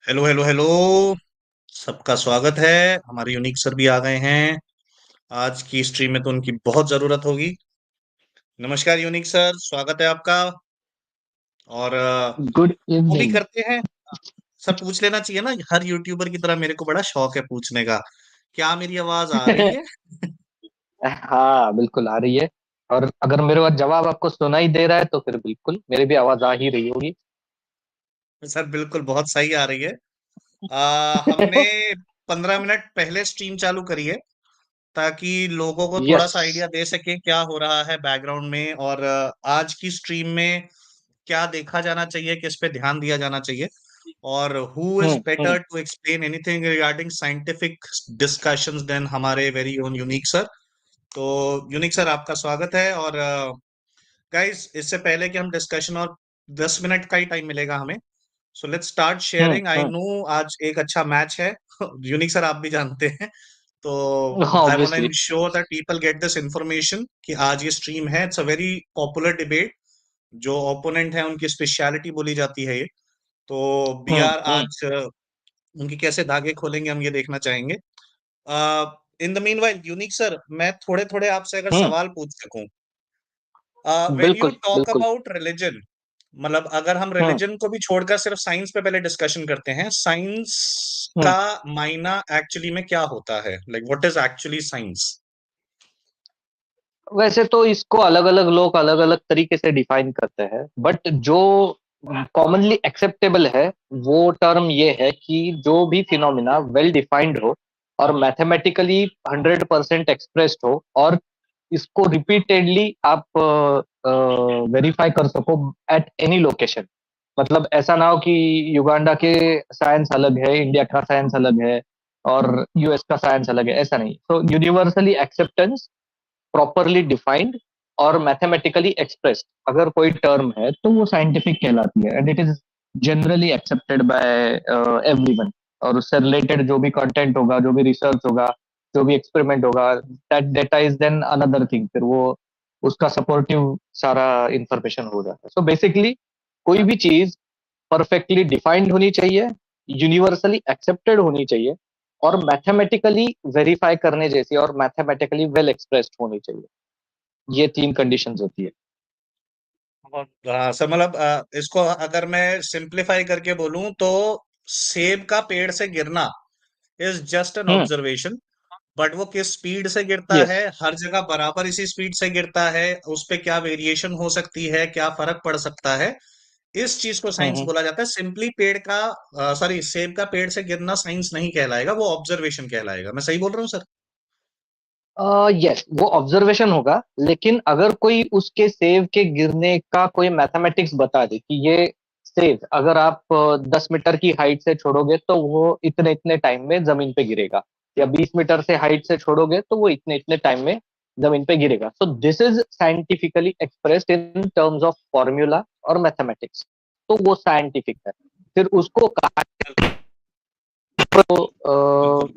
Hello hello hello. सबका स्वागत है। हमारे यूनिक सर भी आ गए हैं। आज की स्ट्रीम में तो उनकी बहुत जरूरत होगी। नमस्कार यूनिक सर, स्वागत है आपका। और गुड वो भी इवनिंग। करते हैं। सर पूछ लेना चाहिए ना, हर यूट्यूबर की तरह मेरे को बड़ा शौक है पूछने का। क्या मेरी आवाज आ रही है? हाँ, बिल्कुल आ रही है। और अगर मेरे पास जवाब आपको सुनाई दे रहा है तो फिर बिल्कुल मेरी भी आवाज आ ही रही होगी। सर बिल्कुल बहुत सही आ रही है। हमने 15 मिनट पहले स्ट्रीम चालू करी है ताकि लोगों को थोड़ा यस। सा आइडिया दे सके क्या हो रहा है बैकग्राउंड में, और आज की स्ट्रीम में क्या देखा जाना चाहिए, किस पे ध्यान दिया जाना चाहिए, और who is hmm. Better to explain anything regarding scientific discussions than हमारे वेरी ओन यूनिक सर। तो यूनिक सर आपका स्वागत है। और गाइस, इससे पहले कि हम डिस्कशन, और 10 मिनट का ही टाइम मिलेगा हमें, so let's start sharing. I hmm. Know आज एक अच्छा मैच है। यूनिक सर आप भी जानते हैं। तो I want obviously. To sure that people get this information कि आज ये स्ट्रीम है। It's a very popular debate. जो ओपोनेंट है उनकी स्पेशलिटी बोली जाती है ये। तो बी आर हम्म। आज उनके कैसे धागे खोलेंगे हम ये देखना चाहेंगे। In the mean while unique sir, मैं थोड़े थोड़े आपसे अगर हम्म। सवाल पूछ सकूं। व्हेन यू बिल्कुल टॉक बिल्कुल। अबाउट रिलीजन, मतलब अगर हम हम्म। रिलीजन को भी छोड़कर सिर्फ साइंस पे पहले डिस्कशन करते हैं, साइंस हम्म। का मायना एक्चुअली में क्या होता है? Like what is actually science? वैसे तो इसको अलग अलग लोग अलग अलग तरीके से डिफाइन करते हैं, बट जो कॉमनली एक्सेप्टेबल है वो टर्म ये है कि जो भी फिनोमिना वेल डिफाइंड हो और मैथमेटिकली 100% एक्सप्रेस्ड हो, और इसको रिपीटेडली आप वेरीफाई कर सको एट एनी लोकेशन। मतलब ऐसा ना हो कि युगांडा के साइंस अलग है, इंडिया का साइंस अलग है और यूएस का साइंस अलग है, ऐसा नहीं। तो यूनिवर्सली एक्सेप्टेंस, प्रॉपरली डिफाइंड और मैथमेटिकली एक्सप्रेस्ड अगर कोई टर्म है तो वो साइंटिफिक कहलाती है, and it is generally accepted by everyone. और उससे रिलेटेड जो भी कंटेंट होगा, जो भी रिसर्च होगा, जो भी एक्सपेरिमेंट होगा, that data is then another thing. फिर वो उसका सपोर्टिव सारा इंफॉर्मेशन हो जाता है। सो बेसिकली कोई भी चीज परफेक्टली डिफाइंड होनी चाहिए, यूनिवर्सली एक्सेप्टेड होनी चाहिए, और मैथमेटिकली वेरीफाई करने जैसी और मैथमेटिकली वेल एक्सप्रेस्ड होनी चाहिए। ये तीन कंडीशंस होती है। हाँ सर, मतलब इसको अगर मैं सिंप्लीफाई करके बोलूं तो सेब का पेड़ से गिरना is just an hmm. Observation. But वो किस स्पीड से गिरता यस। है, हर जगह बराबर इसी स्पीड से गिरता है, उस पे क्या वेरिएशन हो सकती है, क्या फर्क पड़ सकता है, इस चीज को साइंस हम्म। बोला जाता है। सिंपली पेड़ का सॉरी सेब का पेड़ से गिरना साइंस नहीं कहलाएगा, वो ऑब्जर्वेशन कहलाएगा। मैं सही बोल रहा हूँ सर? यस, वो ऑब्जर्वेशन होगा, लेकिन अगर कोई उसके सेव के गिरने का कोई मैथमेटिक्स बता दे कि ये सेव अगर आप 10 मीटर की हाइट से छोड़ोगे तो वो इतने इतने टाइम में जमीन पे गिरेगा, या 20 मीटर से हाइट से छोड़ोगे तो वो इतने इतने टाइम में जमीन पे गिरेगा। So this is scientifically expressed in terms of formula और मैथमेटिक्स। तो वो साइंटिफिक है। फिर उसको कहा बिल्कुल तो बिल्कुल।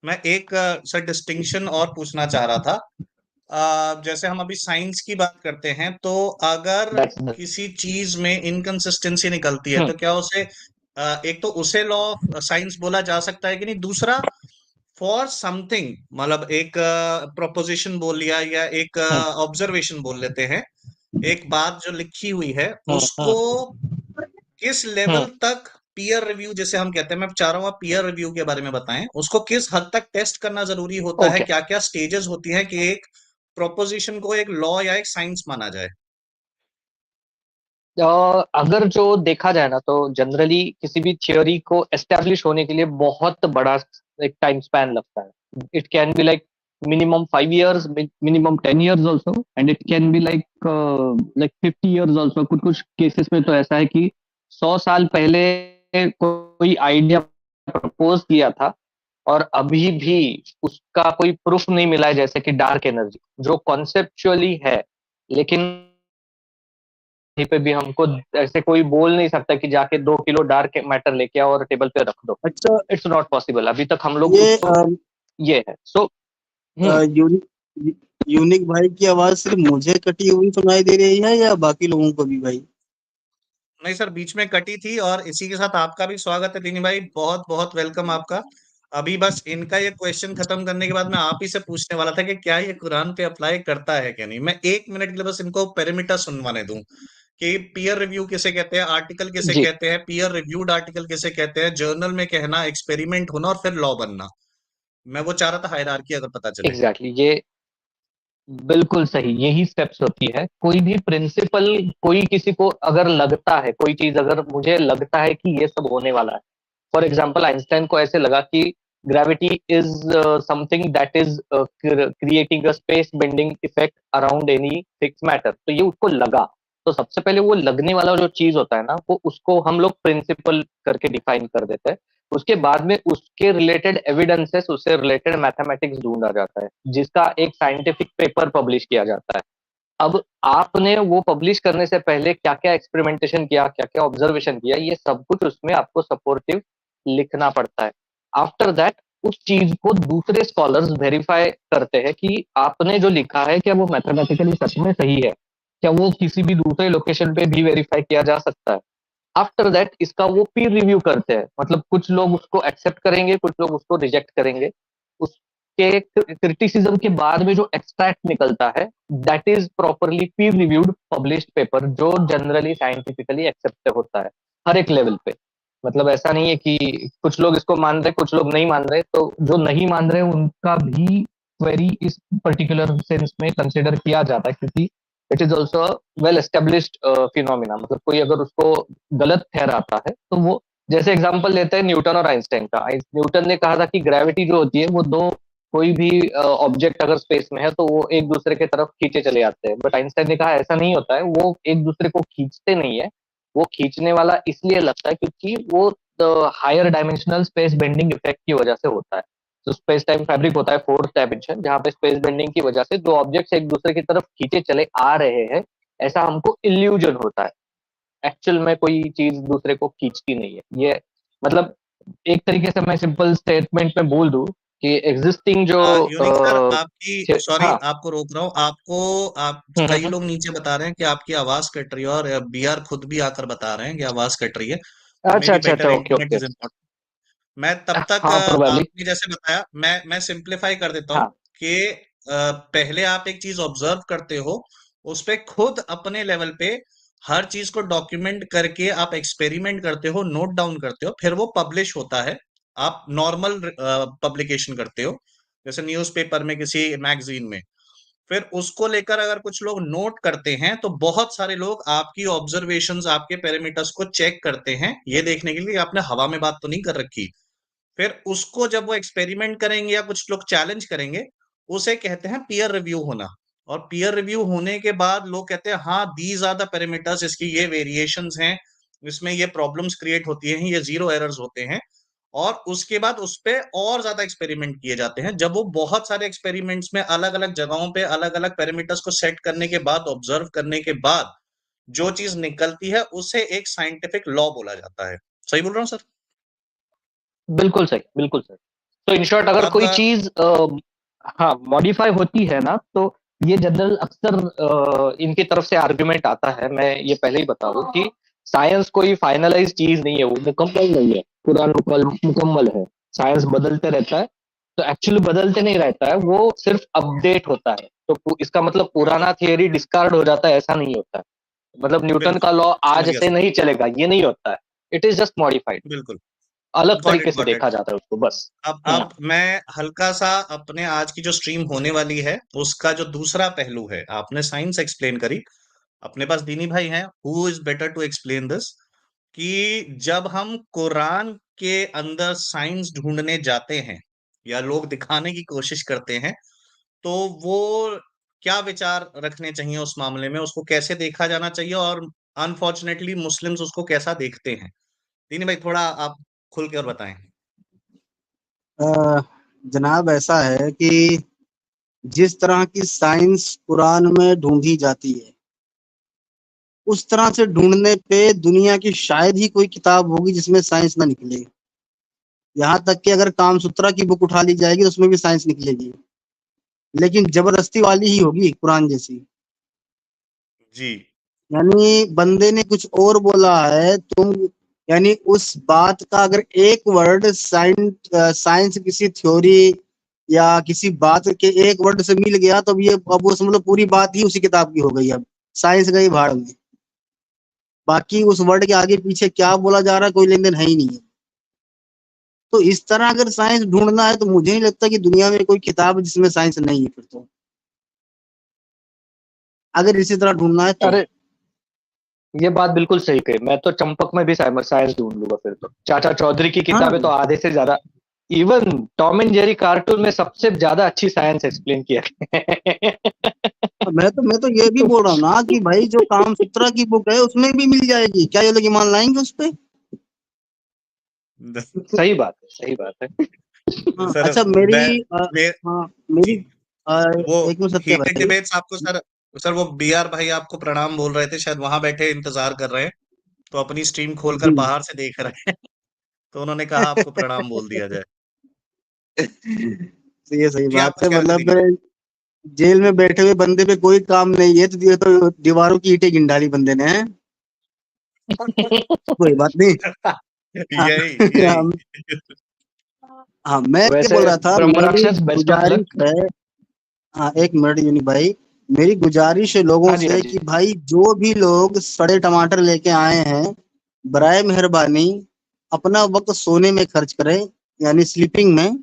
मैं एक सर डिस्टिंक्शन और पूछना चाह रहा था। जैसे हम अभी साइंस की बात करते हैं, तो अगर दैट्स द किसी चीज में इनकंसिस्टेंसी निकलती है तो क्या उसे एक तो उसे लॉ ऑफ साइंस बोला जा सकता है कि नहीं? दूसरा, फॉर समथिंग, मतलब एक प्रोपोजिशन बोल लिया या एक ऑब्जर्वेशन बोल लेते हैं, एक बात जो लिखी हुई है उसको किस लेवल तक पीयर रिव्यू, जैसे हम कहते हैं, मैं चाह रहा हूँ आप पीयर रिव्यू के बारे में बताएं, उसको किस हद तक टेस्ट करना जरूरी होता है, ओके। क्या क्या स्टेजेस होती हैं कि एक प्रोपोजिशन को एक लॉ या एक साइंस माना जाए? अगर जो देखा जाए ना तो जनरली किसी भी थ्योरी को एस्टेब्लिश होने के लिए बहुत बड़ा एक टाइम स्पैन लगता है। It can be like minimum 5 years, minimum 10 years also, and it can be like like 50 years also. कुछ कुछ केसेस में तो ऐसा है कि 100 साल पहले कोई आइडिया प्रपोज किया था और अभी भी उसका कोई प्रूफ नहीं मिला है, जैसे कि डार्क एनर्जी जो कॉन्सेप्चुअली है, लेकिन कहीं पे भी हमको ऐसे कोई बोल नहीं सकता कि जाके 2 किलो डार्क मैटर लेके आओ और टेबल पे रख दो। अच्छा। इट्स नॉट पॉसिबल, अभी तक हम लोग ये उसको। ये है सो। यूनिक यूनिक भाई की आवाज सिर्फ मुझे कटी हुई सुनाई दे रही है या बाकी लोगों को भी भाई? नहीं सर, बीच में कटी थी, और इसी के साथ आपका भी स्वागत है दीनी भाई, बहुत बहुत वेलकम आपका। अभी बस इनका ये क्वेश्चन खत्म करने के बाद मैं आप ही से पूछने वाला था कि क्या ये कुरान पे अप्लाई करता है क्या नहीं। मैं 1 मिनट के लिए बस इनको पेरीमीटर सुनवाने दूं कि पीयर रिव्यू किसे कहते हैं, आर्टिकल किसे जी कहते हैं, पीयर रिव्यूड आर्टिकल किसे कहते हैं, जर्नल में कहना, एक्सपेरिमेंट होना और फिर लॉ बनना। मैं वो चाह रहा था हायरार्की अगर पता चले। एग्जैक्टली ये बिल्कुल सही, यही स्टेप्स होती है। कोई भी प्रिंसिपल, कोई किसी को अगर लगता है, कोई चीज अगर मुझे लगता है कि ये सब होने वाला है, फॉर एग्जाम्पल आइंस्टाइन को ऐसे लगा कि gravity is something that is creating a space bending effect around any fix matter, तो ये उसको लगा। तो सबसे पहले वो लगने वाला जो चीज होता है ना, वो उसको हम लोग प्रिंसिपल करके डिफाइन कर देते हैं। उसके बाद में उसके रिलेटेड एविडेंसेस, उससे रिलेटेड मैथमेटिक्स ढूंढा जाता है, जिसका एक साइंटिफिक पेपर पब्लिश किया जाता है। अब आपने वो पब्लिश करने से पहले क्या क्या एक्सपेरिमेंटेशन किया, क्या क्या ऑब्जर्वेशन किया, ये सब कुछ उसमें आपको सपोर्टिव लिखना पड़ता है। आफ्टर दैट उस चीज को दूसरे स्कॉलर्स वेरीफाई करते हैं कि आपने जो लिखा है क्या वो मैथमेटिकली सच में सही है, क्या वो किसी भी दूसरे लोकेशन पे भी वेरीफाई किया जा सकता है। आफ्टर दैट इसका वो पीर रिव्यू करते हैं, मतलब कुछ लोग उसको एक्सेप्ट करेंगे, कुछ लोग उसको रिजेक्ट करेंगे। उसके क्रिटिसिज्म के बाद में जो एक्सट्रैक्ट निकलता है, that is properly Pir reviewed published paper, जो जनरली साइंटिफिकली एक्सेप्ट होता है हर एक लेवल पे। मतलब ऐसा नहीं है कि कुछ लोग इसको मान रहे, कुछ लोग नहीं मान रहे, तो जो नहीं मान रहे उनका भी क्वेरी इस पर्टिकुलर सेंस में कंसिडर किया जाता है, क्योंकि it is also well established phenomena. मतलब कोई अगर उसको गलत ठहराता है तो वो, जैसे एग्जांपल लेते हैं न्यूटन और आइंस्टाइन का। न्यूटन ने कहा था कि ग्रेविटी जो होती है वो दो, कोई भी ऑब्जेक्ट अगर स्पेस में है तो वो एक दूसरे के तरफ खींचे चले जाते हैं, बट आइंस्टाइन ने कहा ऐसा नहीं होता है, वो एक दूसरे को खींचते नहीं है। वो खींचने वाला इसलिए लगता है क्योंकि वो higher dimensional space bending effect की वजह से होता है। तो स्पेस टाइम फैब्रिक होता है फोर्थ डायमेंशन, जहाँ पे स्पेस बेंडिंग की वजह से दो ऑब्जेक्ट्स एक दूसरे की तरफ खींचे चले आ रहे हैं, ऐसा हमको इल्यूजन होता है। एक्चुअल में कोई चीज दूसरे को खींचती नहीं है ये। मतलब एक तरीके से मैं सिंपल स्टेटमेंट में बोल दूं कि एग्जिस्टिंग जो यूनिक सर, आपकी, सॉरी हाँ। आपको रोक रहा हूँ, आपको, आप कई हम्म। लोग नीचे बता रहे हैं कि आपकी आवाज कट रही है, और बी आर खुद भी आकर बता रहे हैं कि आवाज कट रही है, तो मे अच्छा बी अच्छा बेटर अच्छा, okay internet okay. Is important. मैं तब तक हाँ प्रोबेबली। आपने जैसे बताया, मैं सिंप्लीफाई कर देता हूँ हाँ कि पहले आप एक चीज ऑब्जर्व करते हो, उस पे खुद अपने लेवल पे हर चीज को डॉक्यूमेंट करके आप एक्सपेरिमेंट करते हो, नोट डाउन करते हो, फिर वो पब्लिश होता है। आप नॉर्मल पब्लिकेशन करते हो, जैसे न्यूज़पेपर में, किसी मैगजीन में। फिर उसको लेकर अगर कुछ लोग नोट करते हैं, तो बहुत सारे लोग आपकी ऑब्जर्वेशंस, आपके पैरामीटर्स को चेक करते हैं, ये देखने के लिए कि आपने हवा में बात तो नहीं कर रखी। फिर उसको जब वो एक्सपेरिमेंट करेंगे या कुछ लोग चैलेंज करेंगे, उसे कहते हैं पीयर रिव्यू होना। और पीयर रिव्यू होने के बाद लोग कहते हैं हाँ, दीज आर द पैरामीटर्स, इसकी ये वेरिएशंस हैं, इसमें ये प्रॉब्लम्स क्रिएट होती हैं, ये जीरो एरर्स होते हैं। और उसके बाद उस पे और ज्यादा एक्सपेरिमेंट किए जाते हैं। जब वो बहुत सारे एक्सपेरिमेंट्स में अलग अलग जगहों पे अलग अलग पैरामीटर्स को सेट करने के बाद, ऑब्जर्व करने के बाद जो चीज निकलती है, उसे एक साइंटिफिक लॉ बोला जाता है। सही बोल रहा हूँ सर? बिल्कुल सही, बिल्कुल सही। तो इन शॉर्ट अगर अब कोई चीज हाँ मॉडिफाई होती है ना, तो ये जनरल अक्सर इनकी तरफ से आर्गुमेंट आता है। मैं ये पहले ही बता दूं कि साइंस कोई फाइनलाइज चीज नहीं है, वो मुकम्मल नहीं है, पूरा मुकम्मल है। साइंस बदलते रहता है, तो एक्चुअली बदलते नहीं रहता है, वो सिर्फ अपडेट होता है। तो इसका मतलब बिल्कुल पुराना थियरी डिस्कार्ड हो जाता है, ऐसा नहीं होता है। मतलब न्यूटन बिल्कुल, का लॉ समझ आज गया से सर। नहीं चलेगा, ये नहीं होता है। इट इज जस्ट मॉडिफाइड, बिल्कुल, अलग गॉट तरीके इट से गॉट इट। देखा जाता है उसको बस। हम्म। अब मैं हल्का सा अपने आज की जो स्ट्रीम होने वाली है, उसका जो दूसरा पहलू है, आपने साइंस एक्सप्लेन करी, अपने पास दीनी भाई हैं, who is better to explain this, कि जब हम कुरान के अंदर साइंस ढूंढने जाते हैं या लोग दिखाने की कोशिश करते हैं, तो वो क्या विचार रखने चाहिए उस मामले में, उसको कैसे देखा जाना चाहिए, और अनफॉर्चुनेटली मुस्लिम्स उसको कैसा देखते हैं। दीनी भाई, थोड़ा आप खुल कर बताएं। अ, जनाब ऐसा है कि जिस तरह की साइंस कुरान में ढूंढी जाती है, उस तरह से ढूंढने पे दुनिया की शायद ही कोई किताब होगी जिसमें साइंस ना निकले। यहाँ तक कि अगर कामसूत्रा की बुक उठा ली जाएगी तो उसमें भी साइंस निकलेगी, लेकिन जबरदस्ती वाली ही होगी कुरान जैसी। जी, यानी बंदे ने कुछ और बोला है, तुम यानी उस बात का अगर एक वर्ड साइंस किसी थ्योरी या किसी बात के एक वर्ड से मिल गया तो ये अब वो समझ लो पूरी बात ही उसी किताब की हो गई। अब साइंस गई भाड़ में, बाकी उस वर्ड के आगे पीछे क्या बोला जा रहा है कोई लेन देन है ही नहीं है। तो इस तरह अगर साइंस ढूंढना है तो मुझे नहीं लगता कि दुनिया में कोई किताब है जिसमें साइंस नहीं है फिर तो, अगर इसी तरह ढूंढना है तो। अरे ये बात बिल्कुल सही कही, मैं तो चंपक में भी साइंस ढूंढ लूंगा फिर तो। चाचा चौधरी की हाँ, किताबें तो आधे से ज्यादा, even Tom and Jerry cartoon में सबसे ज्यादा अच्छी साइंस एक्सप्लेन किया है। मैं तो ये भी बोल रहा हूँ ना कि भाई जो काम सूत्रा की बुक है उसमें भी मिल जाएगी, क्या ये लोग ईमान लाएंगे उस पे? सही बात है, सही बात है। हाँ, सर अच्छा मैं मैं हाँ जी मेरी वो एक मिनट सत्या हीटेड भाई। डिबेट्स आपको सर वो बी आर भाई आपको प्रणाम बोल रहे थे, शायद वहां बैठे इंतजार कर रहे हैं, तो अपनी स्ट्रीम खोलकर जी। बाहर से देख रहे हैं। तो उन्होंने कहा आपको प्रणाम बोल दिया जाए। तो ये सही जी आप बात कुछ है, कह रहे थे मतलब दीदी भाई। जेल में बैठे हुए बंदे पे कोई काम नहीं है तो ये तो दीवारों की ईंटें गिन डाली बंदे ने, हैं? कोई बात नहीं। हाँ, यही यही हाँ, मैं ये वैसे बोल रहा था, मेरी ब्रह्मराक्षस बेस्ट ऑफ गुजारिश लक। है। हाँ, एक मिनट यूनी भाई, मेरी गुजारिश है लोगों हाँ जी, हाँ से जी। कि भाई जो भी लोग सड़े टमाटर लेके आए हैं, बराए मेहरबानी अपना वक्त सोने में खर्च करें, यानी स्लीपिंग में।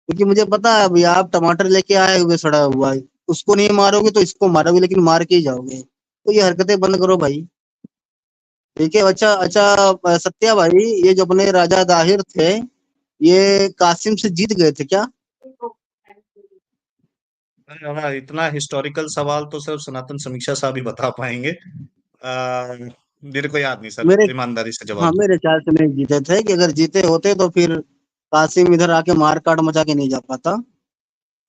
क्योंकि मुझे पता है अभी आप टमाटर लेके आए हुए सड़ा हुआ है, उसको नहीं मारोगे तो इसको मारोगे, लेकिन मार के ही जाओगे। तो ये हरकतें बंद करो भाई। ठीक है, अच्छा अच्छा। सत्या भाई, ये जो अपने राजा दाहिर थे, ये कासिम से जीत गए थे क्या? हाँ, इतना हिस्टोरिकल सवाल तो सिर्फ सनातन समीक्षा साहब ही बता पाएंगे। मेरे को याद नहीं सर, मेरे ईमानदारी से जवाब हाँ, दूं। मेरे ख्याल से नहीं जीते थे, कि अगर जीते होते तो फिर कासिम इधर आके मार काट मचा के नहीं जा पाता।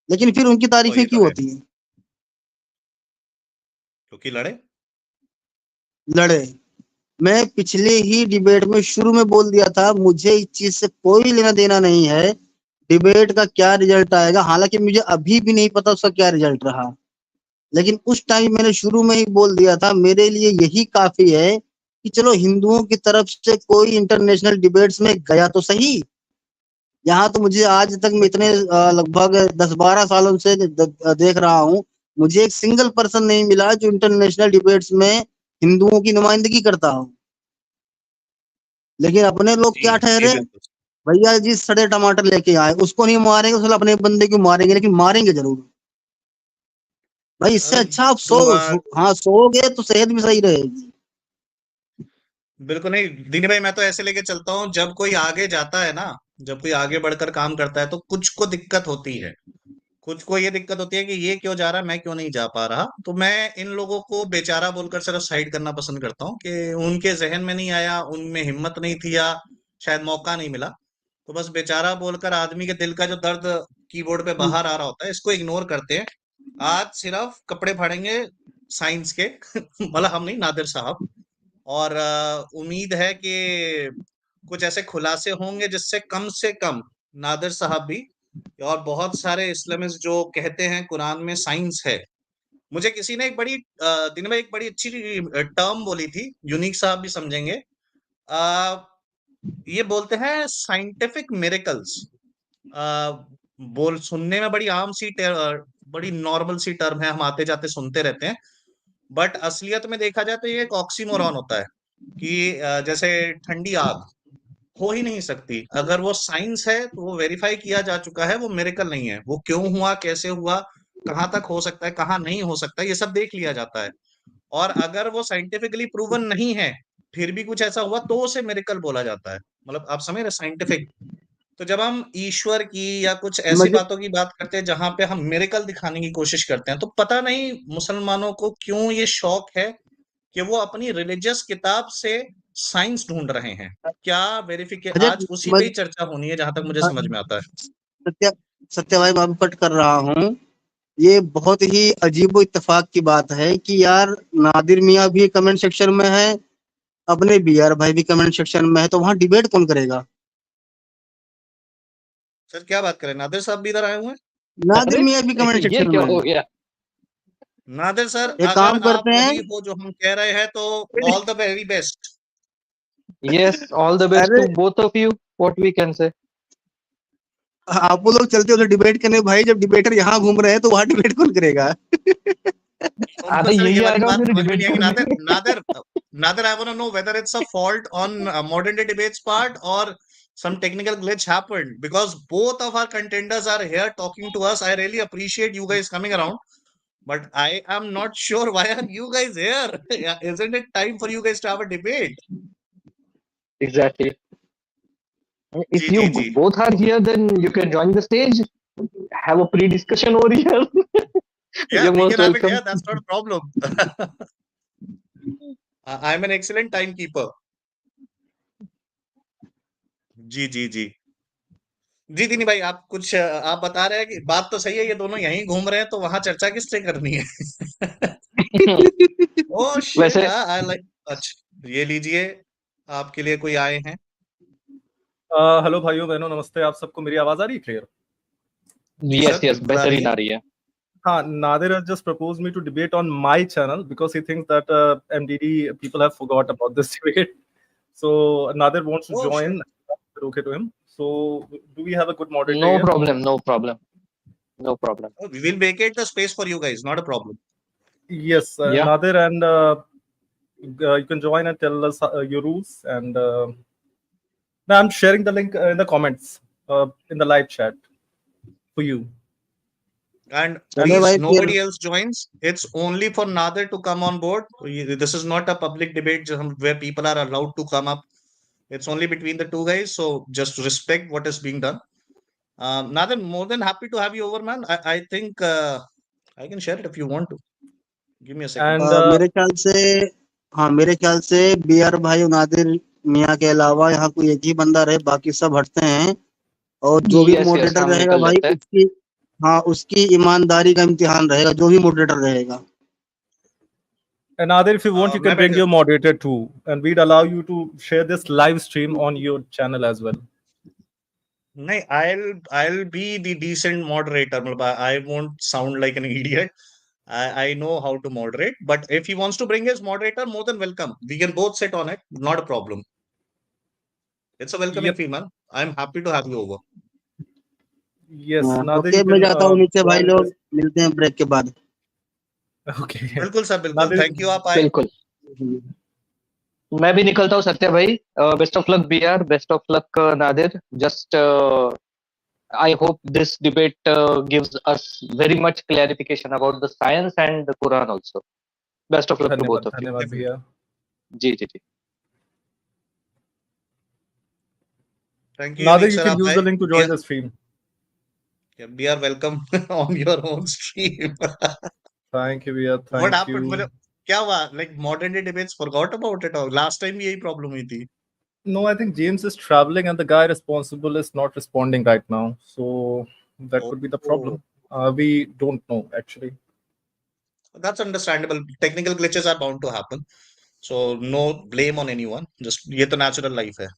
लेकिन फिर उनकी तो तारीफें ये तो क्यों है, होती हैं? क्योंकि लड़े। लड़े। मैं पिछले ही डिबेट में शुरू में बोल दिया था, मुझे इस चीज से कोई लेना देना नहीं है डिबेट का क्या रिजल्ट आएगा। हालांकि मुझे अभी भी नहीं पता उसका क्या रिजल्ट रहा, लेकिन उस टाइम मैंने शुरू में ही बोल दिया था मेरे लिए यही काफी है कि चलो हिंदुओं की तरफ से कोई इंटरनेशनल डिबेट्स में गया तो सही। यहाँ तो मुझे आज तक मैं इतने लगभग 10-12 सालों से देख रहा हूँ, मुझे एक सिंगल पर्सन नहीं मिला जो इंटरनेशनल डिबेट्स में हिंदुओं की नुमाइंदगी करता हो। लेकिन अपने लोग जी क्या जी ठहरे, बिल्कुल। भैया जी सड़े टमाटर लेके आए, उसको नहीं मारेंगे, उसको अपने बंदे को मारेंगे, लेकिन मारेंगे जरूर। भाई इससे अरे अच्छा आप तुम हाँ, सोओगे तो सेहत भी सही रहेगी। बिल्कुल नहीं दीनी भाई, मैं तो ऐसे लेके चलता हूँ, जब कोई आगे जाता है ना, जब कोई आगे बढ़कर काम करता है तो कुछ को दिक्कत होती है। कुछ को ये दिक्कत होती है कि ये क्यों जा रहा है, मैं क्यों नहीं जा पा रहा। तो मैं इन लोगों को बेचारा बोलकर सिर्फ साइड करना पसंद करता हूँ कि उनके जहन में नहीं आया, उनमें हिम्मत नहीं थी, या शायद मौका नहीं मिला। तो बस बेचारा बोलकर आदमी के दिल का जो दर्द कीबोर्ड पे हम्म, बाहर आ रहा होता है, इसको इग्नोर करते हैं। आज सिर्फ कपड़े फाड़ेंगे साइंस के मतलब हम नहीं, नादिर साहब। और उम्मीद है कि कुछ ऐसे खुलासे होंगे जिससे कम से कम नादिर साहब भी और बहुत सारे इस्लामिस्ट जो कहते हैं कुरान में साइंस है। मुझे किसी ने एक बड़ी दिन में एक बड़ी अच्छी टर्म बोली थी, यूनिक साहब भी समझेंगे। अ, ये बोलते हैं साइंटिफिक मिरेकल्स। बोल सुनने में बड़ी आम सी बड़ी नॉर्मल सी टर्म है, हम आते जाते सुनते रहते हैं। बट असलियत में देखा जाए तो ये एक ऑक्सीमोरॉन होता है कि जैसे ठंडी आग हो ही नहीं सकती। अगर वो साइंस है तो वो वेरीफाई किया जा चुका है, वो मिरेकल नहीं है। वो क्यों हुआ, कैसे हुआ, कहाँ तक हो सकता है, कहाँ नहीं हो सकता, ये सब देख लिया जाता है। और अगर वो साइंटिफिकली प्रूवन नहीं है, फिर भी कुछ ऐसा हुआ तो उसे मिरेकल बोला जाता है। मतलब आप समझ रहे, साइंटिफिक। तो जब हम ईश्वर की या कुछ ऐसी मुझे बातों की बात करते हैं जहां पे हम मिरेकल दिखाने की कोशिश करते हैं, तो पता नहीं मुसलमानों को क्यों ये शौक है कि वो अपनी रिलीजियस किताब से साइंस ढूंढ रहे हैं। क्या वेरिफिके मुझे आज उसी पे ही मुझे चर्चा होनी है जहां तक मुझे समझ में आता है। सत्य सत्य भाई, मैं कट कर रहा हूँ। ये बहुत ही अजीब इत्तेफाक की बात है कि यार नादिर मियाँ भी कमेंट सेक्शन में है, अपने बी आर भाई भी कमेंट सेक्शन में है, तो वहां डिबेट कौन करेगा? सर क्या बात करें, नादिर साहब भी इधर आए हुए हैं। नादिर अरे मियाँ भी कमेंट ये सेक्शन क्या में है। हो गया? नादिर सर, एक अगर काम आप करते हैं, वही हो जो हम कह रहे हैं तो all the very best. Yes, all the best अरे to both of you. What we can say. आप लोग चलते हो डिबेट करने भाई, जब डिबेटर यहाँ घूम रहे हैं तो वहां डिबेट कौन करेगा? उनको आधा सर ये यही आ वाली जाओ बात फिर समझ में डिबेट नहीं आएगी। करने। Nadir, I want to know whether it's a fault on modern day debates part or some technical glitch happened, because both of our contenders are here talking to us. I really appreciate you guys coming around, but I am not sure why are you guys here? Yeah, isn't it time for you guys to have a debate? Exactly. If ji you ji ji. both are here, then you can join the stage. Have a pre-discussion over here. Yeah, You're we most can have it welcome. here. That's not a problem. I'm an excellent timekeeper. जी जी जी। जी दीनी भाई, आप कुछ आप बता रहे हैं कि बात तो सही है, ये दोनों यहीं घूम रहे हैं तो वहां चर्चा किससे करनी है? ओह शिट, वैसे आई लाइक। अच्छा, ये लीजिए, आपके लिए कोई आए हैं। हेलो भाइयों बहनों, नमस्ते। आप सबको मेरी आवाज आ रही है क्लियर? जी यस सर, यस बिल्कुल आ रही बेहतरीन है। आ रही है। हाँ, Nadir has just proposed me to debate on my channel because he thinks that MDD people have forgot about this debate. So Nadir wants to oh join. Shit. Okay to him. So do we have a good moderator No here? problem, no problem, no problem. We will vacate the space for you guys, not a problem. Yes, Yeah. Nadir, and you can join and tell us your rules. And now I'm sharing the link in the comments in the live chat for you. And चले please, भाई फिर। nobody else joins. It's only for Nadir to come on board. This is not a public debate where people are allowed to come up. It's only between the two guys. So just respect what is being done. Nadir, more than happy to have you over, man. I think I can share it if you want to. Give me a second. And मेरे ख्याल से, हाँ मेरे ख्याल से B are भाई और नादिर मियाँ के अलावा यहाँ कोई एक ही बंदा रहे, बाकी सब हटते हैं। और जो भी यस यस मॉडरेटर हम रहेगा निकल भाई लेते हैं। उसकी, हाँ उसकी ईमानदारी का इम्तिहान रहेगा, जो भी मॉडरेटर रहेगा। Nadir, if you want, you मैं can बैठ bring your जाता moderator too, and we'd allow you to share this live stream on your channel as well. हूँ। नहीं, I'll be the decent moderator. मतलब I won't sound like an idiot. I know how to moderate, but if he wants to bring his moderator, more than welcome. We can both sit on it, not a problem. It's a welcoming Yep. fee, man. I'm happy to have you over. Yes, Nadir, okay, you मैं can जाता हूँ नीचे भाई, join लोग this. मिलते हैं break के बाद। Okay. बिल्कुल सर, बिल्कुल। Nadir, थैंक यू, आप आए। बिल्कुल। मैं भी निकलता हूँ सत्या भाई। Best of luck B R, best of luck Nadir. Just I hope this debate gives us very much clarification about the science and the Quran also. Best of luck to both धन्यवाद, of you. धन्यवाद Definitely. भैया. जी जी जी। Thank you, Nadir, unique you sir, can आप use आए। the link to be join the stream. Are welcome on your own stream. Thank you, भैया. What Thank happened? you. मतलब क्या हुआ? Like modern day debates forgot about it, और last time भी यही problem हुई थी। No, I think James is traveling and the guy responsible is not responding right now. So that could be the oh, problem. We don't know actually. That's understandable. Technical glitches are bound to happen, so no blame on anyone. Just ये तो natural life है।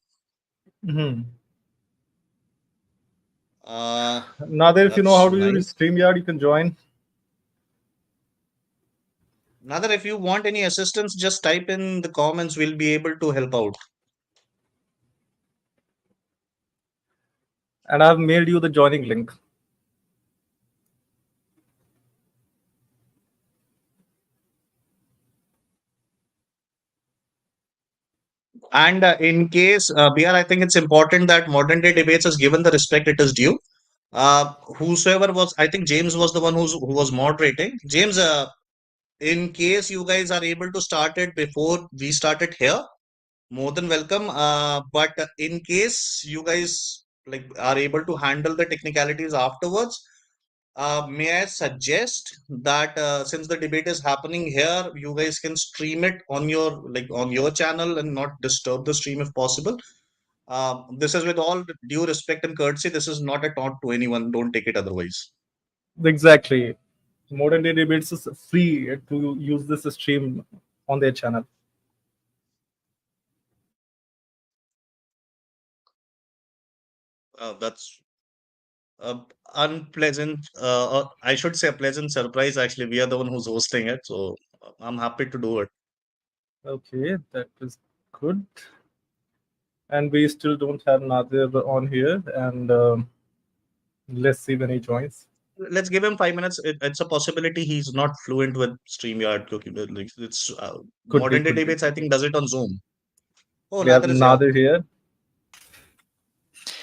Hmm. uh Nadir, if you know that's how to use nice. StreamYard, you can join. Nadir, if you want any assistance, just type in the comments. We'll be able to help out. And I've mailed you the joining link. And in case, BR, I think it's important that modern day debates is given the respect it is due. Whosoever was, I think James was the one who was moderating. James, in case you guys are able to start it before we start it here, more than welcome. But in case you guys like are able to handle the technicalities afterwards, may I suggest that since the debate is happening here, you guys can stream it on your channel and not disturb the stream if possible. This is with all due respect and courtesy. This is not a taunt to anyone. Don't take it otherwise. Exactly. Modern Day Debates is free to use this stream on their channel. That's unpleasant, or I should say a pleasant surprise. Actually, we are the one who's hosting it, so I'm happy to do it. Okay, that is good. And we still don't have Nadir on here. And let's see when he joins. Let's give him 5 minutes. It's a possibility he's not fluent with StreamYard. Like, it's Could be, modern day could be. debates, I think, does it on Zoom. Oh, We have Nadir is here. Nadir here.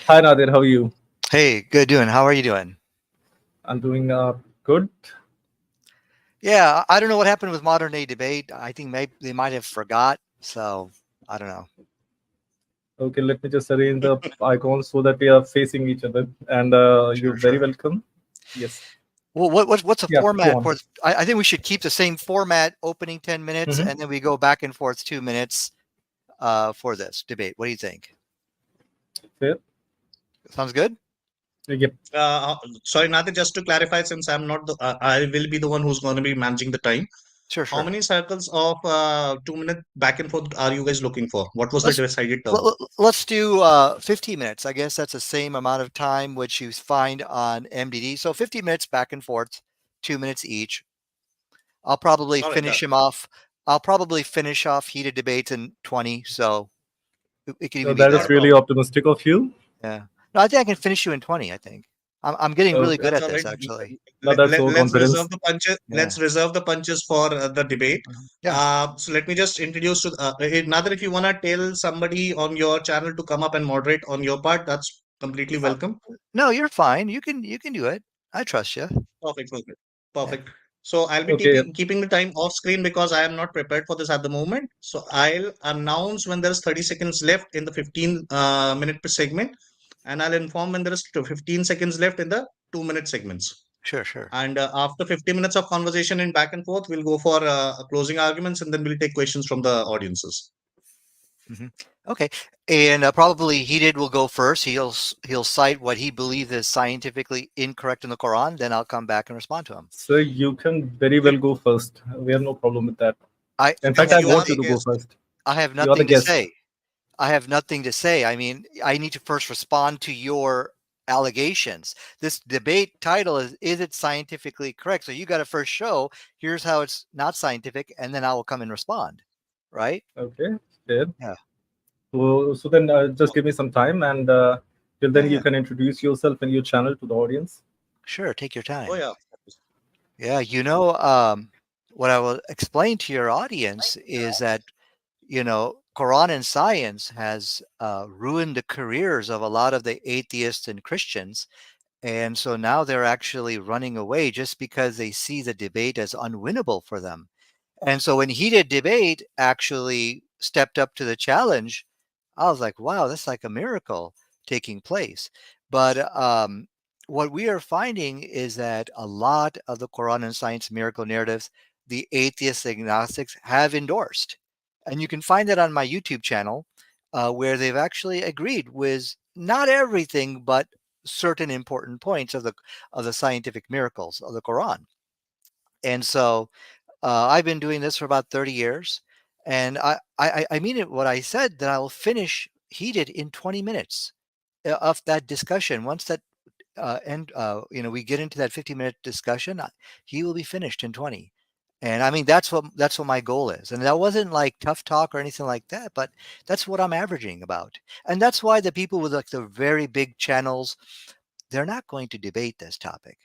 Hi, Nadir. How are you? Hey, good doing. How are you doing? I'm doing good. Yeah, I don't know what happened with modern day debate. I think maybe they might have forgot. So I don't know. Okay, let me just arrange the icons so that we are facing each other. And you're very sure. welcome. Yes. Well, what's the Yeah, go format on. for? I think we should keep the same format: opening 10 minutes, and then we go back and forth 2 minutes for this debate. What do you think? Fair. Sounds good. Yep. Sorry, Nadir, just to clarify, since I'm not the, I will be the one who's going to be managing the time. Sure. How many circles of 2 minute back and forth are you guys looking for? What was the decided term? Let's do 15 minutes. I guess that's the same amount of time which you find on MDD. So 50 minutes back and forth, 2 minutes each. I'll probably finish him off. I'll probably finish off heated debates in 20. So it can even be that is really optimistic of you. Yeah. No, I think I can finish you in 20. I think I'm getting really good at this, actually. That's so Let's confidence. reserve the punches. Let's reserve the punches for the debate. Yeah. So let me just introduce to Nadir, if you want to tell somebody on your channel to come up and moderate on your part, that's completely welcome. No, you're fine. You can do it. I trust you. Perfect. So I'll be keeping the time off screen because I am not prepared for this at the moment. So I'll announce when there's 30 seconds left in the 15 minute per segment, and I'll inform when there is 15 seconds left in the 2 minute segments. Sure. And after 50 minutes of conversation in back and forth, we'll go for closing arguments, and then we'll take questions from the audiences. Okay, and probably Heated will go first. He'll cite what he believes is scientifically incorrect in the Quran. Then I'll come back and respond to him. So you can very well go first. We have no problem with that. In fact, I I want you to go first. I have nothing to say. I have nothing to say. I mean, I need to first respond to your allegations. This debate title is it scientifically correct? So you got to first show here's how it's not scientific, and then I will come and respond. Right? Okay. Good. Yeah. So then just give me some time, and till then you can introduce yourself and your channel to the audience. Sure. Take your time. Oh yeah. Yeah. You know, what I will explain to your audience is that, Quran and science has ruined the careers of a lot of the atheists and Christians. And so now they're actually running away just because they see the debate as unwinnable for them. And so when Heated Debate actually stepped up to the challenge, I was like, wow, that's like a miracle taking place. But what we are finding is that a lot of the Quran and science miracle narratives, the atheist agnostics have endorsed. And you can find that on my YouTube channel, where they've actually agreed with not everything, but certain important points of the scientific miracles of the Quran. And so I've been doing this for about 30 years. And I mean it what I said, that I'll finish Heated in 20 minutes of that discussion. Once that we get into that 50-minute discussion, he will be finished in 20. And I mean, that's what my goal is. And that wasn't like tough talk or anything like that, but that's what I'm averaging about. And that's why the people with like the very big channels, they're not going to debate this topic.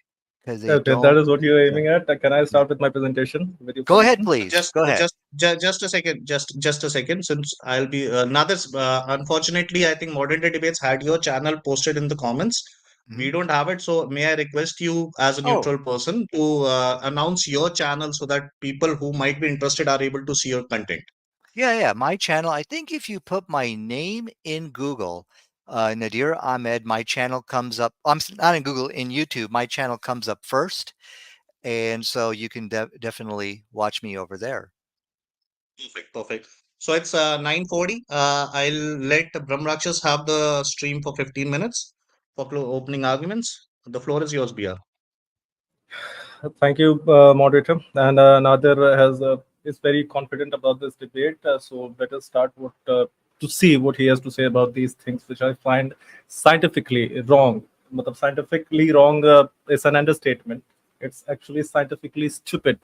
Okay, that is what you're aiming at. Can I start with my presentation? With Go ahead, please. Go ahead. Just a second. Just a second. Since I'll be unfortunately, I think modern day debates had your channel posted in the comments. We don't have it, so may I request you as a neutral person to announce your channel so that people who might be interested are able to see your content. Yeah. My channel. I think if you put my name in Google, Nadir Ahmed, my channel comes up. I'm not in Google, in YouTube. My channel comes up first, and so you can definitely watch me over there. Perfect. So it's 9:40. I'll let Brahmrakshas have the stream for 15 minutes for opening arguments. The floor is yours, Bia. Thank you, moderator. And Nadir is very confident about this debate. So let us start to see what he has to say about these things, which I find scientifically wrong. scientifically wrong is an understatement. It's actually scientifically stupid.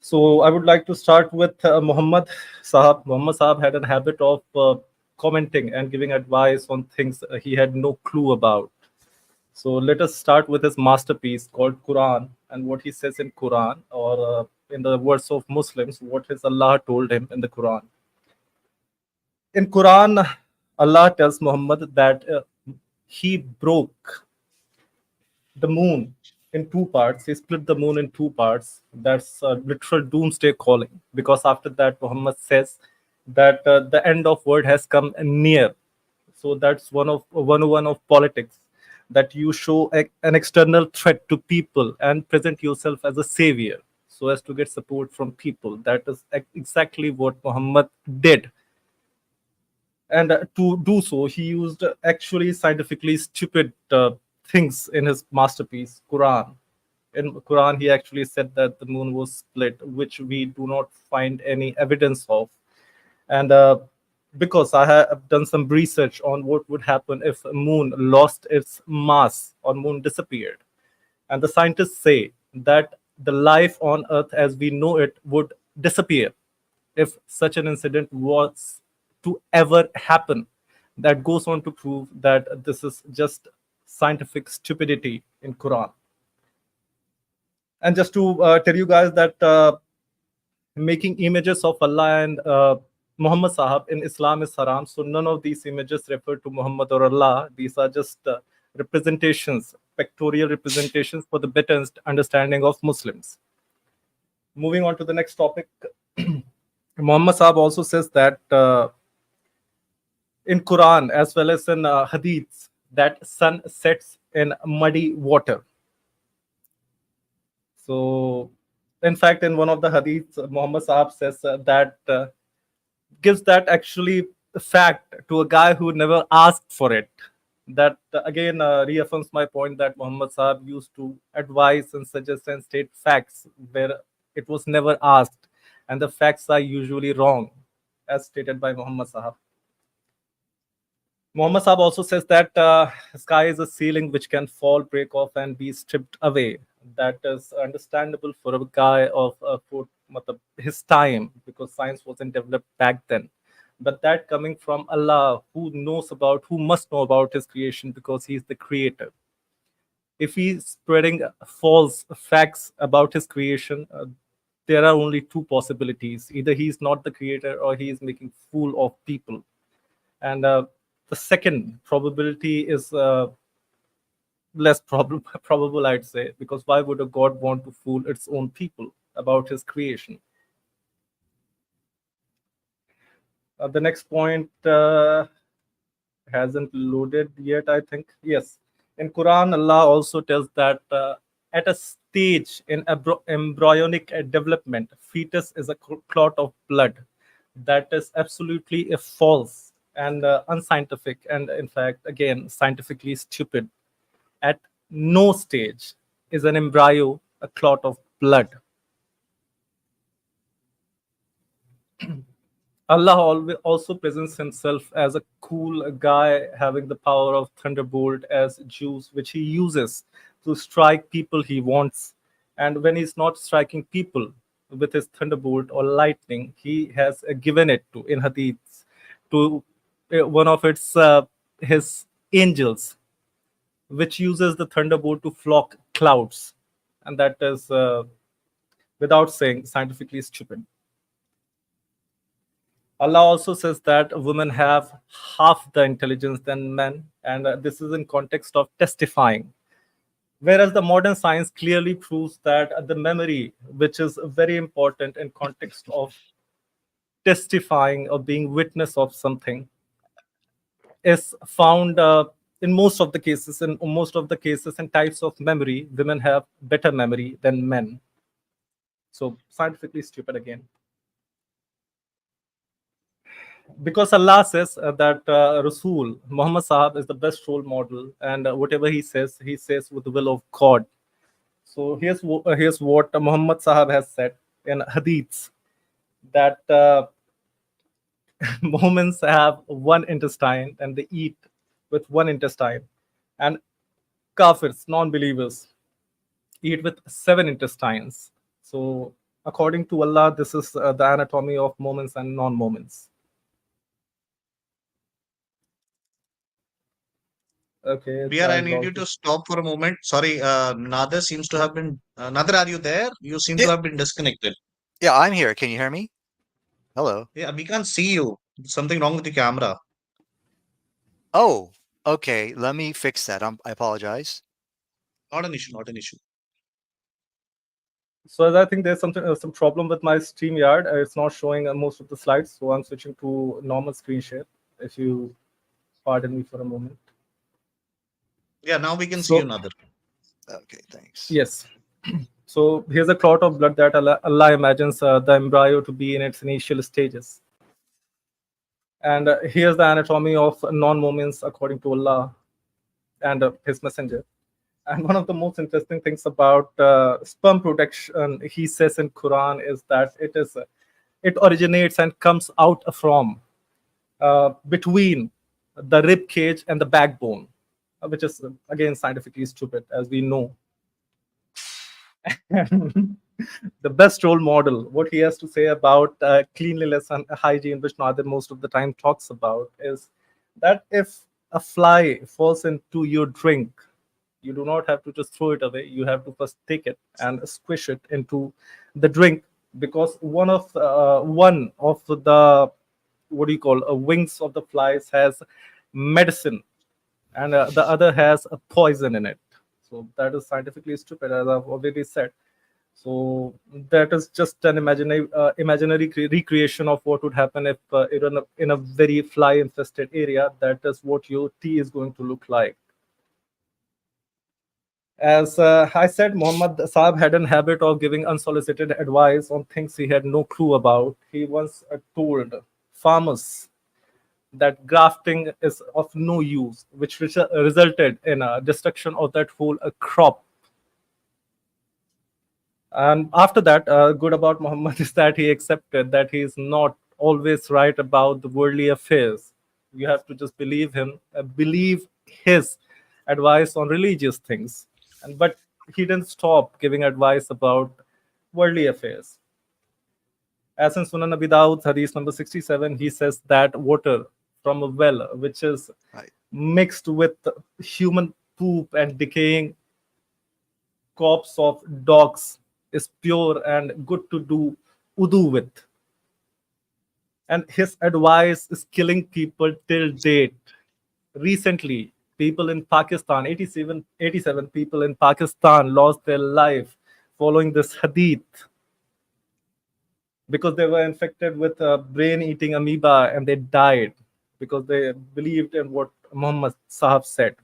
So I would like to start with Muhammad Sahab. Muhammad Sahab had a habit of commenting and giving advice on things he had no clue about. So let us start with his masterpiece called Quran and what he says in Quran, or in the words of Muslims, what his Allah told him in the Quran. In Quran, Allah tells Muhammad that he broke the moon in two parts. He split the moon in two parts. That's a literal doomsday calling, because after that, Muhammad says that the end of world has come near. So that's one of 101 of politics, that you show an external threat to people and present yourself as a savior so as to get support from people. That is exactly what Muhammad did. And to do so, he used actually scientifically stupid things in his masterpiece, Quran. In Quran, he actually said that the moon was split, which we do not find any evidence of. And because I have done some research on what would happen if a moon lost its mass or moon disappeared, and the scientists say that the life on Earth as we know it would disappear if such an incident was to ever happen. That goes on to prove that this is just scientific stupidity in Quran. And just to tell you guys that making images of Allah and Muhammad Sahab in Islam is haram. So none of these images refer to Muhammad or Allah. These are just representations, pictorial representations for the better understanding of Muslims. Moving on to the next topic. Muhammad Sahab also says that in Quran as well as in Hadiths, that sun sets in muddy water. So, in fact, in one of the Hadiths, Muhammad Sahab says that gives that actually fact to a guy who never asked for it. That again reaffirms my point that Muhammad Sahab used to advise and suggest and state facts where it was never asked, and the facts are usually wrong, as stated by Muhammad Sahab. Muhammad Sahab also says that sky is a ceiling which can fall, break off, and be stripped away. That is understandable for a guy of his time, because science wasn't developed back then. But that coming from Allah, who must know about his creation, because he is the creator. If he's spreading false facts about his creation, there are only two possibilities. Either he's not the creator or he is making fool of people. And the second probability is less probable, I'd say, because why would a god want to fool its own people about his creation? The next point hasn't loaded yet, I think. Yes. In Quran, Allah also tells that at a stage in embryonic development, fetus is a clot of blood. That is absolutely false and unscientific, and in fact, again, scientifically stupid. At no stage is an embryo a clot of blood. Allah also presents himself as a cool guy having the power of thunderbolt as juice, which he uses to strike people he wants. And when he's not striking people with his thunderbolt or lightning, he has given it to, in hadiths, to one of his angels, which uses the thunderbolt to flock clouds. And that is, without saying, scientifically stupid. Allah also says that women have half the intelligence than men, and this is in context of testifying. Whereas the modern science clearly proves that the memory, which is very important in context of testifying or being witness of something, is found in most of the cases. In most of the cases and types of memory, women have better memory than men. So scientifically stupid again. Because Allah says that Rasul Muhammad Sahab is the best role model, and whatever he says with the will of God. So here's what Muhammad Sahab has said in hadiths, that Mohmins have one intestine and they eat with one intestine, And kafirs, non-believers, eat with 7 intestines. So according to Allah, this is the anatomy of moments and non-moments. Okay, Dear, I I need you lost to it. stop for a moment. Sorry, Nadir seems to have been. Nadir, are you there? You seem Yeah, to have been disconnected. yeah, I'm here. Can you hear me? Hello. Yeah, we can't see you. Something wrong with the camera. Oh, okay. Let me fix that. I apologize. Not an issue, not an issue. So as I think there's some problem with my StreamYard. It's not showing most of the slides, so I'm switching to normal screen share. If you pardon me for a moment. Yeah, now we can see you, So Nadir. Okay, thanks. yes. So here's a clot of blood that Allah imagines the embryo to be in its initial stages. And here's the anatomy of non-moments according to Allah and His Messenger. And one of the most interesting things about sperm protection, he says in Quran, is that it originates and comes out from between the rib cage and the backbone, which is again scientifically stupid, as we know. The best role model, what he has to say about cleanliness and hygiene, which Nadir most of the time talks about, is that if a fly falls into your drink, you do not have to just throw it away. You have to first take it and squish it into the drink, because one of the, what do you call, wings of the flies has medicine, and the other has a poison in it. So that is scientifically stupid, as I've already said. So that is just an imaginary recreation of what would happen if in a very fly infested area. That is what your tea is going to look like. As I said, Muhammad Saab had a habit of giving unsolicited advice on things he had no clue about. He once told farmers that grafting is of no use, which resulted in a destruction of that whole crop. And after that, good about Muhammad is that he accepted that he is not always right about the worldly affairs. You have to just believe him, believe his advice on religious things. But he didn't stop giving advice about worldly affairs. As in Sunan Abi Dawud, Hadith number 67, he says that water from a well, which is Right. mixed with human poop and decaying corpse of dogs, is pure and good to do wudu with. And his advice is killing people till date. Recently, people in Pakistan, 87 people in Pakistan lost their life following this hadith, because they were infected with a brain-eating amoeba and they died because they believed in what Muhammad Sahab said.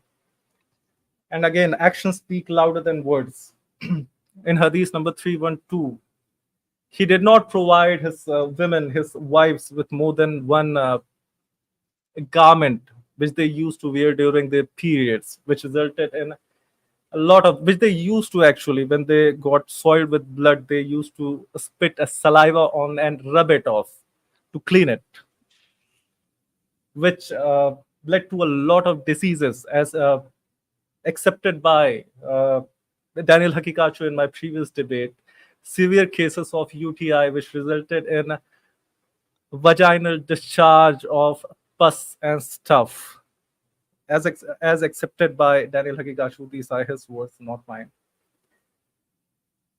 And again, actions speak louder than words. In hadith number 312, he did not provide his women, his wives, with more than one garment which they used to wear during their periods, which resulted in a lot of, which they used to actually, when they got soiled with blood, they used to spit a saliva on and rub it off to clean it, which led to a lot of diseases, as accepted by Daniel Hakikachu in my previous debate. Severe cases of UTI, which resulted in vaginal discharge of pus and stuff, as accepted by Daniel Hakikachu. These are his words, not mine.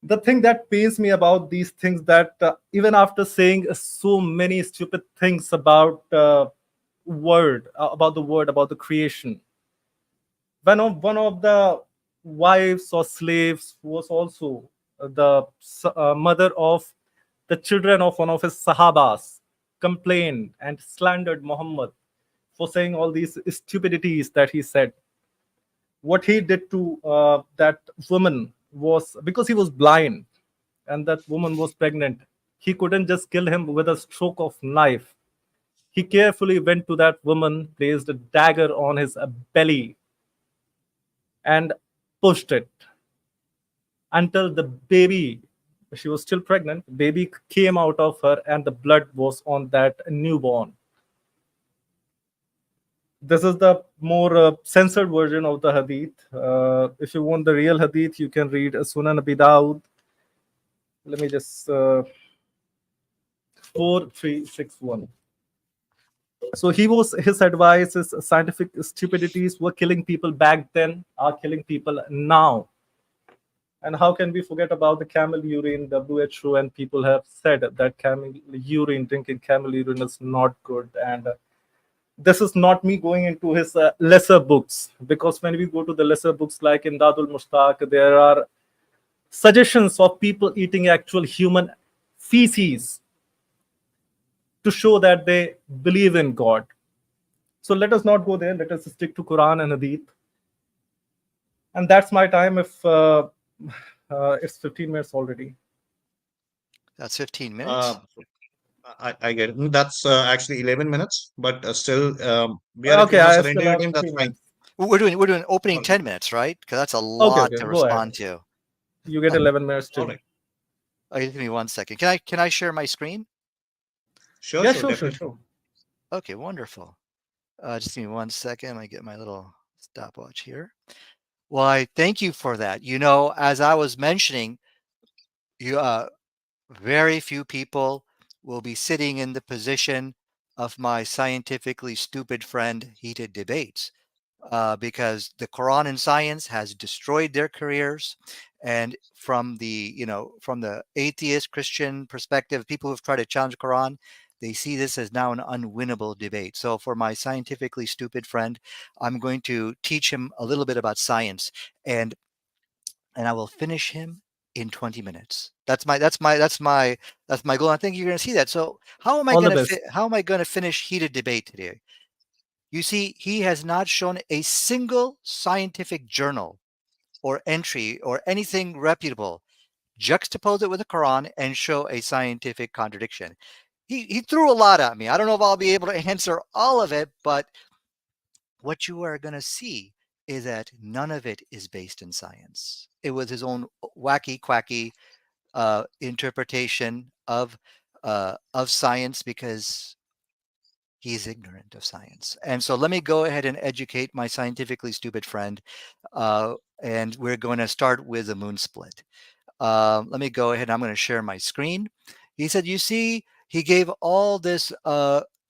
The thing that pains me about these things, that even after saying so many stupid things about about the word, about the creation, one of the wives or slaves was also the mother of the children of one of his sahabas, complained and slandered Muhammad for saying all these stupidities that he said. What he did to that woman was, because he was blind and that woman was pregnant, he couldn't just kill him with a stroke of knife. He carefully went to that woman, placed a dagger on his belly, and pushed it until the baby, she was still pregnant, baby came out of her and the blood was on that newborn. This is the more censored version of the hadith. If you want the real hadith, you can read Sunan Abi Dawud. Let me just 4361. So his advice is scientific stupidities were killing people back then, are killing people now. And how can we forget about the camel urine? WHO and people have said that drinking camel urine is not good. And this is not me going into his lesser books, because when we go to the lesser books like in Dadul Mushtaq, there are suggestions of people eating actual human feces to show that they believe in God. So let us not go there. Let us stick to Quran and Hadith. And that's my time. If it's 15 minutes already. That's 15 minutes. I get it. That's actually 11 minutes, but still, Bihar, if you Okay, want to I surrender still your have time, that's 3 fine. minutes. We're doing opening All right. 10 minutes, right? Because that's a Okay, lot okay, to go ahead. respond to. You get 11 minutes All too. right. Oh, give me 1 second. Can I share my screen? Sure, Yeah, sure, sure, definitely. sure. Okay, wonderful. Just give me 1 second. I get my little stopwatch here. Well, I thank you for that. You know, as I was mentioning, you very few people will be sitting in the position of my scientifically stupid friend heated debates, because the Quran and science has destroyed their careers. And from the atheist Christian perspective, people who've tried to challenge the Quran, they see this as now an unwinnable debate. So for my scientifically stupid friend, I'm going to teach him a little bit about science, and I will finish him in 20 minutes. That's my goal. I think you're going to see that. So All the best. how am I going to finish heated debate today? You see, he has not shown a single scientific journal or entry or anything reputable. Juxtapose it with the Quran and show a scientific contradiction. He threw a lot at me. I don't know if I'll be able to answer all of it, but what you are going to see is that none of it is based in science. It was his own wacky, quacky interpretation of science, because he's ignorant of science. And so let me go ahead and educate my scientifically stupid friend. And we're going to start with the moon split. Let me go ahead. I'm going to share my screen. He said, you see, he gave all this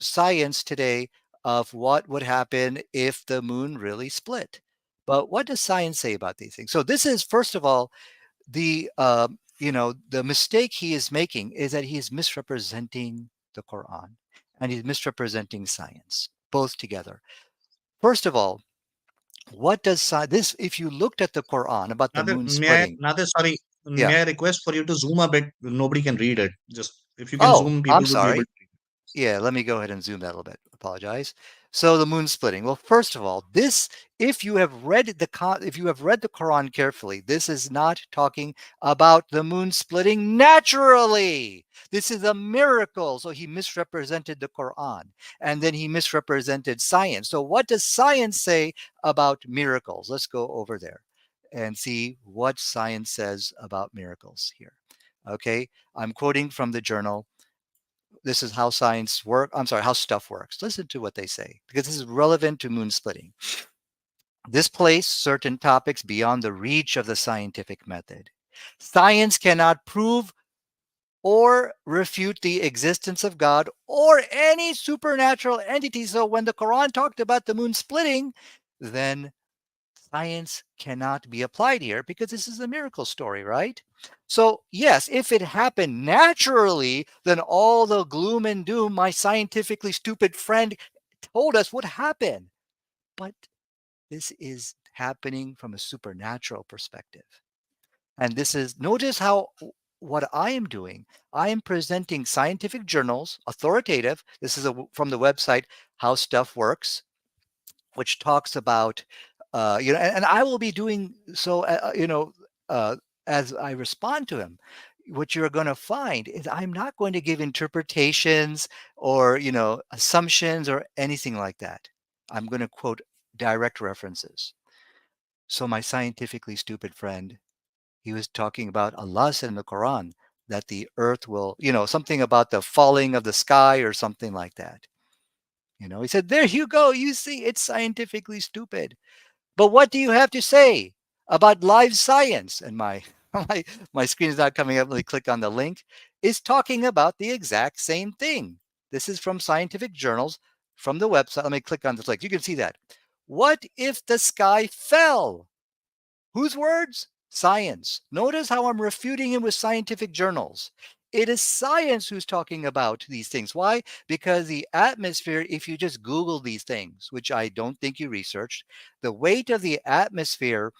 science today of what would happen if the moon really split. But what does science say about these things? So this is, first of all, the the mistake he is making is that he is misrepresenting the Quran and he's misrepresenting science, both together. First of all, what does this? If you looked at the Quran about the moon splitting, Nadir, sorry, yeah. may I request for you to zoom a bit? Nobody can read it. Just if you can Oh, zoom, I'm people would be able sorry. to read Yeah, let me go ahead and zoom that a little bit. Apologize. So the moon splitting. Well, first of all, this, if you have read the Quran carefully, this is not talking about the moon splitting naturally. This is a miracle. So he misrepresented the Quran, and then he misrepresented science. So what does science say about miracles? Let's go over there and see what science says about miracles here. Okay, I'm quoting from the journal. This is how science work. I'm sorry, how stuff works. Listen to what they say, because this is relevant to moon splitting. This place certain topics beyond the reach of the scientific method. Science cannot prove or refute the existence of God or any supernatural entity. So when the Quran talked about the moon splitting, then science cannot be applied here, because this is a miracle story, right? So, yes, if it happened naturally, then all the gloom and doom my scientifically stupid friend told us would happen. But this is happening from a supernatural perspective. And this is, notice how what I am doing, I am presenting scientific journals, authoritative. This is from the website How Stuff Works, which talks about, and I will be doing so, as I respond to him. What you're going to find is I'm not going to give interpretations or, assumptions or anything like that. I'm going to quote direct references. So my scientifically stupid friend, he was talking about, Allah said in the Quran that the earth will, something about the falling of the sky or something like that. He said, there you go. You see, it's scientifically stupid. But what do you have to say about live science? And my screen is not coming up. Let me click on the link. Is talking about the exact same thing. This is from scientific journals from the website. Let me click on this link. You can see that. What if the sky fell? Whose words? Science. Notice how I'm refuting him with scientific journals. It is science who's talking about these things. Why? Because the atmosphere, if you just Google these things, which I don't think you researched, the weight of the atmosphere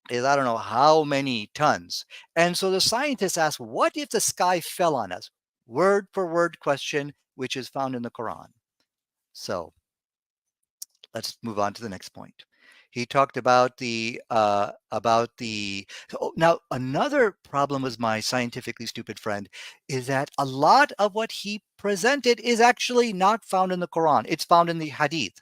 is I don't know how many tons. And so the scientists ask, what if the sky fell on us? Word for word question, which is found in the Quran. So let's move on to the next point. He talked about now another problem with my scientifically stupid friend is that a lot of what he presented is actually not found in the Quran. It's found in the Hadith.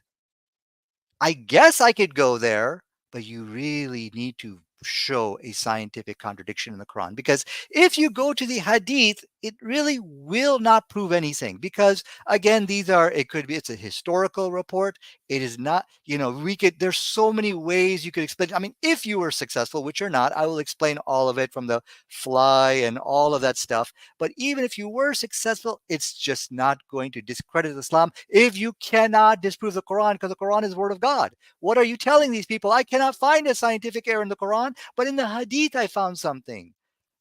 I guess I could go there, but you really need to show a scientific contradiction in the Quran, because if you go to the Hadith, it really will not prove anything, because again, it's a historical report. It is not, there's so many ways you could explain. I mean, if you were successful, which you're not, I will explain all of it from the fly and all of that stuff. But even if you were successful, it's just not going to discredit Islam if you cannot disprove the Quran, because the Quran is the word of God. What are you telling these people? I cannot find a scientific error in the Quran, but in the Hadith I found something.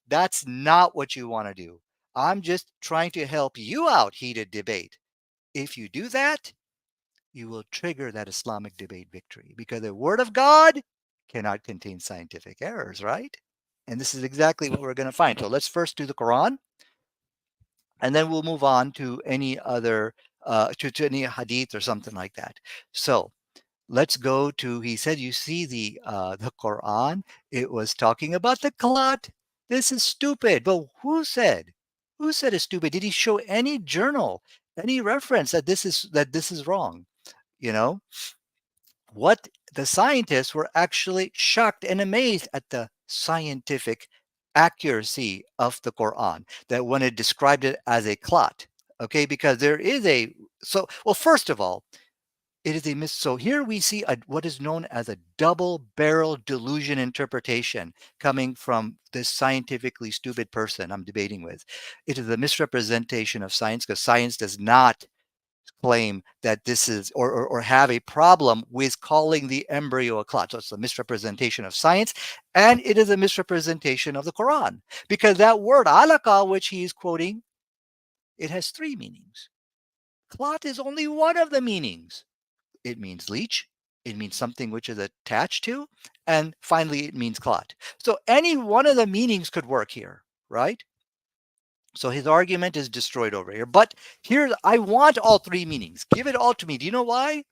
That's not what you want to do. I'm just trying to help you out, heated debate. If you do that, you will trigger that Islamic debate victory, because the word of God cannot contain scientific errors, right? And this is exactly what we're going to find. So let's first do the Quran, and then we'll move on to any other, to any hadith or something like that. So let's go to, he said, you see the Quran, it was talking about the clot. This is stupid. But who said it's stupid? Did he show any journal, any reference that this is wrong? What the scientists were actually shocked and amazed at the scientific accuracy of the Quran, that when it described it as a clot, okay, because there is first of all, it is a so here we see what is known as a double barrel delusion interpretation coming from this scientifically stupid person I'm debating with. It is a misrepresentation of science, because science does not claim that this is or have a problem with calling the embryo a clot. So it's a misrepresentation of science, and it is a misrepresentation of the Quran, because that word alaka, which he is quoting, it has three meanings. Clot is only one of the meanings. It means leech, it means something which is attached to, and finally it means clot. So any one of the meanings could work here, right? So his argument is destroyed over here. But here, I want all three meanings. Give it all to me. Do you know why?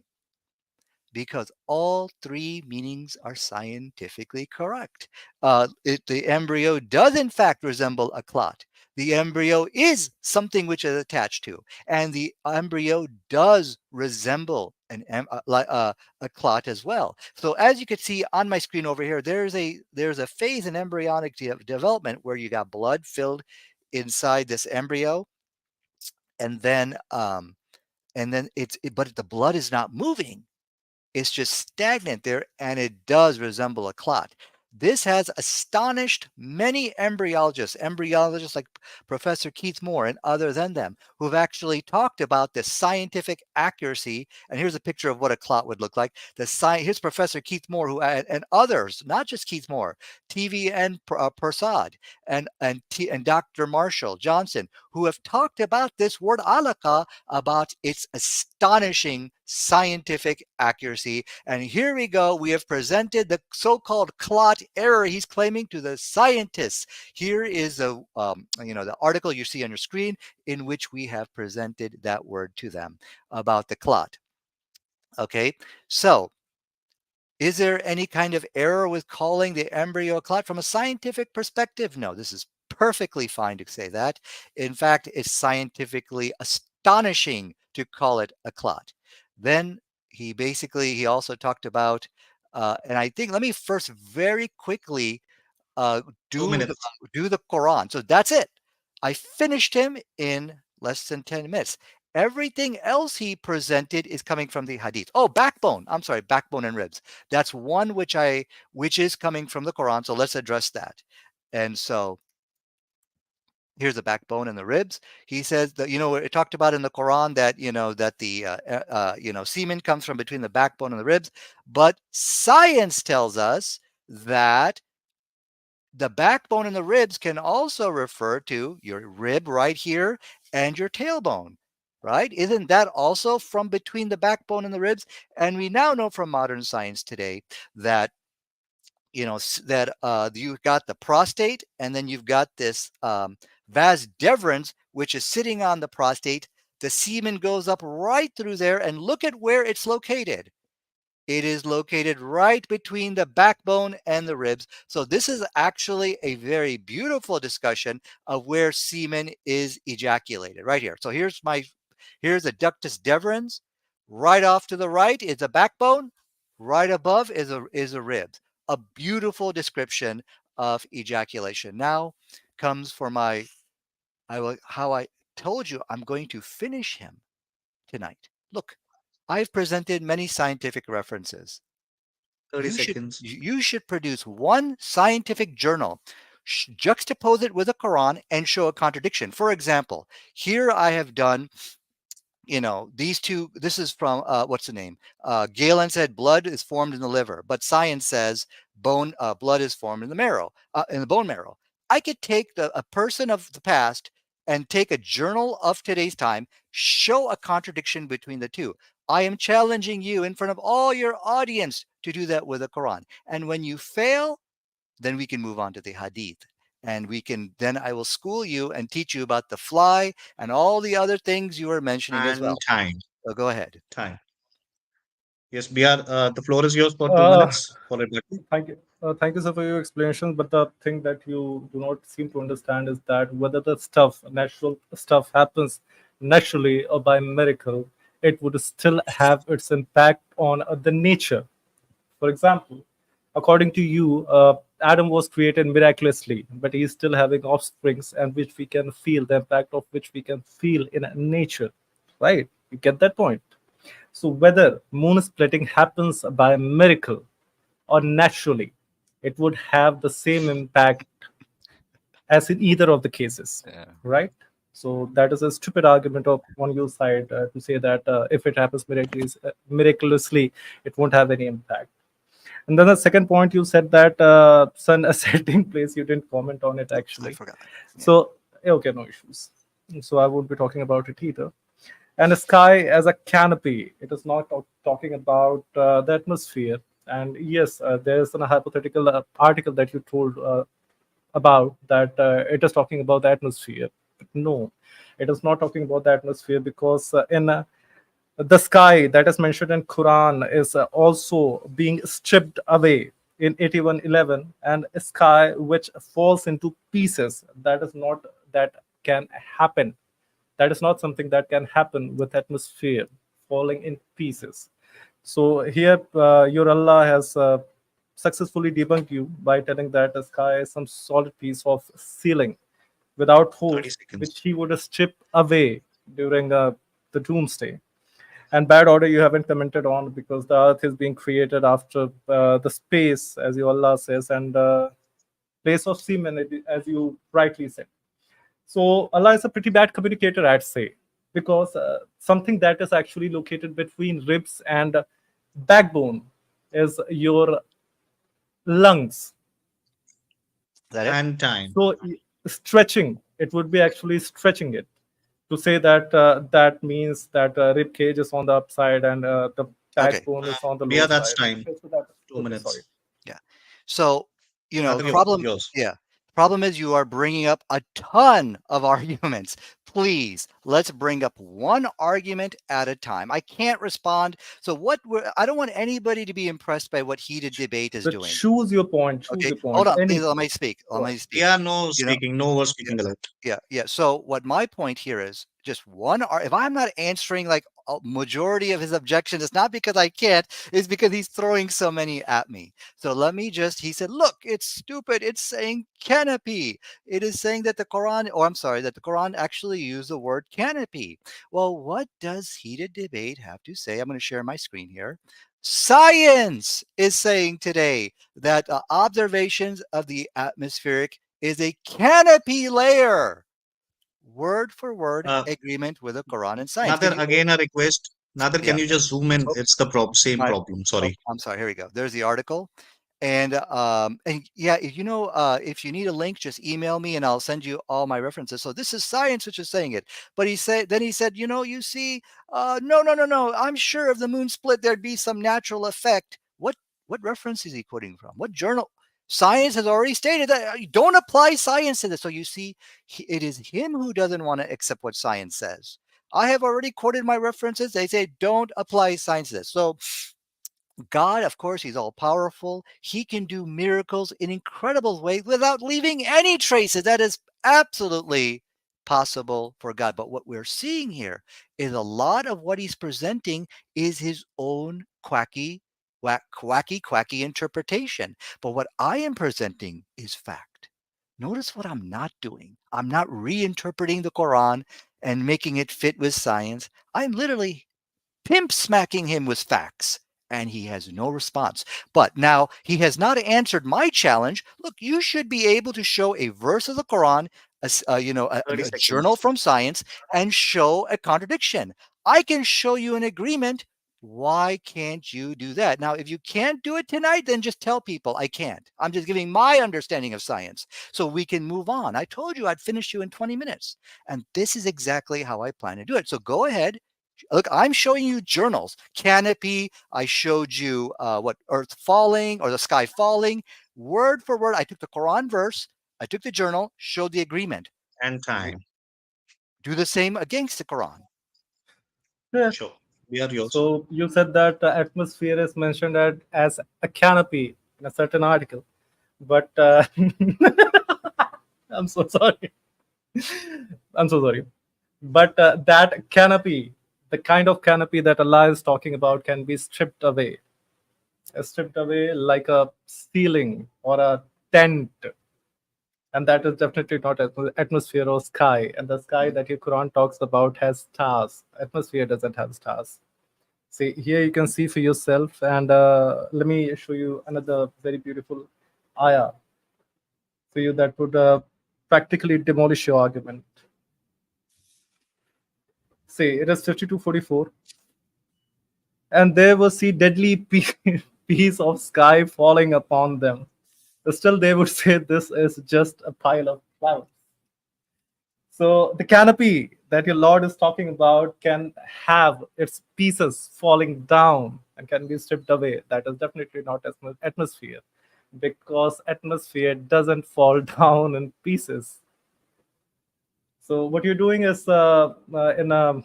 Because all three meanings are scientifically correct. The embryo does in fact resemble a clot. The embryo is something which is attached to, and the embryo does resemble a clot as well. So as you can see on my screen over here, there's a phase in embryonic development where you got blood filled inside this embryo, and then but the blood is not moving. It's just stagnant there, and it does resemble a clot. This has astonished many embryologists like Professor Keith Moore and other than them, who've actually talked about the scientific accuracy. And here's a picture of what a clot would look like. Here's Professor Keith Moore, and others, not just Keith Moore, TVN Prasad and Dr. Marshall Johnson, who have talked about this word alaka, about its astonishing scientific accuracy. And here we go. We have presented the so-called clot error he's claiming to the scientists. Here is the article you see on your screen, in which we have presented that word to them about the clot. Okay, so is there any kind of error with calling the embryo a clot from a scientific perspective? No, this is perfectly fine to say that. In fact, it's scientifically astonishing to call it a clot. Then he also talked about, and I think, let me first very quickly do the Quran. So that's it. I finished him in less than 10 minutes. Everything else he presented is coming from the hadith. Oh, backbone. I'm sorry, backbone and ribs. That's one which is coming from the Quran. So let's address that. And so here's the backbone and the ribs. He says that, it talked about in the Quran that, that the, semen comes from between the backbone and the ribs. But science tells us that the backbone and the ribs can also refer to your rib right here and your tailbone, right? Isn't that also from between the backbone and the ribs? And we now know from modern science today that you've got the prostate, and then you've got this vas deferens, which is sitting on the prostate. The semen goes up right through there, and look at where it's located. It is located right between the backbone and the ribs. So this is actually a very beautiful discussion of where semen is ejaculated right here. So here's the ductus deferens. Right off to the right is a backbone. Right above is a rib. A beautiful description of ejaculation. Now comes for how I told you I'm going to finish him tonight. Look, I've presented many scientific references. 30 seconds. You should produce one scientific journal, juxtapose it with the Quran, and show a contradiction. For example, here I have done, these two. This is from what's the name? Galen said blood is formed in the liver, but science says blood is formed in the marrow, in the bone marrow. I could take a person of the past and take a journal of today's time, show a contradiction between the two. I am challenging you in front of all your audience to do that with the Quran. And when you fail, then we can move on to the Hadith. And then I will school you and teach you about the fly and all the other things you were mentioning as well. Time. So go ahead. Time. Yes, BR, the floor is yours for 2 minutes. Thank you. Thank you, sir, for your explanations. But the thing that you do not seem to understand is that whether the natural stuff happens naturally or by miracle, it would still have its impact on the nature. For example, according to you, Adam was created miraculously, but he is still having offsprings, and which we can feel the impact of which we can feel in nature, right? You get that point? So whether moon splitting happens by miracle or naturally, it would have the same impact as in either of the cases, right? So that is a stupid argument on your side to say that if it happens miraculously, it won't have any impact. And then the second point, you said that sun setting place, you didn't comment on it actually. I forgot. Yeah. So, okay, no issues. So I won't be talking about it either. And the sky as a canopy, it is not talking about the atmosphere. And yes, there's a hypothetical article that you told about that it is talking about the atmosphere. But no, it is not talking about the atmosphere, because in the sky that is mentioned in Quran is also being stripped away in 81:11, and a sky which falls into pieces. That can happen. That is not something that can happen with atmosphere falling in pieces. So here, your Allah has successfully debunked you by telling that the sky is some solid piece of ceiling without holes, which he would strip away during the doomsday. And bad order you haven't commented on, because the earth is being created after the space, as your Allah says, and place of semen, as you rightly said. So Allah is a pretty bad communicator, I'd say, because something that is actually located between ribs and backbone is your lungs. And time. So stretching, it would be actually stretching it to say that that means that rib cage is on the upside and the backbone is on the lower side. Yeah, that's time. 2 minutes. Sorry. Yeah. So, the problem is you are bringing up a ton of arguments. Please, let's bring up one argument at a time. I can't respond. So I don't want anybody to be impressed by what heated debate is doing. Choose your point. Choose your point. Hold on, please, let me speak. Yeah, no speaking. No over speaking. Yeah. So what my point here is just one. If I'm not answering like a majority of his objections is not because I can't, it's because he's throwing so many at me. So let me just, he said, look, it's stupid. It's saying canopy. It is saying that the Quran, or I'm sorry, that the Quran actually used the word canopy. Well, what does heated debate have to say? I'm going to share my screen here. Science is saying today that observations of the atmospheric is a canopy layer. Word for word Uh, agreement with the Quran and science. Nadir, again a request. Nadir, Yeah. can you just zoom in? Oh, It's the same problem. Sorry. I'm sorry. Here we go. There's the article. And yeah, if you need a link, just email me and I'll send you all my references. So this is science which is saying it. But he said, you see, no. I'm sure if the moon split, there'd be some natural effect. What reference is he quoting from? What journal? Science has already stated that you don't apply science to this. So you see, it is him who doesn't want to accept what science says. I have already quoted my references. They say don't apply science to this. So God, of course, he's all powerful. He can do miracles in incredible ways without leaving any traces. That is absolutely possible for God. But what we're seeing here is a lot of what he's presenting is his own quacky interpretation. But what I am presenting is fact. Notice what I'm not doing. I'm not reinterpreting the Quran and making it fit with science. I'm literally pimp smacking him with facts, and he has no response. But now he has not answered my challenge. Look, you should be able to show a verse of the Quran, a 30 a journal seconds. from science, and show a contradiction. I can show you an agreement. Why can't you do that? Now, if you can't do it tonight, then just tell people I can't. I'm just giving my understanding of science so we can move on. I told you I'd finish you in 20 minutes. And this is exactly how I plan to do it. So go ahead. Look, I'm showing you journals. Canopy, I showed you what Earth falling or the sky falling. Word for word, I took the Quran verse, I took the journal, showed the agreement. And time. Do the same against the Quran. Yeah. Sure. We are yours. So you said that the atmosphere is mentioned as a canopy in a certain article, but I'm so sorry. I'm so sorry. But that canopy, the kind of canopy that Allah is talking about, can be stripped away. Stripped away like a ceiling or a tent. And that is definitely not atmosphere or sky. And the sky that your Quran talks about has stars. Atmosphere doesn't have stars. See, here you can see for yourself. And let me show you another very beautiful ayah for you that would practically demolish your argument. See, it is 52:44. And they will see deadly piece of sky falling upon them. Still, they would say this is just a pile of clouds. So the canopy that your Lord is talking about can have its pieces falling down and can be stripped away. That is definitely not atmosphere, because atmosphere doesn't fall down in pieces. So what you're doing is in the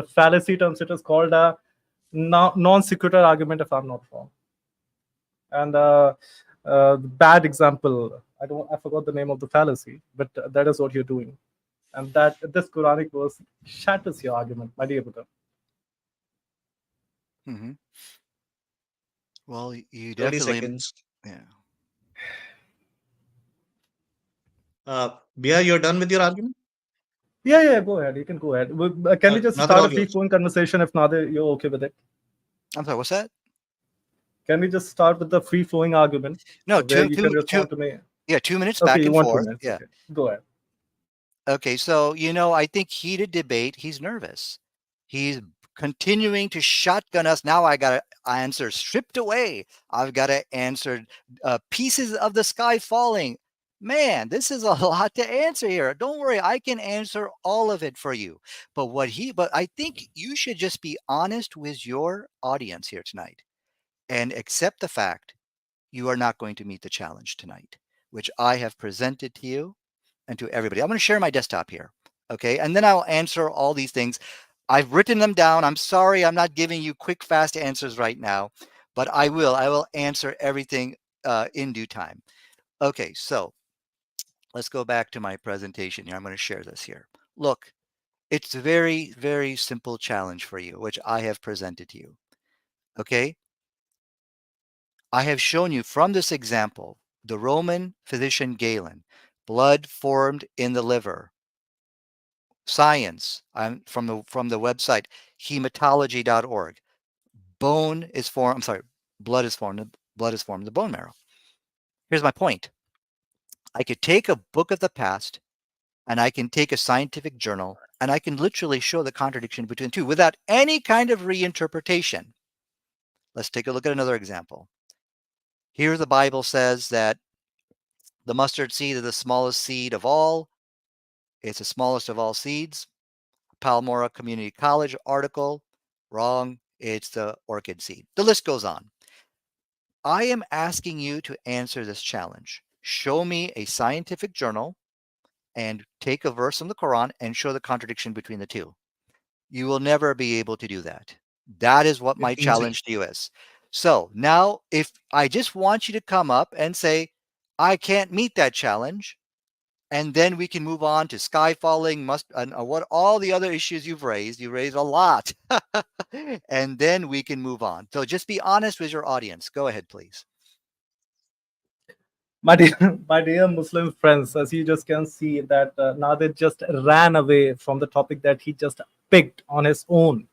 fallacy terms, it is called a non sequitur argument, if I'm not wrong. And bad example, I forgot the name of the fallacy, but that is what you're doing. And that this Quranic verse shatters your argument, my dear Buddha. Mm-hmm. Well, you 30 definitely, seconds. yeah. Bia, you're done with your argument? Yeah, go ahead. You can go ahead. Can we just Nadir, start a all yours. free-flowing conversation if Nadir, you're okay with it? I'm sorry, what's that? Can we just start with the free-flowing argument No, where you can respond to me? Yeah, 2 minutes Okay, back you and want 2 forth. minutes. Yeah. Okay, go ahead. Okay, so I think heated debate, he's nervous. He's continuing to shotgun us. Now I got to answer stripped away. I've got to answer pieces of the sky falling. Man, this is a lot to answer here. Don't worry, I can answer all of it for you. But I think you should just be honest with your audience here tonight and accept the fact you are not going to meet the challenge tonight, which I have presented to you and to everybody. I'm going to share my desktop here. Okay. And then I'll answer all these things. I've written them down. I'm sorry I'm not giving you quick, fast answers right now, but I will answer everything in due time. Okay. So let's go back to my presentation here. I'm going to share this here. Look, It's a very, very simple challenge for you, which I have presented to you. Okay? I have shown you from this example, the Roman physician Galen, blood formed in the liver. Science, I'm from the website hematology.org. Blood is formed in the bone marrow. Here's my point. I could take a book of the past and I can take a scientific journal and I can literally show the contradiction between the two without any kind of reinterpretation. Let's take a look at another example. Here the Bible says that the mustard seed is the smallest seed of all. It's the smallest of all seeds. Palmora Community College article. Wrong. It's the orchid seed. The list goes on. I am asking you to answer this challenge. Show me a scientific journal and take a verse from the Quran and show the contradiction between the two. You will never be able to do that. That is what my It's easy. challenge to you is. So now, if I just want you to come up and say, I can't meet that challenge, and then we can move on to sky falling, and what all the other issues you've raised. You raised a lot, and then we can move on. So just be honest with your audience. Go ahead, please. My dear Muslim friends, as you just can see that Nadir just ran away from the topic that he just picked on his own.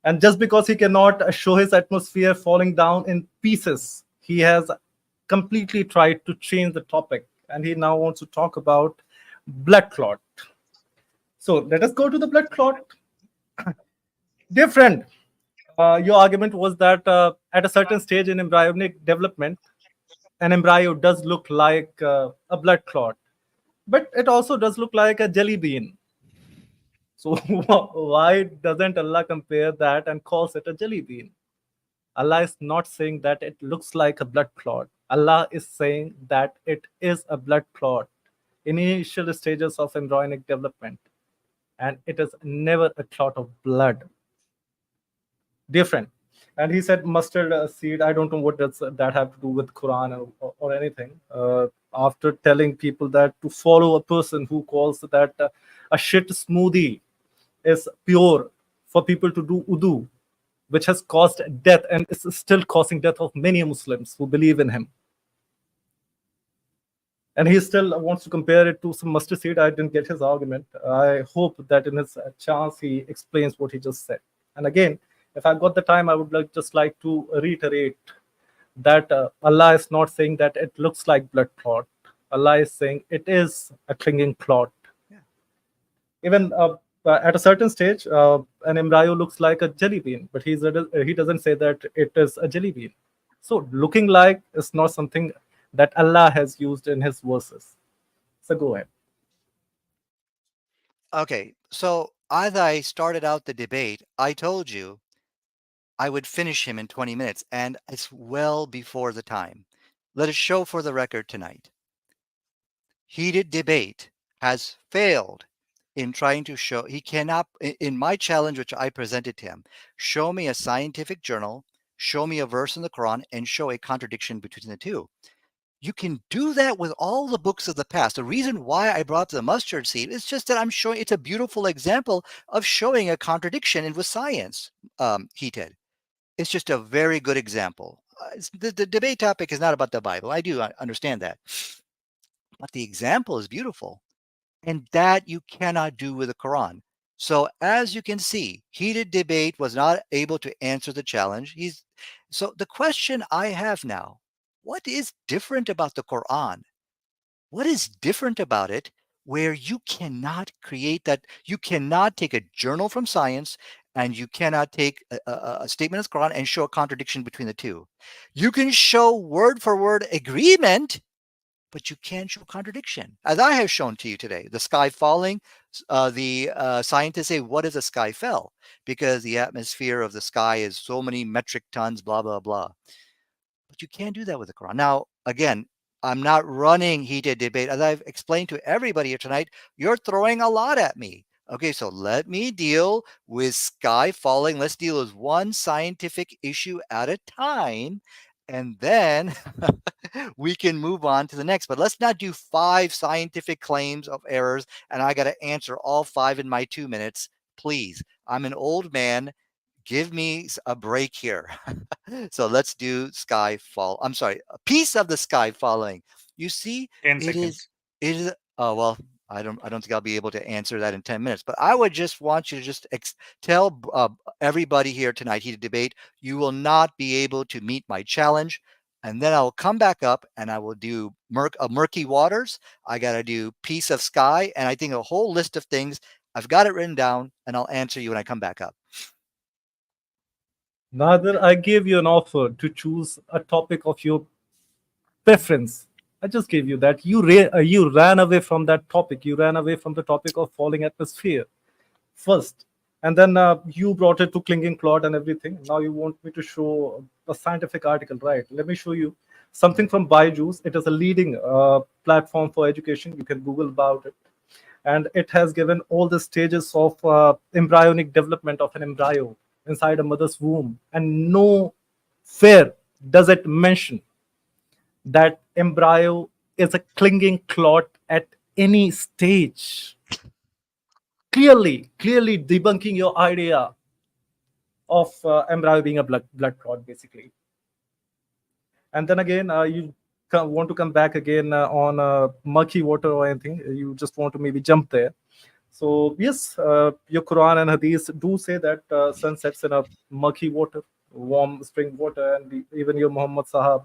And just because he cannot show his atmosphere falling down in pieces, he has completely tried to change the topic. And he now wants to talk about blood clot. So let us go to the blood clot. Dear friend, your argument was that at a certain stage in embryonic development, an embryo does look like a blood clot, but it also does look like a jelly bean. So why doesn't Allah compare that and calls it a jelly bean? Allah is not saying that it looks like a blood clot. Allah is saying that it is a blood clot, initial stages of embryonic development, and it is never a clot of blood. Different. And he said mustard seed. I don't know what does that have to do with Quran or anything. After telling people that to follow a person who calls that a shit smoothie is pure for people to do udu, which has caused death and is still causing death of many Muslims who believe in him. And he still wants to compare it to some mustard seed. I didn't get his argument. I hope that in his chance he explains what he just said. And again, if I've got the time, I would just like to reiterate that Allah is not saying that it looks like blood clot. Allah is saying it is a clinging clot. Yeah. Even at a certain stage, an embryo looks like a jelly bean, but he doesn't say that it is a jelly bean. So looking like is not something that Allah has used in his verses. So go ahead. Okay, so as I started out the debate, I told you I would finish him in 20 minutes, and it's well before the time. Let us show for the record tonight. Heated debate has failed in trying to show, he cannot, in my challenge, which I presented to him, show me a scientific journal, show me a verse in the Quran, and show a contradiction between the two. You can do that with all the books of the past. The reason why I brought up the mustard seed is just that I'm showing it's a beautiful example of showing a contradiction with science, Heated. It's just a very good example. The debate topic is not about the Bible. I do understand that. But the example is beautiful. And that you cannot do with the Quran. So as you can see, heated debate was not able to answer the challenge. So the question I have now, what is different about the Quran? What is different about it where you cannot create that? You cannot take a journal from science and you cannot take a statement of the Quran and show a contradiction between the two. You can show word for word agreement, but you can't show contradiction. As I have shown to you today, the sky falling, the scientists say, what if the sky fell? Because the atmosphere of the sky is so many metric tons, blah, blah, blah. But you can't do that with the Quran. Now, again, I'm not running heated debate. As I've explained to everybody here tonight, you're throwing a lot at me. Okay, so let me deal with sky falling. Let's deal with one scientific issue at a time. and then we can move on to the next. But let's not do 5 scientific claims of errors, and I got to answer all 5 in my 2 minutes. Please, I'm an old man. Give me a break here. So let's do sky fall. I'm sorry, a piece of the sky falling. You see, 10 it is, seconds. it is, oh, well, I don't think I'll be able to answer that in 10 minutes, but I would just want you to just tell everybody here tonight, heated debate, you will not be able to meet my challenge. And then I'll come back up and I will do murky waters. I got to do piece of sky. And I think a whole list of things. I've got it written down and I'll answer you when I come back up. Nadir, I gave you an offer to choose a topic of your preference. I just gave you that. You ran away from that topic. You ran away from the topic of falling atmosphere first, and then you brought it to clinging cloud and everything. Now you want me to show a scientific article, right? Let me show you something from Byju's. It is a leading platform for education. You can Google about it, and it has given all the stages of embryonic development of an embryo inside a mother's womb, and nowhere does it mention that embryo is a clinging clot at any stage. Clearly debunking your idea of embryo being a blood clot, basically. And then again, you want to come back again on murky water or anything. You just want to maybe jump there. So yes, your Quran and Hadith do say that sun sets in a murky water, warm spring water, and even your Muhammad Sahab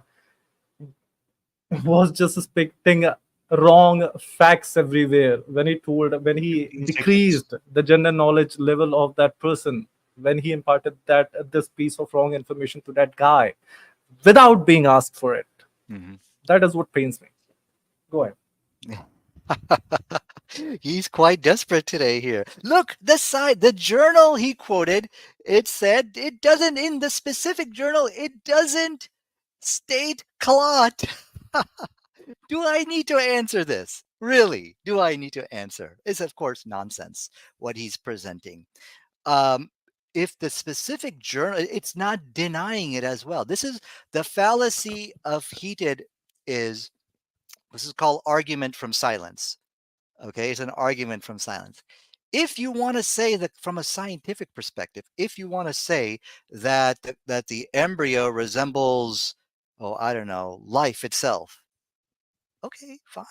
was just expecting wrong facts everywhere when he 15 decreased seconds. the general knowledge level of that person, when he imparted that this piece of wrong information to that guy without being asked for it. Mm-hmm. That is what pains me. Go ahead. He's quite desperate today here. Look, the journal he quoted, it said it doesn't, in the specific journal, it doesn't state clot. Do I need to answer this? Really? Do I need to answer? It's, of course, nonsense what he's presenting. If the specific journal, it's not denying it as well. This is the fallacy of heated this is called argument from silence. Okay, it's an argument from silence. If you want to say that from a scientific perspective, if you want to say that the embryo resembles, oh, I don't know, life itself, okay, fine.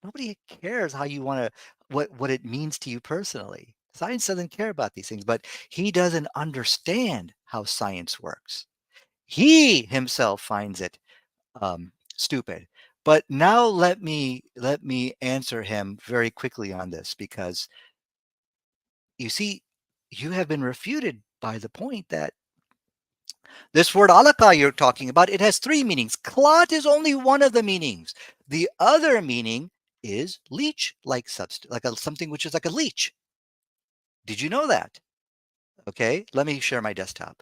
Nobody cares how you want to, what it means to you personally. Science doesn't care about these things, but he doesn't understand how science works. He himself finds it stupid. But now let me answer him very quickly on this, because you see, you have been refuted by the point that this word alaka you're talking about, it has 3 meanings. Clot is only one of the meanings. The other meaning is leech-like substance, like something which is like a leech. Did you know that? Okay, let me share my desktop.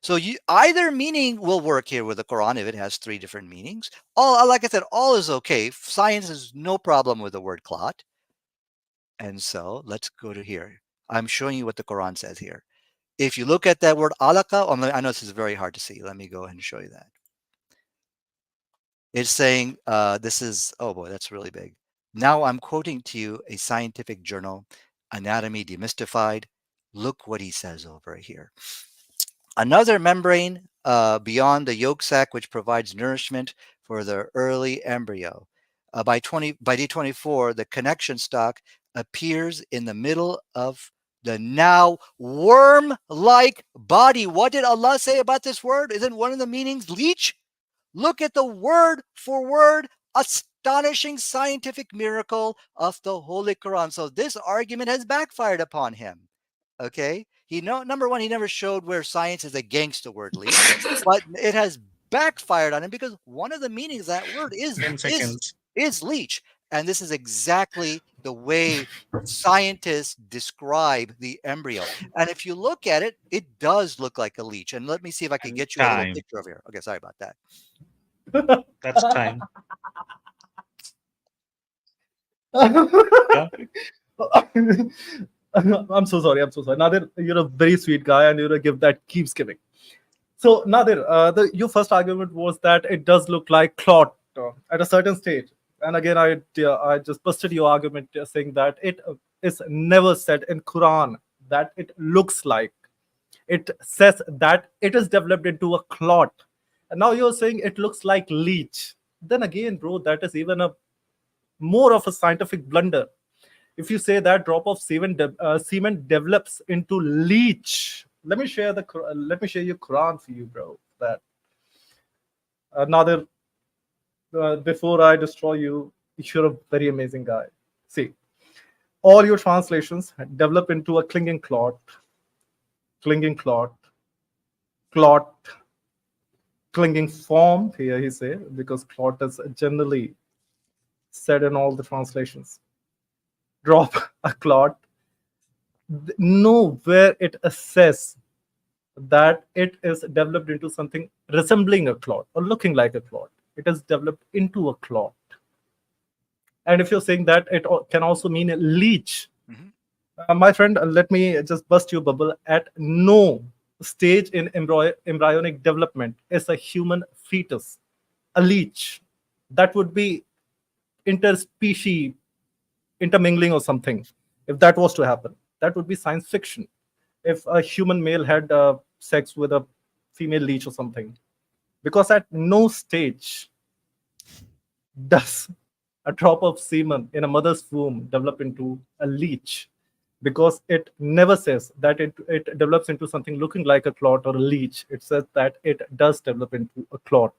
So either meaning will work here with the Quran if it has 3 different meanings. All, like I said, all is okay. Science has no problem with the word clot. And so let's go to here. I'm showing you what the Quran says here. If you look at that word alaka, I know this is very hard to see. Let me go ahead and show you that. It's saying, this is, oh boy, that's really big. Now I'm quoting to you a scientific journal, Anatomy Demystified. Look what he says over here. Another membrane beyond the yolk sac, which provides nourishment for the early embryo. By day 24, the connection stalk appears in the middle of the now worm-like body. What did Allah say about this word? Isn't one of the meanings leech? Look at the word for word astonishing scientific miracle of the Holy Quran. So this argument has backfired upon him. Okay, number one, he never showed where science is against the word leech, but it has backfired on him because one of the meanings of that word 10 seconds. is leech, and this is exactly the way scientists describe the embryo. And if you look at it, it does look like a leech. And let me see if I can And get you a little time. picture of here. Okay, sorry about that. That's time. Yeah. I'm so sorry. Nadir, you're a very sweet guy, and you're a gift that keeps giving. So Nadir, your first argument was that it does look like clot at a certain stage, and again, I just busted your argument saying that it is never said in Quran that it looks like. It says that it is developed into a clot, and now you're saying it looks like leech. Then again, bro, that is even a more of a scientific blunder. If you say that drop of semen develops into leech, let me share your Quran for you, bro. That Nadir, before I destroy you, you're a very amazing guy. See, all your translations develop into a clinging clot, clinging form. Here he say, because clot is generally said in all the translations. Drop a clot. Nowhere it says that it is developed into something resembling a clot or looking like a clot. It is developed into a clot. And if you're saying that it can also mean a leech, my friend, let me just bust your bubble. At no stage in embryonic development is a human fetus a leech. That would be interspecies intermingling or something. If that was to happen, that would be science fiction. If a human male had sex with a female leech or something, because at no stage does a drop of semen in a mother's womb develop into a leech, because it never says that it develops into something looking like a clot or a leech. It says that it does develop into a clot.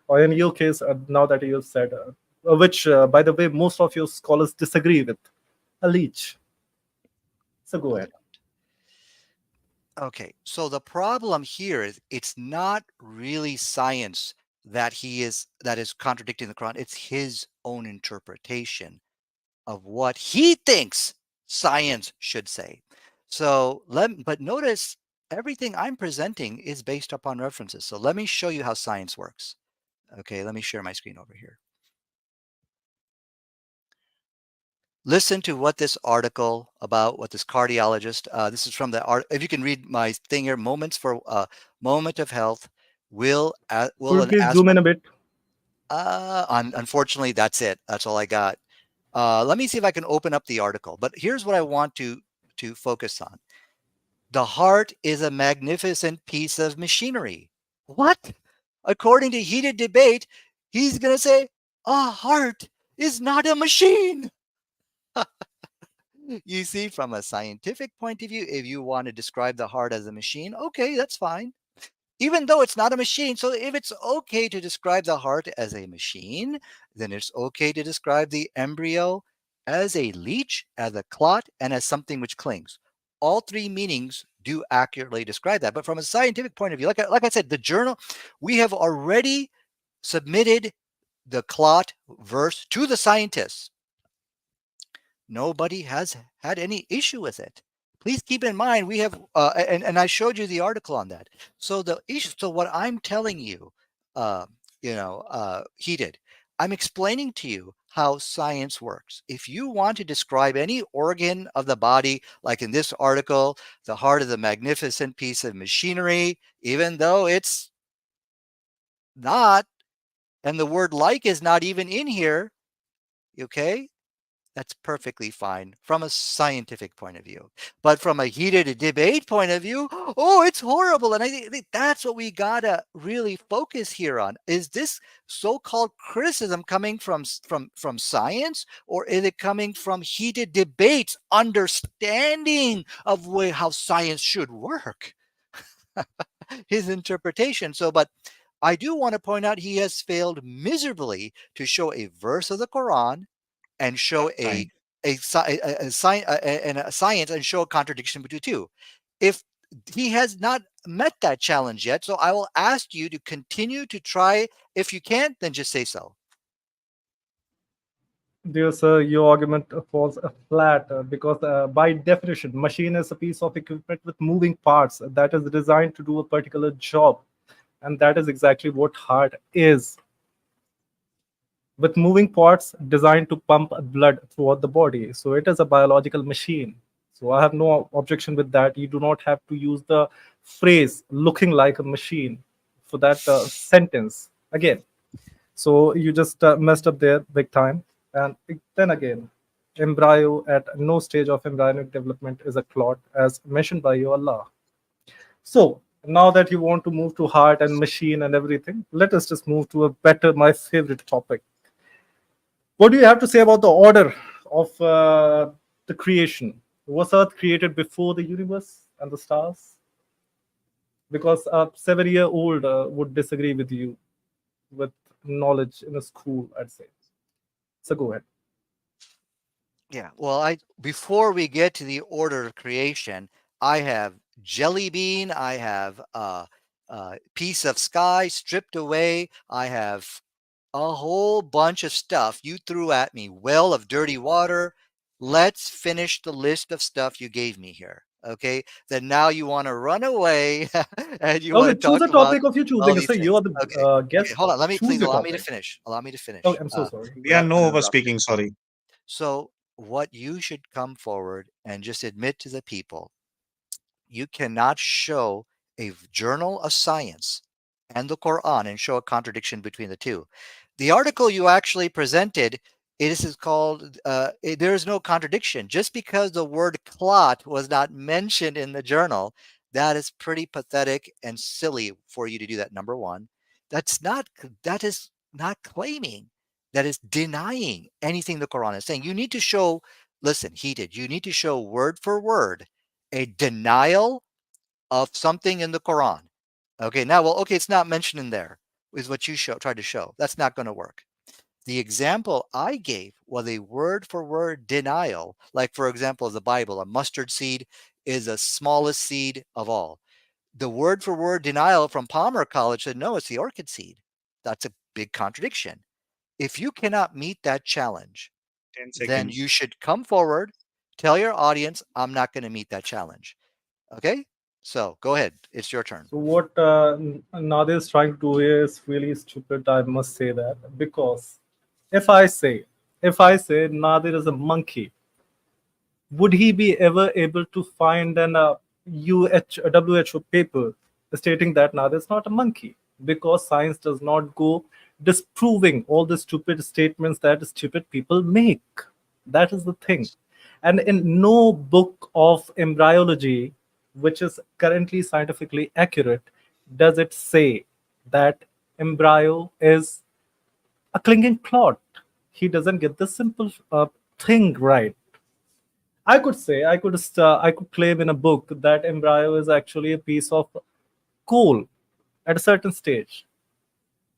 Or in your case, now that you've said, which, by the way, most of your scholars disagree with, a leech. So go ahead. Okay, so the problem here is it's not really science that is contradicting the Quran. It's his own interpretation of what he thinks science should say. So but notice everything I'm presenting is based upon references. So let me show you how science works. Okay, let me share my screen over here. Listen to what this article about what this cardiologist, this is from the art. If you can read my thing here, moments for moment of health. Will Could you please zoom in a bit? Unfortunately, that's it. That's all I got. Let me see if I can open up the article. But here's what I want to focus on. The heart is a magnificent piece of machinery. What? According to heated debate, he's going to say a heart is not a machine. You see, from a scientific point of view, if you want to describe the heart as a machine, okay, that's fine. Even though it's not a machine. So if it's okay to describe the heart as a machine, then it's okay to describe the embryo as a leech, as a clot, and as something which clings. All three meanings do accurately describe that. But from a scientific point of view, like I said, the journal, we have already submitted the clot verse to the scientists. Nobody has had any issue with it. Please keep in mind, we have, and I showed you the article on that. So the issue, so what I'm telling you, heated, I'm explaining to you how science works. If you want to describe any organ of the body, like in this article, the heart is a magnificent piece of machinery, even though it's not, and the word like is not even in here, okay? That's perfectly fine from a scientific point of view. But from a heated debate point of view, oh, it's horrible. And I think that's what we gotta really focus here on. Is this so-called criticism coming from science, or is it coming from heated debates, understanding of how science should work? His interpretation. So, but I do want to point out he has failed miserably to show a verse of the Quran and show a science and show a contradiction between the two. If he has not met that challenge yet, so I will ask you to continue to try. If you can't, then just say so. Dear sir, your argument falls flat because by definition, machine is a piece of equipment with moving parts that is designed to do a particular job. And that is exactly what heart is. With moving parts designed to pump blood throughout the body. So it is a biological machine. So I have no objection with that. You do not have to use the phrase looking like a machine. for that sentence again. So you just messed up there big time. And then again, embryo at no stage of embryonic development is a clot, as mentioned by you, Allah. So now that you want to move to heart and machine and everything, let us just move to a better, my favorite topic. What do you have to say about the order of the creation? Was Earth created before the universe and the stars? Because a 7-year-old would disagree with you with knowledge in a school, I'd say. So go ahead. Yeah. Well, before we get to the order of creation, I have jelly bean. I have piece of sky stripped away. I have a whole bunch of stuff you threw at me. Well of dirty water. Let's finish the list of stuff you gave me here. Okay. Then now you want to run away and you want Okay, to choose talk a about topic of you all choosing. these Say you things. are the Okay. Okay. guest. Hold on. Let me Choose please your allow me to topic. finish. Allow me to Okay, finish. I'm so sorry. Yeah, Without no interrupting. overspeaking. Sorry. So, what you should come forward and just admit to the people, you cannot show a journal of science and the Quran and show a contradiction between the two. The article you actually presented, it is called, there is no contradiction. Just because the word clot was not mentioned in the journal, that is pretty pathetic and silly for you to do that, number one. That is not claiming, that is denying anything the Quran is saying. You need to show, listen, you need to show word for word a denial of something in the Quran. Okay, now, well, okay, it's not mentioned in there, is what you tried to show. That's not going to work. The example I gave was a word for word denial. Like, for example, the Bible, a mustard seed is the smallest seed of all. The word for word denial from Palmer College said, no, it's the orchid seed. That's a big contradiction. If you cannot meet that challenge, 10 then seconds. you should come forward, tell your audience, I'm not going to meet that challenge. Okay? So go ahead. It's your turn. So what Nadir is trying to do here is really stupid. I must say that, because if I say Nadir is a monkey, would he be ever able to find an WHO paper stating that Nadir is not a monkey? Because science does not go disproving all the stupid statements that stupid people make. That is the thing. And in no book of embryology, which is currently scientifically accurate, does it say that embryo is a clinging clot. He doesn't get the simple thing right. I could claim in a book that embryo is actually a piece of coal at a certain stage.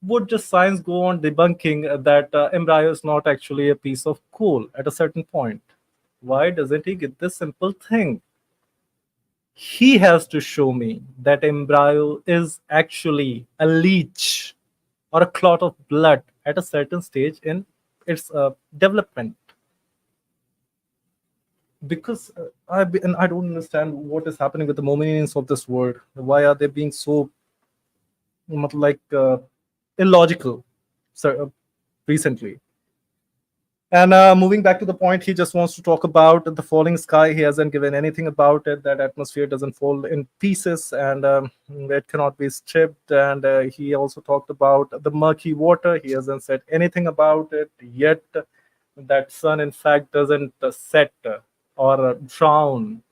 Would just science go on debunking that embryo is not actually a piece of coal at a certain point? Why doesn't he get this simple thing? He has to show me that embryo is actually a leech or a clot of blood at a certain stage in its development. Because I don't understand what is happening with the Mominians of this world. Why are they being so like illogical, sir, recently? And moving back to the point, he just wants to talk about the falling sky. He hasn't given anything about it. That atmosphere doesn't fall in pieces, and it cannot be stripped. And he also talked about the murky water. He hasn't said anything about it yet. That sun, in fact, doesn't set or drown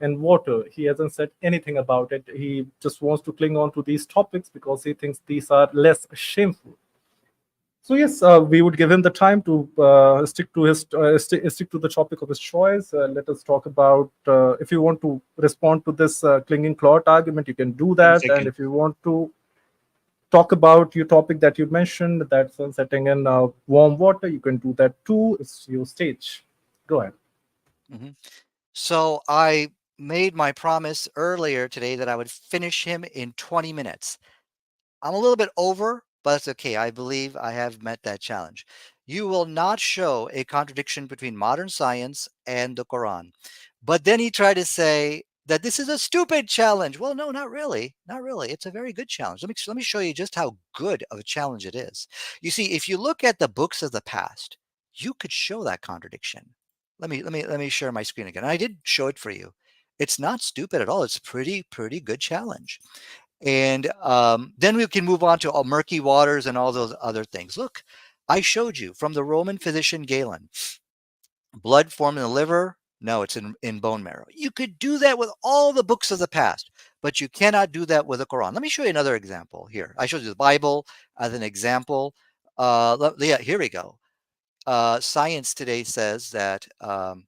in water. He hasn't said anything about it. He just wants to cling on to these topics because he thinks these are less shameful. So yes, we would give him the time to stick to the topic of his choice. Let us talk about if you want to respond to this clinging clot argument, you can do 10 that, and seconds. if you want to talk about your topic that you mentioned, that setting in warm water, you can do that too. It's your stage. Go ahead. Mm-hmm. So I made my promise earlier today that I would finish him in 20 minutes. I'm a little bit over, but that's okay. I believe I have met that challenge. You will not show a contradiction between modern science and the Quran. But then he tried to say that this is a stupid challenge. Well, no, not really. Not really. It's a very good challenge. Let me show you just how good of a challenge it is. You see, if you look at the books of the past, you could show that contradiction. Let me share my screen again. I did show it for you. It's not stupid at all. It's a pretty good challenge. And then we can move on to all murky waters and all those other things. Look, I showed you from the Roman physician Galen, blood formed in the liver. No, it's in bone marrow. You could do that with all the books of the past, but you cannot do that with the Quran. Let me show you another example here. I showed you the Bible as an example. Yeah, here we go. Science today says that, I'm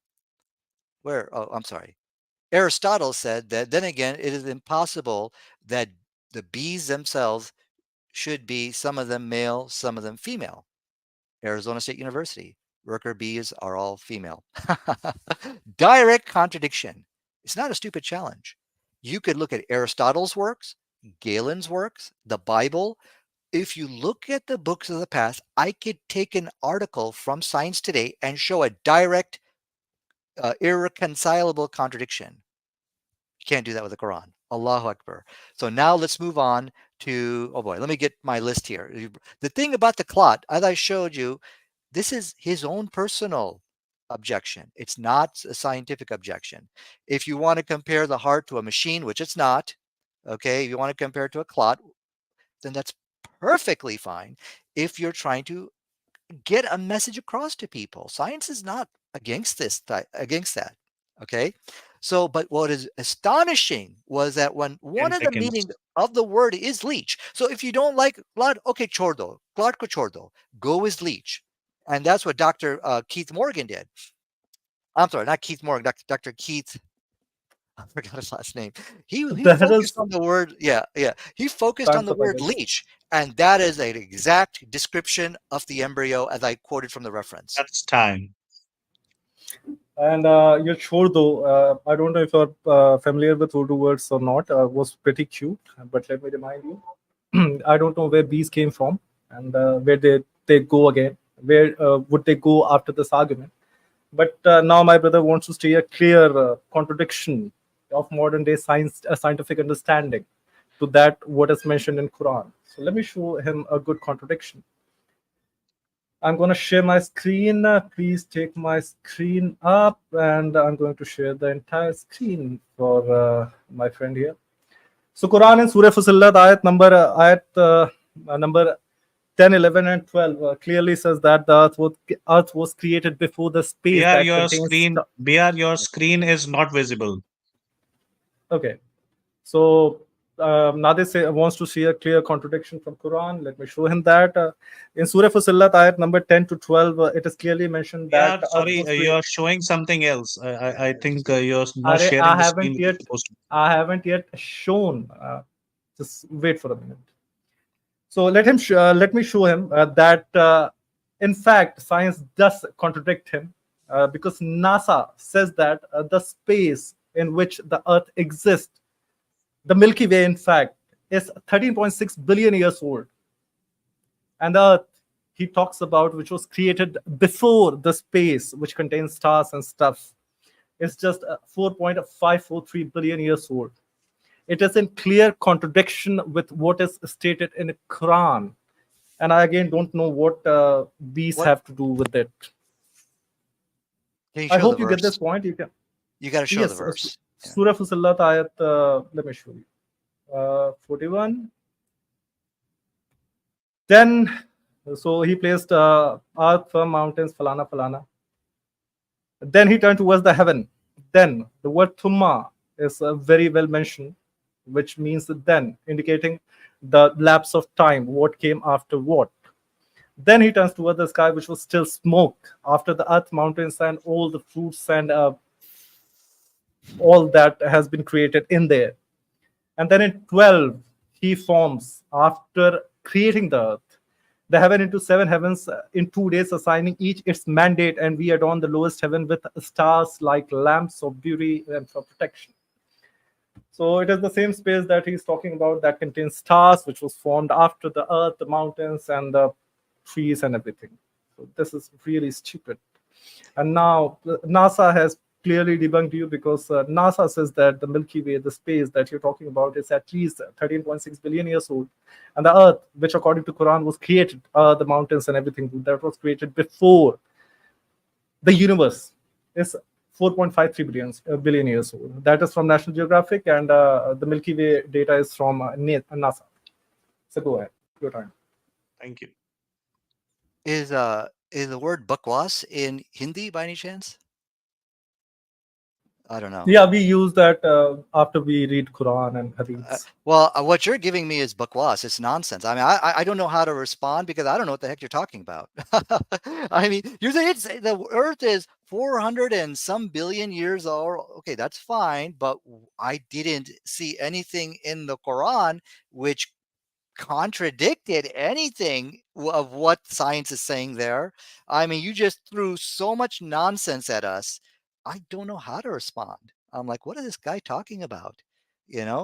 sorry. Aristotle said that, then again, it is impossible that the bees themselves should be, some of them male, some of them female. Arizona State University, worker bees are all female. Direct contradiction. It's not a stupid challenge. You could look at Aristotle's works, Galen's works, the Bible. If you look at the books of the past, I could take an article from Science Today and show a direct, irreconcilable contradiction. You can't do that with the Quran. Allahu Akbar. So now let's move on to, oh boy, let me get my list here. The thing about the clot, as I showed you, this is his own personal objection. It's not a scientific objection. If you want to compare the heart to a machine, which it's not, okay, if you want to compare it to a clot, then that's perfectly fine if you're trying to get a message across to people. Science is not against that. Okay. So, but what is astonishing was that when 10 one of the seconds. meanings of the word is leech. So if you don't like blood, okay, chordo, blood ko chordo, go with leech. And that's what Dr. Keith Morgan did. I'm sorry, not Keith Morgan, Dr. Keith. I forgot his last name. He That focused is on the word, yeah. He focused on time's the up, I word guess. leech, and that is an exact description of the embryo as I quoted from the reference. That's time. And your chordo, I don't know if you're familiar with Urdu words or not, was pretty cute. But let me remind you, I don't know where bees came from and where they go again. Where would they go after this argument? But now my brother wants to state a clear contradiction of modern day scientific understanding to that what is mentioned in Quran. So let me show him a good contradiction. I'm going to share my screen. Please take my screen up, and I'm going to share the entire screen for my friend here. So Quran in Surah Fussilat, ayat number 10, 11, and 12 clearly says that the earth was created before the space BR, that your contains... screen, BR, your screen is not visible. Okay. So Nadir wants to see a clear contradiction from Quran. Let me show him that. In Surah Fussilat, ayat number 10 to 12, it is clearly mentioned that BR, the earth sorry, was created... you're showing something else. I think you're not sharing I the haven't screen. yet. I haven't yet shown. Just wait for a minute. So let me show him that in fact science does contradict him because NASA says that the space in which the Earth exists, the Milky Way, in fact, is 13.6 billion years old, and the Earth he talks about, which was created before the space which contains stars and stuff, is just 4.543 billion years old. It is in clear contradiction with what is stated in the Quran. And I again don't know what these have to do with it. Can you I show hope the you verse? get this point. You got to show the verse. Surah Fussilat ayat, let me show you. 41. Then, so he placed earth, firm mountains, falana, falana. Then he turned towards the heaven. Then the word thumma is very well mentioned, which means then, indicating the lapse of time, what came after what. Then he turns toward the sky, which was still smoke, after the earth, mountains, and all the fruits and all that has been created in there. And then in 12, he forms, after creating the earth, the heaven into 7 heavens in 2 days, assigning each its mandate, and we adorn the lowest heaven with stars like lamps of beauty and for protection. So it is the same space that he's talking about that contains stars, which was formed after the earth, the mountains, and the trees and everything. So this is really stupid. And now NASA has clearly debunked you, because NASA says that the Milky Way, the space that you're talking about, is at least 13.6 billion years old. And the earth, which according to Quran was created, the mountains and everything that was created before the universe, is 4.53 billion years old. That is from National Geographic, and the Milky Way data is from NASA. So go ahead, your time. Thank you. Is the word bakwas in Hindi by any chance? I don't know. Yeah, we use that after we read Quran and Hadiths. Well, what you're giving me is bakwas. It's nonsense. I mean, I don't know how to respond because I don't know what the heck you're talking about. I mean, you're saying the Earth is 400 and some billion years old. Okay, that's fine, but I didn't see anything in the Quran which contradicted anything of what science is saying there. I mean, you just threw so much nonsense at us. I don't know how to respond. I'm like, what is this guy talking about?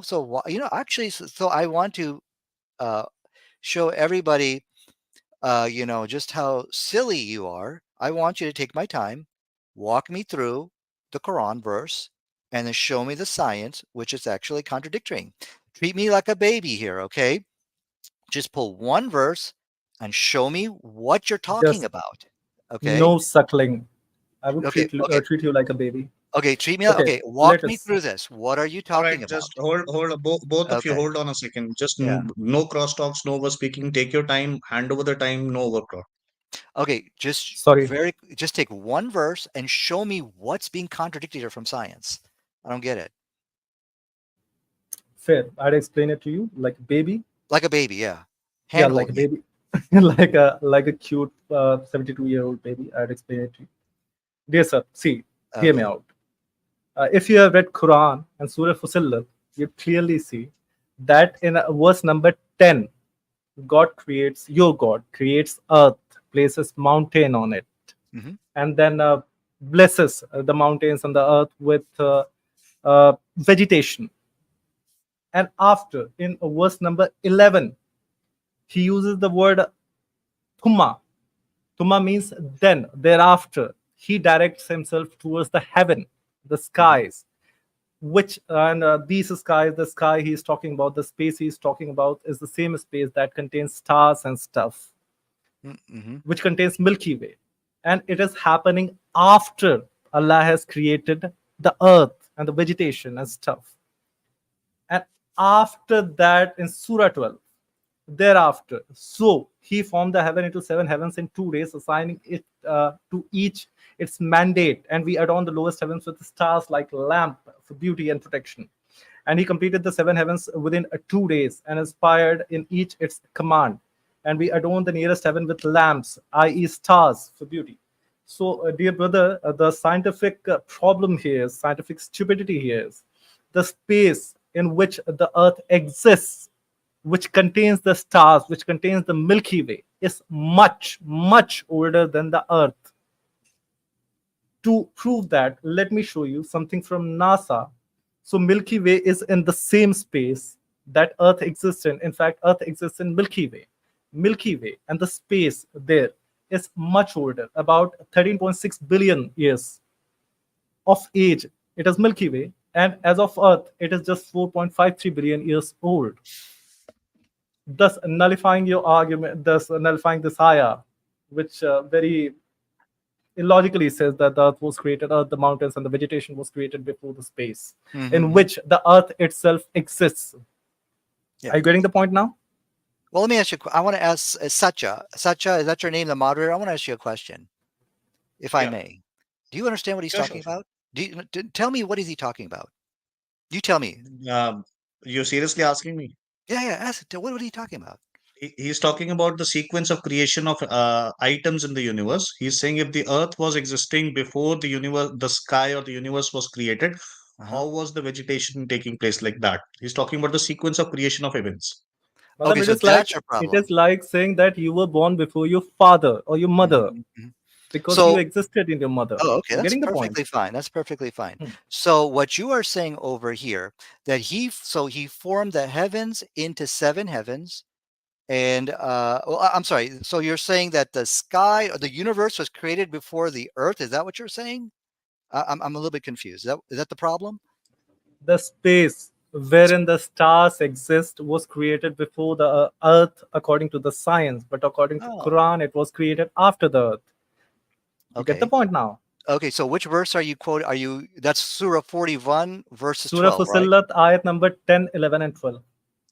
So actually, so I want to show everybody, just how silly you are. I want you to take my time, walk me through the Quran verse, and then show me the science, which is actually contradicting. Treat me like a baby here, okay? Just pull one verse and show me what you're talking Just about. Okay. no suckling. I would Okay. treat you like a baby. Okay. Treat me. Okay. Walk me through this. What are you All talking right, about? just hold, both of you Okay. hold on a second. Just Yeah. no crosstalks, no over speaking. Take your time, hand over the time, no overtalk. Okay. Just take one verse and show me what's being contradicted here from science. I don't get it. Fair. I'd explain it to you like a baby. Like a baby, yeah. Yeah, like a baby. like a cute 72-year-old baby. I'd explain it to you. Dear sir, see, hear me out. If you have read Quran and Surah Fussilat, you clearly see that in verse number 10, your God creates earth, places mountain on it, and then blesses the mountains and the earth with vegetation. And after, in verse number 11, he uses the word thumma. Thumma means then, thereafter. He directs himself towards the heaven, the skies, which, and these skies, the sky he's talking about, the space he's talking about is the same space that contains stars and stuff, which contains Milky Way. And it is happening after Allah has created the earth and the vegetation and stuff. And after that, in Surah 12, thereafter, so he formed the heaven into 7 heavens in 2 days, assigning it to each its mandate, and we adorn the lowest heavens with the stars like lamp for beauty and protection. And he completed the 7 heavens within 2 days and inspired in each its command. And we adorn the nearest heaven with lamps, i.e. stars for beauty. So, dear brother, the scientific problem here is, scientific stupidity here is, the space in which the earth exists, which contains the stars, which contains the Milky Way, is much, much older than the earth. To prove that, let me show you something from NASA. So Milky Way is in the same space that earth exists in. In fact, earth exists in Milky Way. Milky Way and the space there is much older, about 13.6 billion years of age. It is Milky Way, and as of earth, it is just 4.53 billion years old. Thus nullifying your argument, thus nullifying this ayah, which very illogically says that the earth was created, earth, the mountains, and the vegetation was created before the space in which the earth itself exists. Yeah. Are you getting the point now? Well, let me ask you, I want to ask Satya, is that your name, the moderator? I want to ask you a question, if I may. Do you understand what he's talking about? Tell me, what is he talking about? You tell me. You're seriously asking me? Yeah, ask it. What are you talking about? He's talking about the sequence of creation of items in the universe. He's saying if the earth was existing before the universe, the sky or the universe was created, how was the vegetation taking place like that? He's talking about the sequence of creation of events. Okay, so that's your problem. It is like saying that you were born before your father or your mother. Because you existed in your mother. Oh, okay, that's perfectly fine. That's perfectly fine. So what you are saying over here, that he formed the heavens into 7 heavens, and well, I'm sorry. So you're saying that the sky or the universe was created before the earth? Is that what you're saying? I'm a little bit confused. Is that the problem? The space wherein the stars exist was created before the earth, according to the science, but according to Quran, it was created after the earth. You get the point now? Okay, so which verse are you quoting? Are you, that's Surah 41 verses Surah 12, right? Fusilat, ayat number 10, 11, and 12.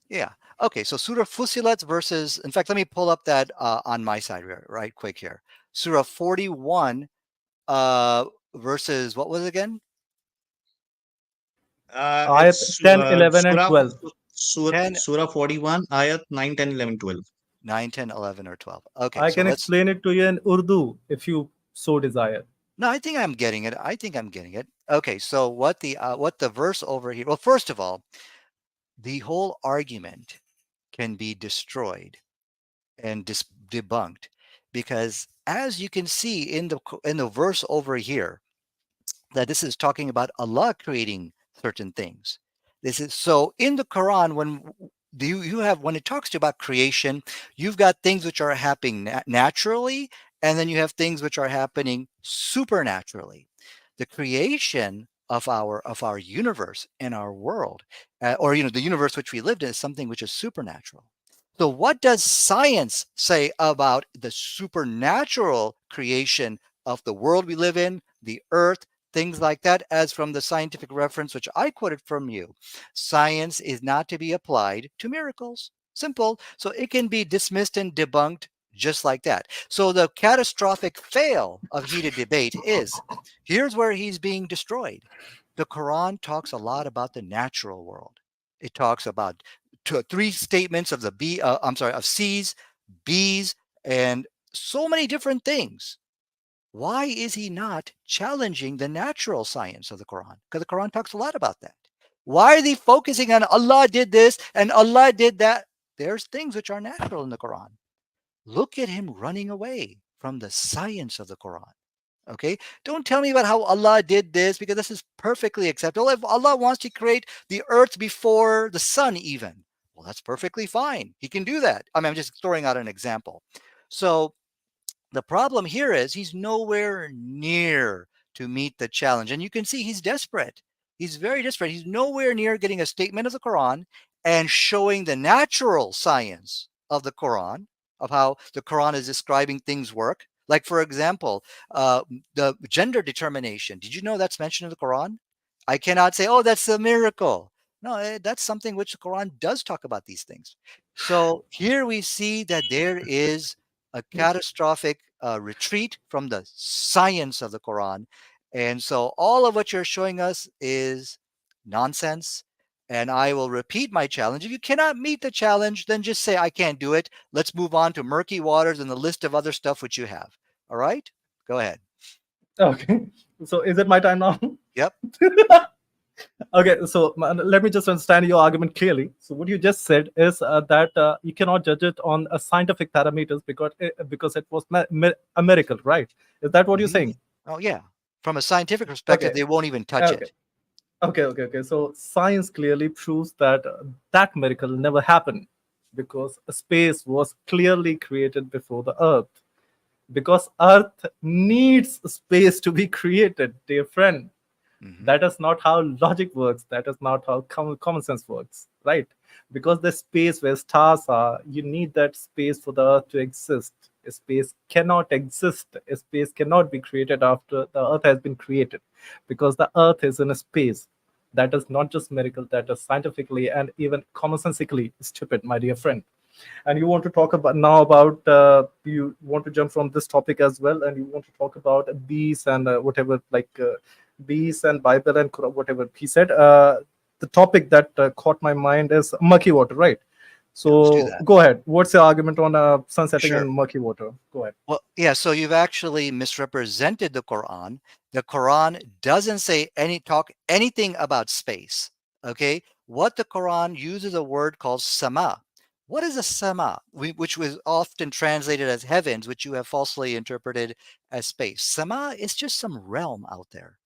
Yeah. Okay, so Surah Fusilat verses, in fact, let me pull up that on my side right quick here. Surah 41 verses, what was it again? Ayat It's 10, 11, and Surah 12. 10, Surah 41, ayat 9, 10, 11, 12. 9, 10, 11, or 12. Okay, I so can let's, explain it to you in Urdu if you so desire. no, I think I'm getting it. I think I'm getting it. Okay, so what the verse over here, well, first of all, the whole argument can be destroyed and debunked, because as you can see in the verse over here, that this is talking about Allah creating certain things. This is so in the Quran, when you have, when it talks to you about creation, you've got things which are happening naturally, and then you have things which are happening supernaturally. The creation of our universe and our world, or the universe which we lived in, is something which is supernatural. So what does science say about the supernatural creation of the world we live in, the earth, things like that, as from the scientific reference which I quoted from you? Science is not to be applied to miracles. Simple. So it can be dismissed and debunked just like that. So the catastrophic fail of heated debate is, here's where he's being destroyed. The Quran talks a lot about the natural world. It talks about three statements of the of C's, B's, and so many different things. Why is he not challenging the natural science of the Quran? Because the Quran talks a lot about that. Why are they focusing on Allah did this and Allah did that? There's things which are natural in the Quran. Look at him running away from the science of the Quran. Okay, don't tell me about how Allah did this, because this is perfectly acceptable. If Allah wants to create the earth before the sun, even, well, that's perfectly fine. He can do that. I mean, I'm just throwing out an example. So the problem here is he's nowhere near to meet the challenge. And you can see he's desperate. He's very desperate. He's nowhere near getting a statement of the Quran and showing the natural science of the Quran, of how the Quran is describing things work. Like, for example, the gender determination. Did you know that's mentioned in the Quran? I cannot say, oh, that's a miracle. No, that's something which the Quran does talk about these things. So here we see that there is a catastrophic retreat from the science of the Quran. And so all of what you're showing us is nonsense. And I will repeat my challenge. If you cannot meet the challenge, then just say, I can't do it. Let's move on to murky waters and the list of other stuff which you have. All right? Go ahead. Okay. So is it my time now? Yep. Okay, so let me just understand your argument clearly. So what you just said is that you cannot judge it on scientific parameters because it was a miracle, right? Is that what you're saying? Oh, yeah. From a scientific perspective, Okay. they won't even touch Okay. it. Okay. So science clearly proves that that miracle never happened because space was clearly created before the Earth. Because Earth needs space to be created, dear friend. That is not how logic works. That is not how common sense works, right? Because the space where stars are, you need that space for the Earth to exist. A space cannot exist. A space cannot be created after the Earth has been created, because the Earth is in a space. That is not just miracle. That is scientifically and even commonsensically stupid, my dear friend. And you want to talk about now about you want to jump from this topic as well, and you want to talk about bees and whatever, like bees and Bible and Quran, whatever he said. The topic that caught my mind is murky water, right? Yeah, let's do So that. go ahead. What's your argument on sun setting Sure. in murky water? Go ahead. Well, yeah, so you've actually misrepresented the Quran. The Quran doesn't say talk anything about space. Okay? What the Quran uses a word called sama. What is a sama? Which was often translated as heavens, which you have falsely interpreted as space. Sama is just some realm out there.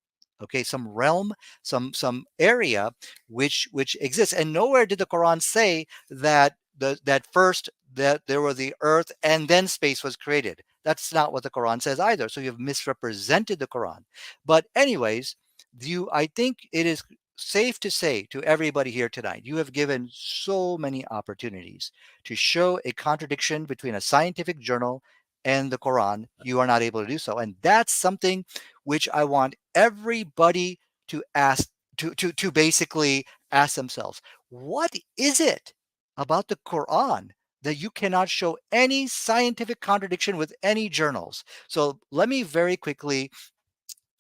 Okay, some realm, some area which exists. And nowhere did the Quran say that that there was the earth and then space was created. That's not what the Quran says either. So you've misrepresented the Quran. But anyways, I think it is safe to say to everybody here tonight, you have given so many opportunities to show a contradiction between a scientific journal and the Quran, you are not able to do so. And that's something which I want everybody to ask, to basically ask themselves, what is it about the Quran that you cannot show any scientific contradiction with any journals? So let me very quickly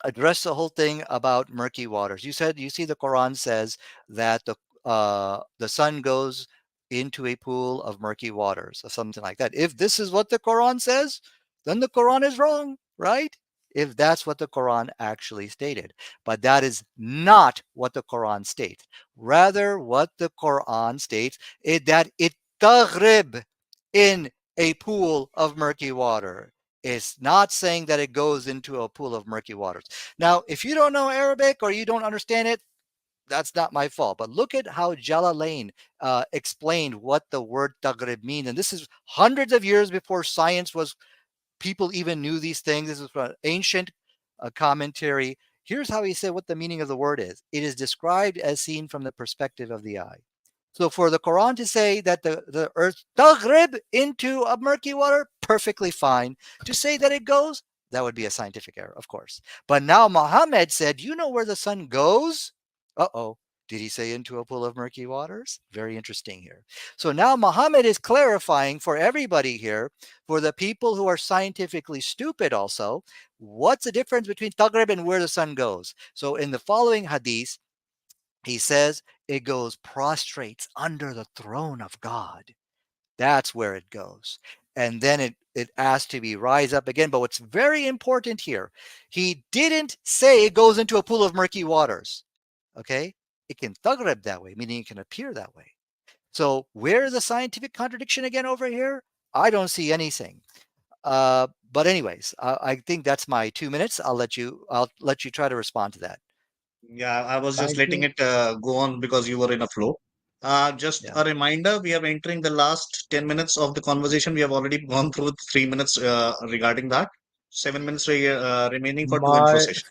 address the whole thing about murky waters. You said, you see, the Quran says that the sun goes into a pool of murky waters or something like that. If this is what the Quran says, then the Quran is wrong, right? If that's what the Quran actually stated. But that is not what the Quran states. Rather, what the Quran states is that it taghrib in a pool of murky water. It's not saying that it goes into a pool of murky waters. Now, if you don't know Arabic or you don't understand it, that's not my fault. But look at how Jalalain explained what the word taghrib means. And this is hundreds of years before science was, people even knew these things. This is from an ancient commentary. Here's how he said what the meaning of the word is. It is described as seen from the perspective of the eye. So for the Quran to say that the earth taghrib into a murky water, perfectly fine. To say that it goes, that would be a scientific error, of course. But now Muhammad said, you know where the sun goes? Uh-oh. Did he say into a pool of murky waters? Very interesting here. So now Muhammad is clarifying for everybody here, for the people who are scientifically stupid also, what's the difference between taghrib and where the sun goes? So in the following hadith, he says it goes prostrates under the throne of God. That's where it goes. And then it asks to be rise up again. But what's very important here, he didn't say it goes into a pool of murky waters. Okay? It can taghrib that way, meaning it can appear that way. So where is the scientific contradiction again over here? I don't see anything. But anyways, I think that's my 2 minutes. I'll let you try to respond to that. Yeah, I was just Thank letting you. it go on because you were in a flow. Just Yeah. a reminder, we are entering the last 10 minutes of the conversation. We have already gone through 3 minutes regarding that. 7 minutes remaining for to and fro My session.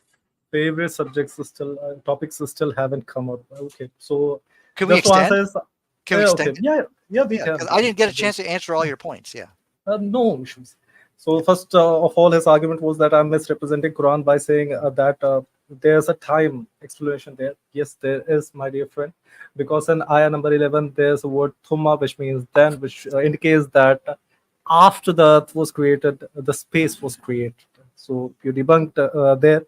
favorite subjects is still topics still haven't come up. Okay, so Can we just to answer extend? this, Can we okay, extend it? yeah, we Yeah, can, because I didn't get a chance to answer all your points. Yeah. no issues. So first of all, his argument was that I'm misrepresenting Quran by saying that there's a time explanation there. Yes, there is, my dear friend, because in ayah number 11 there's a word thumma, which means then, which indicates that after the earth was created, the space was created. So you debunked there.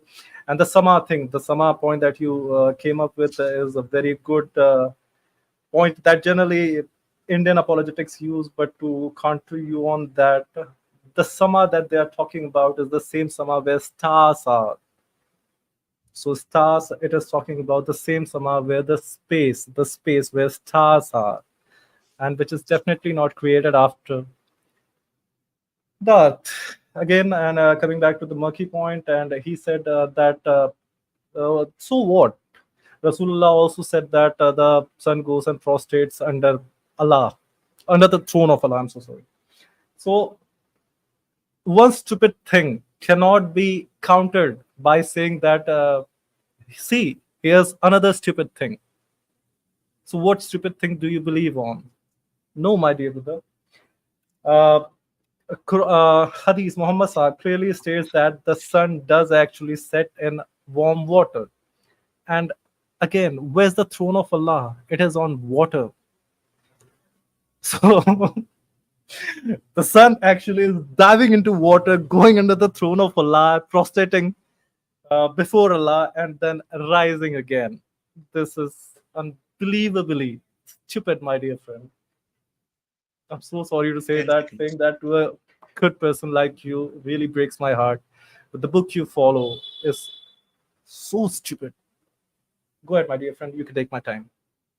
And the sama thing, the sama point that you came up with is a very good point that generally Indian apologetics use. But to counter you on that, the sama that they are talking about is the same sama where stars are. So stars, it is talking about the same sama where the space where stars are, and which is definitely not created after that. Again, and coming back to the murky point, and he said that so what? Rasulullah also said that the sun goes and prostrates under Allah, under the throne of Allah. I'm so sorry. So one stupid thing cannot be countered by saying that, see, here's another stupid thing. So what stupid thing do you believe on? No, my dear brother. Uh, Hadith Muhammad Sahib clearly states that the sun does actually set in warm water. And again, where's the throne of Allah? It is on water. So the sun actually is diving into water, going under the throne of Allah, prostrating before Allah, and then rising again. This is unbelievably stupid, my dear friend. I'm so sorry to say 10 that. seconds. Saying that to a good person like you really breaks my heart. But the book you follow is so stupid. Go ahead, my dear friend. You can take my time.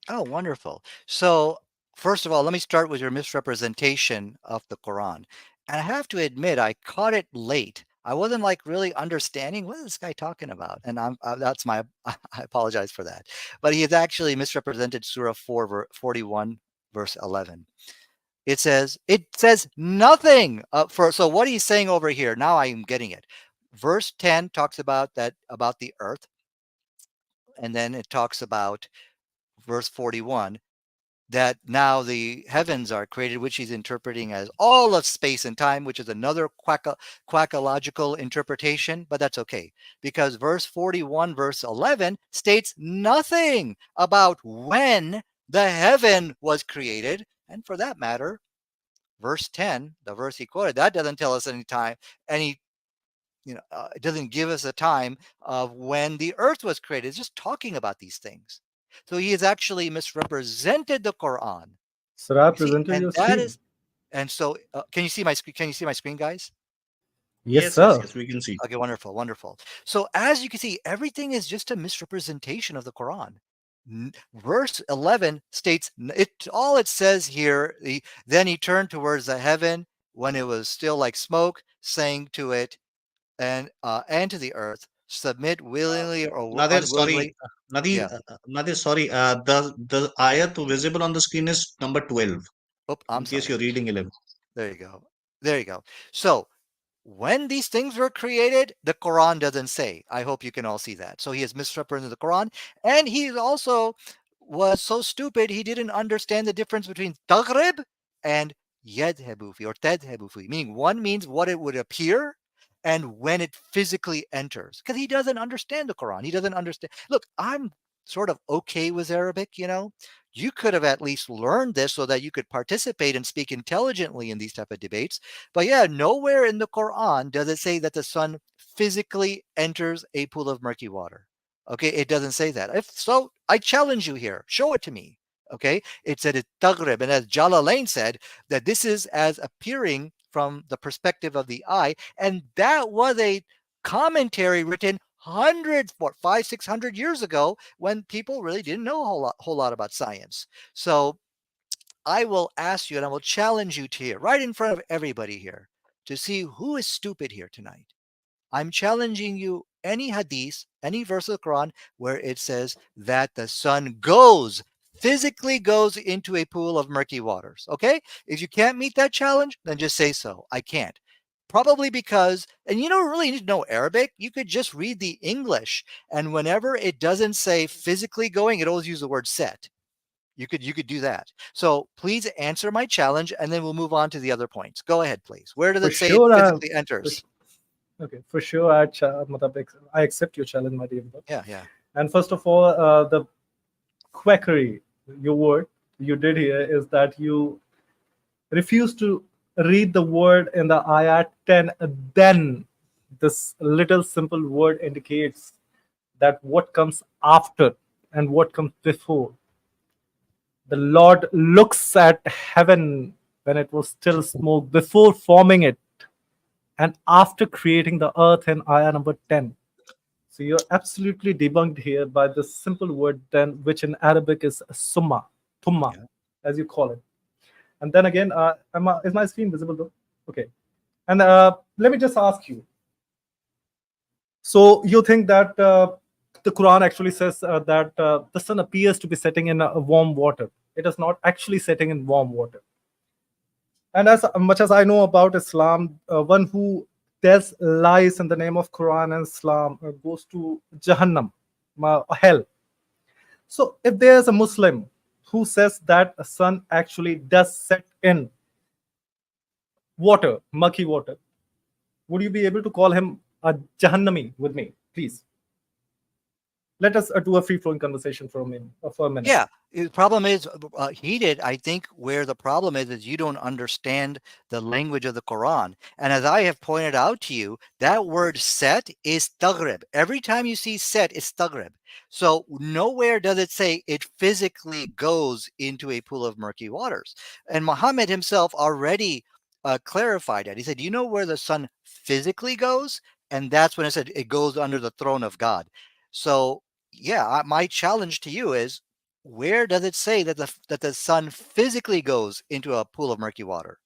Oh, wonderful. So, first of all, let me start with your misrepresentation of the Quran. And I have to admit, I caught it late. I wasn't like really understanding what is this guy talking about, and that's my I apologize for that. But he has actually misrepresented Surah 41, verse 11. It says nothing for. So what he's saying over here, now I'm getting it. Verse 10 talks about the earth, and then it talks about verse 41. that now the heavens are created, which he's interpreting as all of space and time, which is another quackological interpretation, but that's okay, because verse 41, verse 11 states nothing about when the heaven was created. And for that matter, verse 10, the verse he quoted, that doesn't tell us any time, it doesn't give us a time of when the earth was created. It's just talking about these things. So he has actually misrepresented the Quran. Sir, I You see, presented and your that screen. is, and so can you see my screen? Can you see my screen, guys? Yes, sir. Yes, we can see. Okay, wonderful, wonderful. So as you can see, everything is just a misrepresentation of the Quran. Verse 11 states it. All it says here. Then he turned towards the heaven when it was still like smoke, saying to it and to the earth, submit willingly or Nadir, unwillingly. sorry. Nadir, Yeah. Nadir, sorry. The ayat visible on the screen is number 12, Oh, I'm in case sorry. you're reading 11. There you go. There you go. So when these things were created, the Quran doesn't say. I hope you can all see that. So he has misrepresented the Quran, and he also was so stupid he didn't understand the difference between taghrib and yadhabufi or tadhabufi, meaning one means what it would appear and when it physically enters, because he doesn't understand the Quran. He doesn't understand. Look, I'm sort of okay with Arabic, you could have at least learned this so that you could participate and speak intelligently in these type of debates. But yeah, nowhere in the Quran does it say that the sun physically enters a pool of murky water. Okay, it doesn't say that. If so, I challenge you here. Show it to me. Okay, it said it's taghrib, and as Jalalain said, that this is as appearing from the perspective of the eye, and that was a commentary written hundreds, 600 years ago, when people really didn't know a whole lot about science. So I will ask you, and I will challenge you to here, right in front of everybody here, to see who is stupid here tonight. I'm challenging you any hadith, any verse of the Quran where it says that the sun physically goes into a pool of murky waters. Okay? If you can't meet that challenge, then just say so. I can't. Probably because, and you don't really need to know Arabic. You could just read the English. And whenever it doesn't say physically going, it always uses the word set. You could do that. So please answer my challenge, and then we'll move on to the other points. Go ahead, please. Where does For it say it sure, physically enters? Okay, for sure. I accept your challenge, my dear. Yeah. And first of all, the quackery, your word you did here is that you refuse to read the word in the ayat 10. Then this little simple word indicates that what comes after and what comes before. The Lord looks at heaven when it was still smoke before forming it and after creating the earth in ayah number 10. So you're absolutely debunked here by the simple word then, which in Arabic is summa, tumma, Yeah. as you call it. And then again, is my screen visible though? Okay. And let me just ask you. So you think that the Quran actually says that the sun appears to be setting in warm water. It is not actually setting in warm water. And as much as I know about Islam, one who tells lies in the name of Quran and Islam goes to Jahannam, hell. So if there's a Muslim who says that a sun actually does set in water, murky water, would you be able to call him a Jahannami with me, please? Let us do a free-flowing conversation for a minute. Yeah. The problem is heated. I think where the problem is you don't understand the language of the Quran. And as I have pointed out to you, that word set is taghrib. Every time you see set, it's taghrib. So nowhere does it say it physically goes into a pool of murky waters. And Muhammad himself already clarified that. He said, you know where the sun physically goes? And that's when it said it goes under the throne of God. So yeah, my challenge to you is, where does it say that the sun physically goes into a pool of murky water?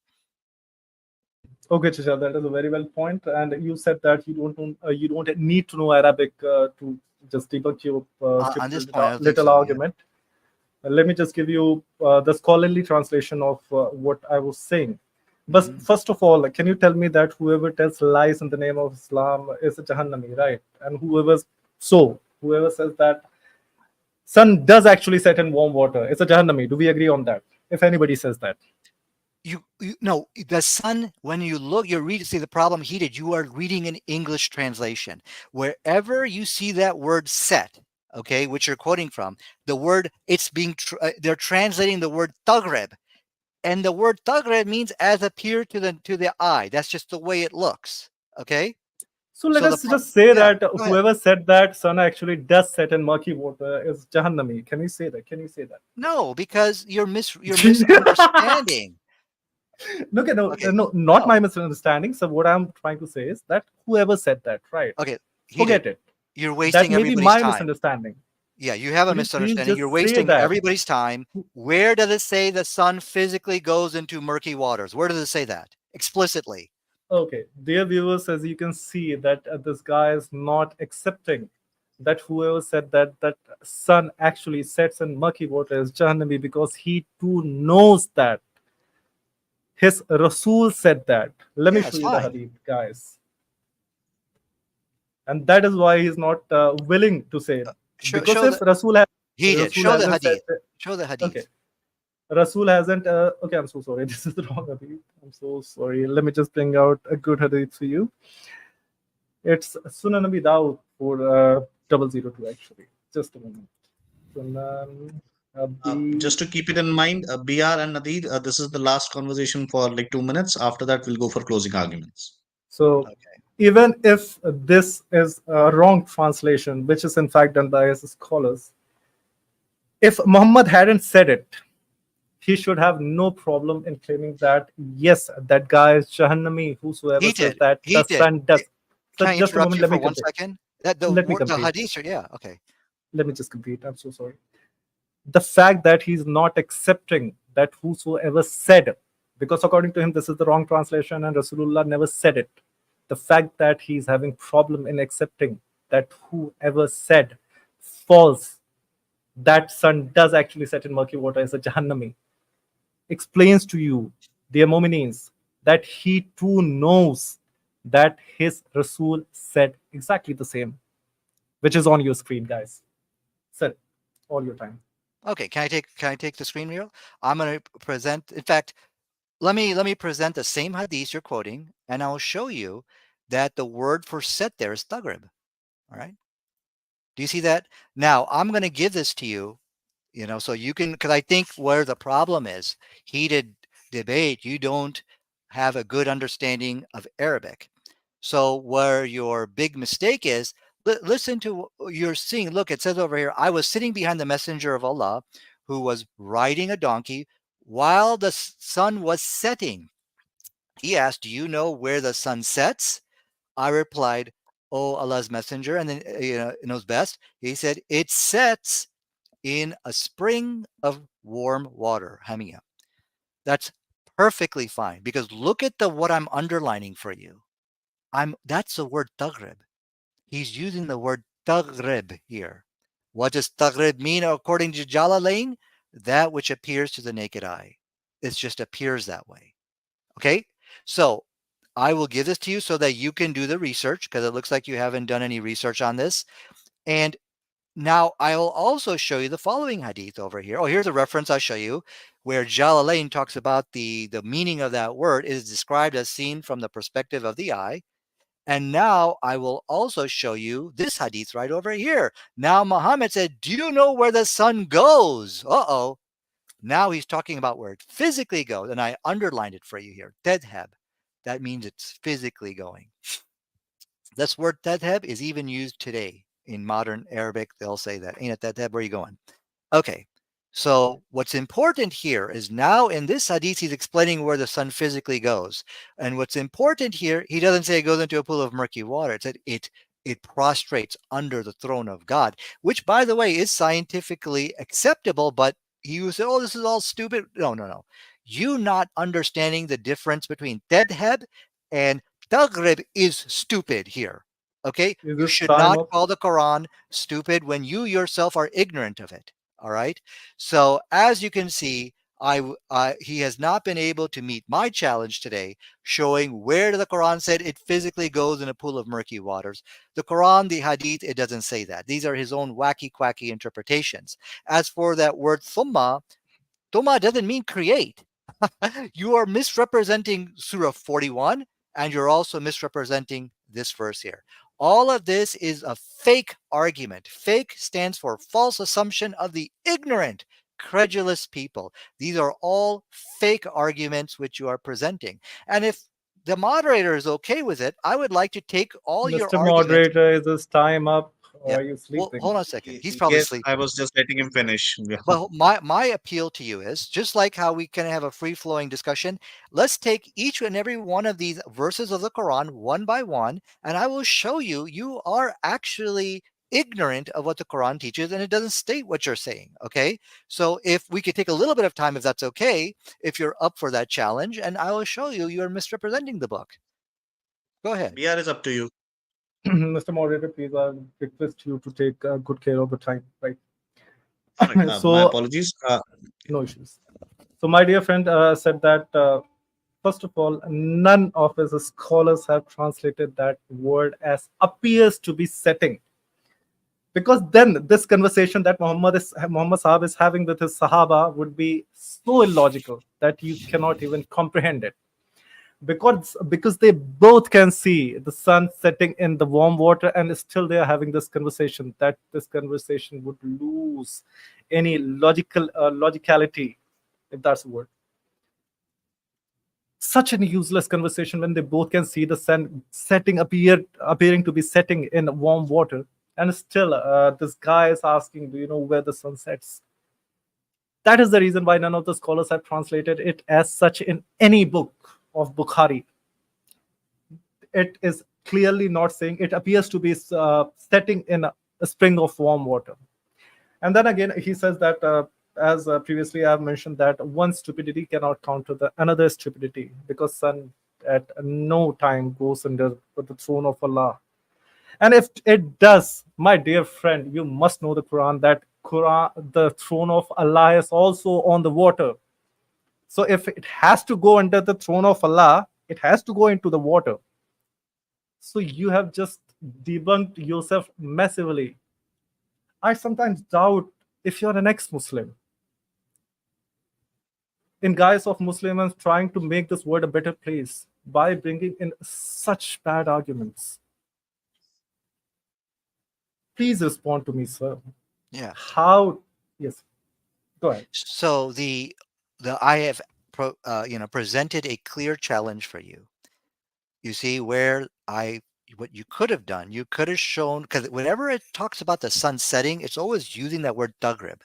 Okay, Chicha, that is a very well point. And you said that you don't need to know Arabic to just debunk your On this point, I don't think little so, yeah. argument. Let me just give you the scholarly translation of what I was saying. But first of all, can you tell me that whoever tells lies in the name of Islam is a Jahannami, right? And whoever says that sun does actually set in warm water. It's a Jahannami. Do we agree on that? If anybody says that. You no, the sun, when you look, you're reading, see the problem heated, you are reading an English translation. Wherever you see that word set, okay, which you're quoting from, the word, it's being, they're translating the word tagreb. And the word tagreb means as appear to the eye. That's just the way it looks. Okay. So let So us just say yeah, that go ahead. whoever said that sun actually does set in murky water is Jahannami. Can you say that? Can you say that? No, because you're misunderstanding. Look at Okay. not No. my misunderstanding. So what I'm trying to say is that whoever said that, right? Okay. Forget it. You're That wasting may be everybody's my time. misunderstanding. Yeah, you have a Could you please misunderstanding. You're just say wasting that? everybody's time. Where does it say the sun physically goes into murky waters? Where does it say that explicitly? Okay, dear viewers, as you can see that this guy is not accepting that whoever said that sun actually sets in murky water is Jahannami, because he too knows that his Rasul said that. Let me Yeah, show it's you the fine. hadith, guys. And that is why he's not willing to say it. Because Show if the Rasul Show the hasn't said hadith. it, Show the hadith. okay, Rasul hasn't. Okay, I'm so sorry. This is the wrong hadith. I'm so sorry. Let me just bring out a good hadith for you. It's Sunan Abi Dawud for 002 actually. Just a moment. Sunan Abi. Just to keep it in mind, BR and Nadeed, this is the last conversation for like 2 minutes. After that, we'll go for closing arguments. So Okay. even if this is a wrong translation, which is in fact done by us scholars, if Muhammad hadn't said it, he should have no problem in claiming that yes, that guy is Jahannami. Whosoever He says did. that He the did. sun does. So Can I just a interrupt moment. you Let for me one complete. second? That Let me the complete. hadiths are, yeah, okay. Let me just complete. I'm so sorry. The fact that he's not accepting that whosoever said, because according to him this is the wrong translation and Rasulullah never said it, the fact that he's having problem in accepting that whoever said false, that sun does actually set in murky water, is a Jahannami, explains to you, dear Mu'mineen, that he too knows that his Rasul said exactly the same, which is on your screen, guys. Sir, all your time. Okay, can I take the screen reel? I'm going to present, in fact, let me present the same hadith you're quoting, and I'll show you that the word for set there is tagrib. All right? Do you see that? Now, I'm going to give this to you, so you can, because I think where the problem is, heated debate, you don't have a good understanding of Arabic. So where your big mistake is, listen to what you're seeing. Look, it says over here, I was sitting behind the messenger of Allah who was riding a donkey while the sun was setting. He asked, do you know where the sun sets? I replied, oh, Allah's messenger, and then knows best. He said, it sets in a spring of warm water, Hamia. That's perfectly fine, because look at what I'm underlining for you. That's the word taghrib. He's using the word taghrib here. What does taghrib mean according to Jalalain? That which appears to the naked eye. It just appears that way. Okay? So I will give this to you so that you can do the research, because it looks like you haven't done any research on this. And now I'll also show you the following hadith over here. Oh, here's a reference I'll show you where Jalalain talks about the meaning of that word is described as seen from the perspective of the eye. And now I will also show you this hadith right over here. Now Muhammad said, do you know where the sun goes? Uh-oh. Now he's talking about where it physically goes. And I underlined it for you here. Tadhab. That means it's physically going. This word tadhab is even used today in modern Arabic. They'll say that. Ain't it tadhab? Where are you going? Okay. So what's important here is now in this hadith, he's explaining where the sun physically goes. And what's important here, he doesn't say it goes into a pool of murky water. It said it prostrates under the throne of God, which, by the way, is scientifically acceptable. But he would say, oh, this is all stupid. No. You not understanding the difference between tadhab and taghrib is stupid here. Okay? Is You this should time not up? call the Quran stupid when you yourself are ignorant of it. All right. So as you can see, he has not been able to meet my challenge today, showing where the Quran said it physically goes in a pool of murky waters. The Quran, the Hadith, it doesn't say that. These are his own wacky, quacky interpretations. As for that word thumma doesn't mean create. You are misrepresenting Surah 41, and you're also misrepresenting this verse here. All of this is a fake argument. Fake stands for false assumption of the ignorant, credulous people. These are all fake arguments which you are presenting. And if the moderator is okay with it, I would like to take all your Mr. arguments. Moderator, is this time up or Yeah. are you Well, sleeping? hold on a second. He's probably Yes, sleeping. I was just letting him finish. Yeah. But my appeal to you is just like how we can have a free flowing discussion. Let's take each and every one of these verses of the Quran one by one, and I will show you you are actually ignorant of what the Quran teaches, and it doesn't state what you're saying. Okay, so if we could take a little bit of time, if that's okay, if you're up for that challenge, and I will show you you're misrepresenting the book. Go ahead. BR is up to you. Mr. Moderator, please, I request you to take good care of the time, right? All right, So, my apologies. no issues. So, my dear friend said that, first of all, none of his scholars have translated that word as appears to be setting. Because then this conversation that Muhammad Sahab is having with his Sahaba would be so illogical that you cannot even comprehend it. Because they both can see the sun setting in the warm water, and still they are having this conversation, that this conversation would lose any logicality, if that's a word. Such an useless conversation when they both can see the sun setting, appearing to be setting in warm water, and still this guy is asking, do you know where the sun sets? That is the reason why none of the scholars have translated it as such in any book of Bukhari. It is clearly not saying it appears to be setting in a spring of warm water. And then again, he says that, as previously I have mentioned, that one stupidity cannot counter the another stupidity, because sun at no time goes under the throne of Allah. And if it does, my dear friend, you must know the Quran, that the throne of Allah is also on the water. So if it has to go under the throne of Allah, it has to go into the water. So you have just debunked yourself massively. I sometimes doubt if you're an ex-Muslim, in guise of Muslims trying to make this world a better place by bringing in such bad arguments. Please respond to me, sir. Yeah. How? Yes. Go ahead. So I have presented a clear challenge for you. You see where what you could have done, you could have shown, because whenever it talks about the sun setting, it's always using that word tagrib.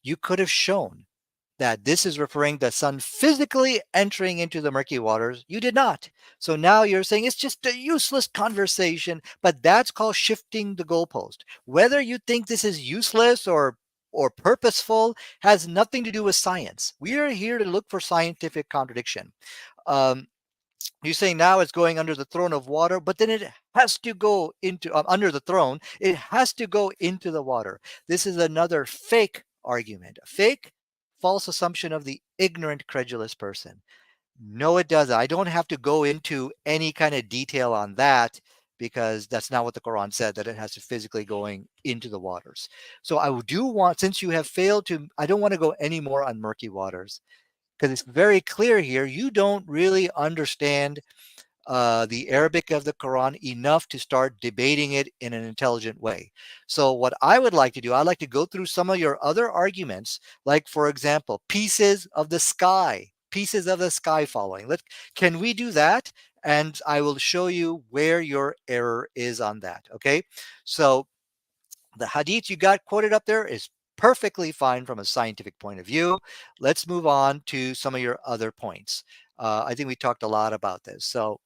You could have shown that this is referring to the sun physically entering into the murky waters. You did not. So now you're saying it's just a useless conversation, but that's called shifting the goalpost. Whether you think this is useless or purposeful has nothing to do with science. We are here to look for scientific contradiction. You say now it's going under the throne of water, but then it has to go into under the throne. It has to go into the water. This is another fake argument, a fake, false assumption of the ignorant, credulous person. No, it doesn't. I don't have to go into any kind of detail on that, because that's not what the Quran said, that it has to physically going into the waters. So I do want, since you have failed to, I don't want to go any more on murky waters, because it's very clear here you don't really understand the Arabic of the Quran enough to start debating it in an intelligent way. So what I would like to do, I'd like to go through some of your other arguments, like, for example, pieces of the sky following. Can we do that? And I will show you where your error is on that. Okay. So the hadith you got quoted up there is perfectly fine from a scientific point of view. Let's move on to some of your other points. I think we talked a lot about this. So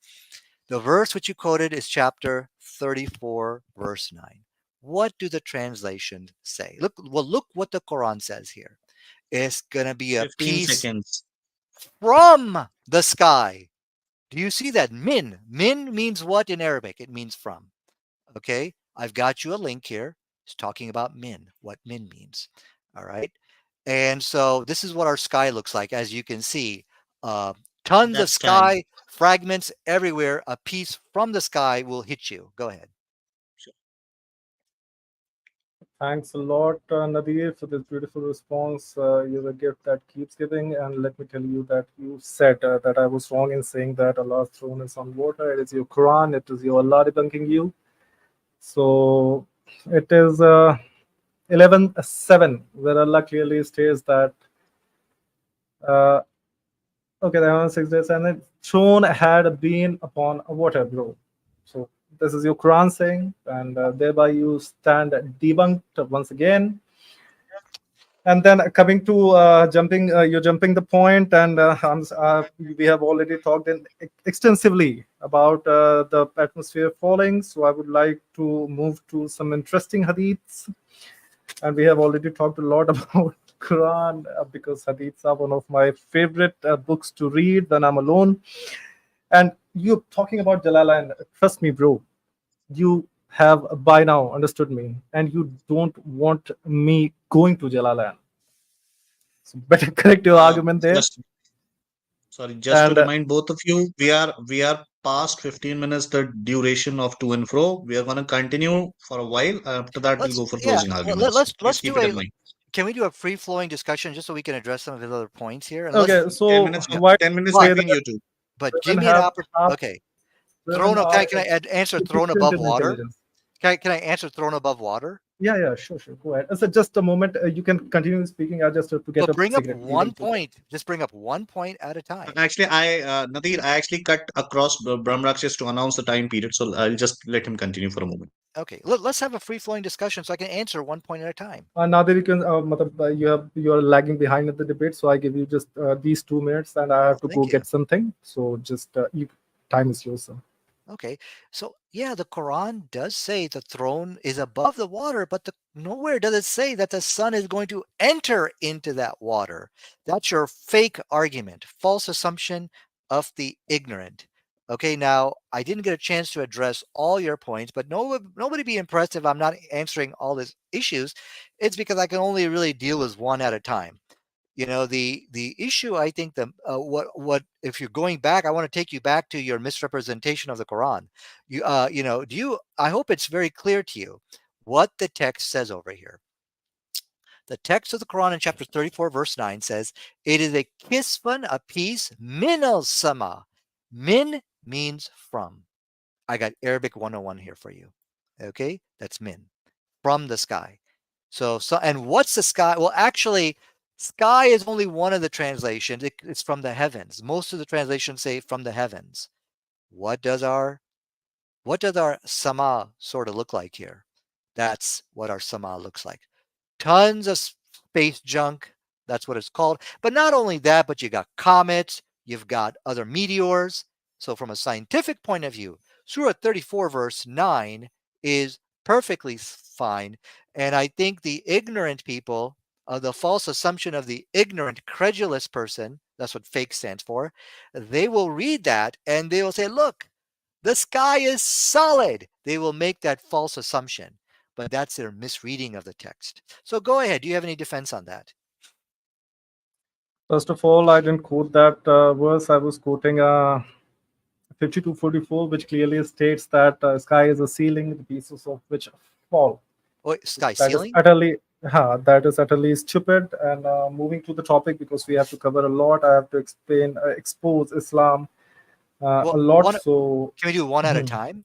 the verse which you quoted is chapter 34, verse 9. What do the translations say? Look what the Quran says here. It's going to be a 15 piece seconds. from the sky. Do you see that? Min. Min means what in Arabic? It means from. Okay. I've got you a link here. It's talking about min, what min means. All right. And so this is what our sky looks like, as you can see. Tons of That's sky. sky fragments everywhere. A piece from the sky will hit you. Go ahead. Thanks a lot, Nadir, for this beautiful response. You're a gift that keeps giving. And let me tell you that you said that I was wrong in saying that Allah's throne is on water. It is your Quran. It is your Allah debunking you. So it is 11:7, where Allah clearly states that. Okay, the answer is this, and the throne had been upon a water, bro. So this is your Quran saying, and thereby you stand debunked once again. And then coming to you're jumping the point, and we have already talked extensively about the atmosphere falling. So I would like to move to some interesting hadiths, and we have already talked a lot about Quran because hadiths are one of my favorite books to read when I'm alone. And you talking about Jalalain, trust me, bro, you have by now understood me, and you don't want me going to Jalalain. So better correct your argument there. Just to remind both of you, we are past 15 minutes the duration of to and fro. We are going to continue for a while. After that, we'll go for closing arguments. Please keep it in mind. Can we do a free flowing discussion just so we can address some of his other points here? And Okay, so 10 minutes, why 10 minutes say between that you two. but give women me an have opportunity. Okay. women Throne of, are can I answer throne deficient above in water? intelligence? Can I answer throne above water? Yeah, sure. Go ahead. So just a moment. You can continue speaking. I just have to get So a bring up cigarette. one point. Just bring up one point at a time. Actually, Nadir, I actually cut across Brahmrakshas to announce the time period. So I'll just let him continue for a moment. Okay, let's have a free flowing discussion so I can answer one point at a time. Now that you can, you're lagging behind at the debate, so I give you just these 2 minutes, and I have to go get something. So just time is yours, sir. Okay, so yeah, the Quran does say the throne is above the water, but nowhere does it say that the sun is going to enter into that water. That's your fake argument, false assumption of the ignorant. Okay, now I didn't get a chance to address all your points, but nobody be impressed if I'm not answering all these issues. It's because I can only really deal with one at a time. You know, the issue, I think, what if you're going back, I want to take you back to your misrepresentation of the Quran. I hope it's very clear to you what the text says over here. The text of the Quran in chapter 34 verse 9 says, it is a kisfan, a piece, min al sama. Min means from. I got Arabic 101 here for you. Okay, that's min, from the sky. So and what's the sky? Well, actually, sky is only one of the translations. It's from the heavens. Most of the translations say from the heavens. What does our sama sort of look like here? That's what our sama looks like. Tons of space junk. That's what it's called. But not only that, but you got comets, you've got other meteors. So from a scientific point of view, Surah 34 verse 9 is perfectly fine. And I think the ignorant people, the false assumption of the ignorant, credulous person, that's what fake stands for, they will read that and they will say, look, the sky is solid. They will make that false assumption, but that's their misreading of the text. So go ahead. Do you have any defense on that? First of all, I didn't quote that verse. I was quoting 52:44, which clearly states that sky is a ceiling, the pieces of which fall. Oh, sky ceiling? That is utterly stupid. And moving to the topic, because we have to cover a lot, I have to expose Islam a lot. So can we do one at a time?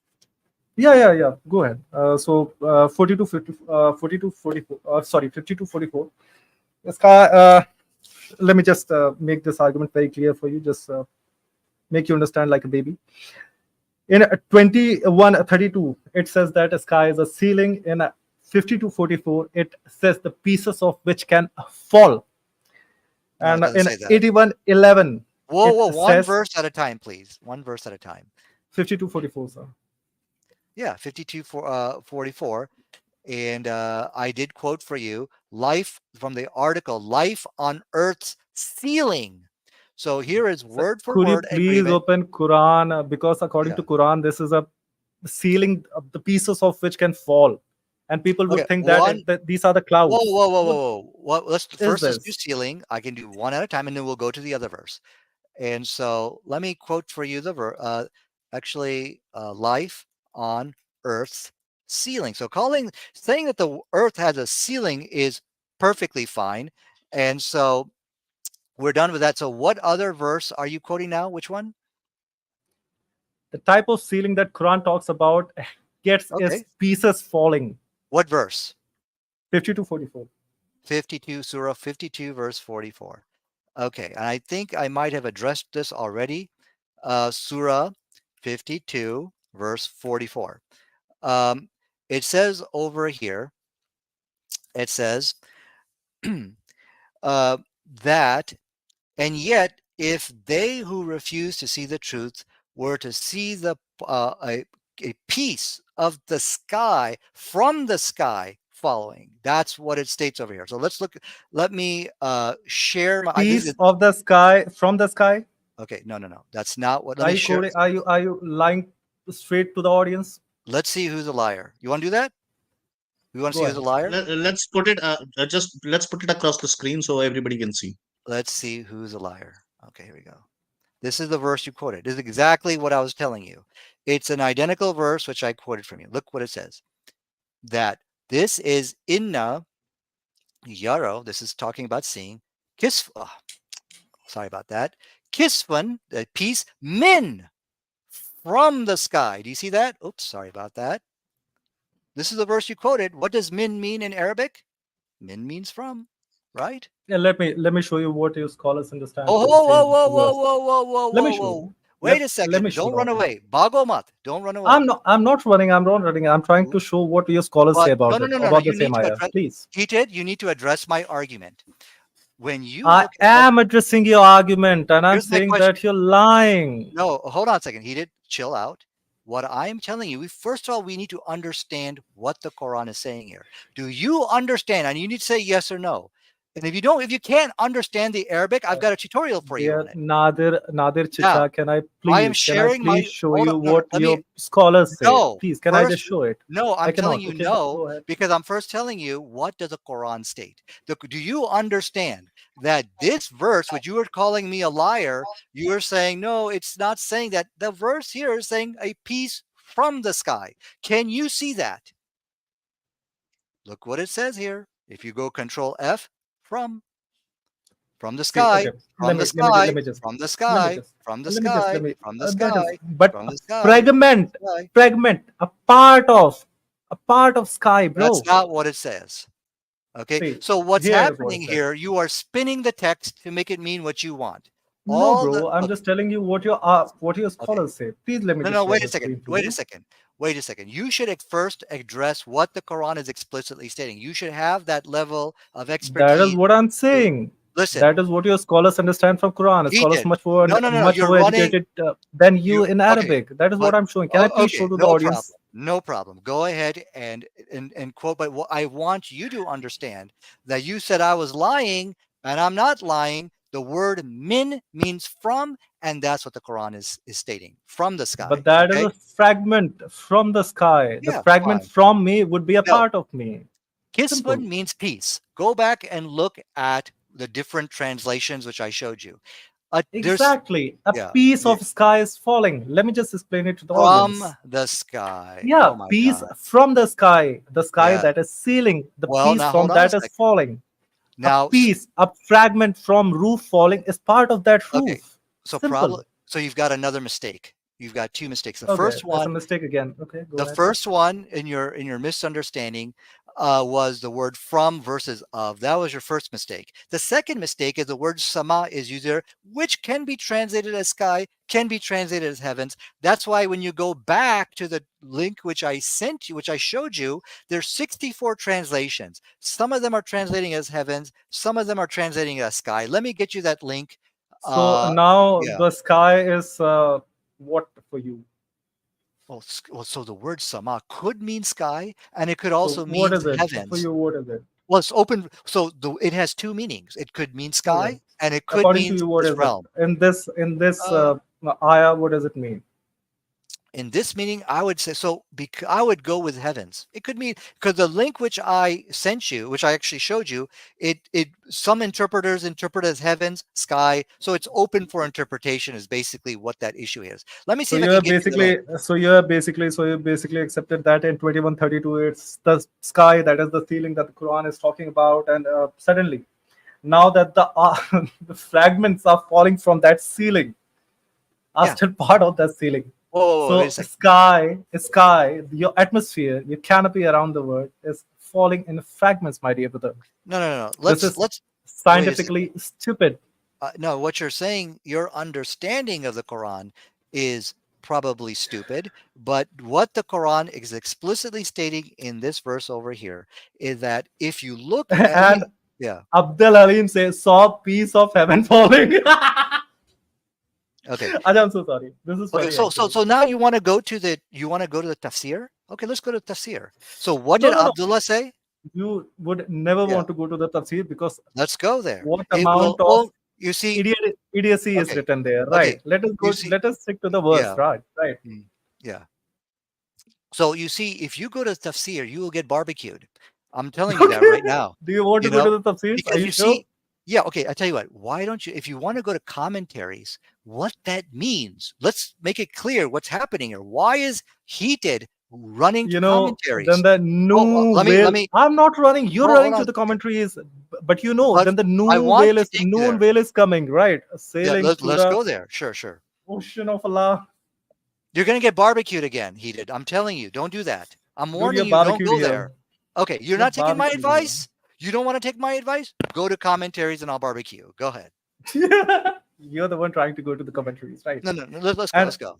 Yeah. Go ahead. 52:44. Sky. Let me just make this argument very clear for you. Just make you understand like a baby. In 21:32, it says that a sky is a ceiling. In 52:44, it says the pieces of which can fall. And in 81:11, one verse at a time, please. One verse at a time. 52:44, sir. Yeah, 52:44. And I did quote for you life from the article, life on Earth's ceiling. So here is word for word. Could you please open Quran? Because according to Quran, this is a ceiling, the pieces of which can fall. and people would Okay, think that these are the clouds. Whoa. Let's do this? ceiling. I can do one at a time, and then we'll go to the other verse. And so let me quote for you the life on Earth's ceiling. So saying that the Earth has a ceiling is perfectly fine. And so we're done with that. So what other verse are you quoting now? Which one? The type of ceiling that Quran talks about gets its pieces falling. What verse? 52-44. 52, Surah 52, verse 44. Okay, and I think I might have addressed this already. Surah 52, verse 44. It says over here, it says that, and yet if they who refuse to see the truth were to see a piece of the sky from the sky following, that's what it states over here. So let me share my piece of the sky from the sky. Okay, no, that's not what. Are you lying straight to the audience? Let's see who's a liar. You want to do that? You want to see who's a liar? Let's put it let's put it across the screen so everybody can see. Let's see who's a liar. Okay, here we go. This is the verse you quoted. This is exactly what I was telling you. It's an identical verse which I quoted from you. Look what it says. That this is inna yaro. This is talking about seeing. Sorry about that. Kisfan, the piece, min, from the sky. Do you see that? Oops, sorry about that. This is the verse you quoted. What does min mean in Arabic? Min means from, right? Yeah, let me show you what your scholars understand. Whoa. Let me show you. Wait a second. Don't run away. Bagomat. Don't run away. I'm not running. I'm not running. I'm trying to show what your scholars say about about the same ayah. Please. You need to address my argument. When you I am addressing your argument, and I'm saying that you're lying. No, hold on a second. Chill out. What I'm telling you, first of all, we need to understand what the Quran is saying here. Do you understand? And you need to say yes or no. And if you can't understand the Arabic, I've got a tutorial for you on it. Nadir Chicha, can I please show you what your scholars say? No, please, can I just show it? No, I'm telling you no, because I'm first telling you what does the Quran state. Do you understand that this verse, which you were calling me a liar, you are saying, no, it's not saying that. The verse here is saying a piece from the sky. Can you see that? Look what it says here. If you go Control F, from the sky, from the sky, from the sky, from the sky, from the sky, but fragment, a part of sky, bro. That's not what it says. Okay, see, so what's happening here? You are spinning the text to make it mean what you want. No, bro, I'm just telling you what your scholars say. Please let me. No, wait a second. You should first address what the Quran is explicitly stating. You should have that level of expertise. That is what I'm saying. Listen, that is what your scholars understand from Quran. Scholars much more educated than you in Arabic. That is what I'm showing. Can I please show to the audience? No problem. Go ahead and quote. But what I want you to understand that you said I was lying, and I'm not lying. The word min means from, and that's what the Quran is stating, from the sky. But that is a fragment from the sky. The fragment from me would be a part of me. Kisban means peace. Go back and look at the different translations which I showed you. Exactly. A piece of sky is falling. Let me just explain it to the audience. From the sky. Yeah, piece from the sky. The sky that is ceiling. The piece from that is falling. Now, a fragment from roof falling is part of that roof. Okay. So you've got another mistake. You've got two mistakes. The first one, that's a mistake again. Okay, go ahead. First one in your misunderstanding was the word from versus of. That was your first mistake. The second mistake is the word sama is used there, which can be translated as sky, can be translated as heavens. That's why when you go back to the link which I sent you, which I showed you, there's 64 translations. Some of them are translating as heavens, some of them are translating as sky. Let me get you that link. So now the sky is what for you? Well, so the word sama could mean sky, and it could also mean heavens. For you, what is it? Well, it's open. So it has two meanings. It could mean sky, and it could mean this realm. In this ayah, what does it mean? In this meaning, I would say so. I would go with heavens. It could mean because the link which I sent you, which I actually showed you, it some interpreters interpret as heavens, sky. So it's open for interpretation. Is basically what that issue is. Let me see So if I you can have get you the link. you basically accepted that in 2132 it's the sky that is the ceiling that the Quran is talking about, and suddenly, now that the the fragments are falling from that ceiling, are Yeah. still part of that ceiling. Whoa, wait a So second. sky, your atmosphere, your canopy around the world is falling in fragments, my dear brother. No. This is Let's wait a second. scientifically stupid. No, what you're saying, your understanding of the Quran is probably stupid, but what the Quran is explicitly stating in this verse over here is that if you look at, And yeah, Abdul Halim says, saw piece of heaven falling. okay, Ajay, I'm so sorry. This is okay. funny, So actually. now you want to go to the tafsir? Okay, let's go to tafsir. So what No, did no, no. Abdullah say? You would never Yeah, want to go to the tafsir because let's go there. what It will. amount of Oh, you see. idiocy is Okay, written there, okay. right? Let us You go. see. Let us stick to the verse, Yeah, right? Right. yeah. So you see, if you go to tafsir, you will get barbecued. I'm telling you that Okay. right now. Do you want to You go know, to the tafsirs? Are because you you sure? see, yeah, okay. I tell you what. Why don't you? If you want to go to commentaries, what that means? Let's make it clear what's happening here. Why is heated running to You know, then commentaries? the Oh, new let whale. me I'm not running. You're hold running on. to the commentaries, but you know, But then the I new want whale to is take you noon there. whale is coming, right? Yeah, Sailing through let's the go there. Sure. ocean of Allah. You're gonna get barbecued again, heated. I'm telling you, don't do that. I'm Dude, warning you're you, don't barbecued go here. there. Okay, you're You're not taking my barbecued here. advice? You don't want to take my advice? Go to commentaries and I'll barbecue. Go ahead. You're the one trying to go to the commentaries, right? No, let's go. And Let's go.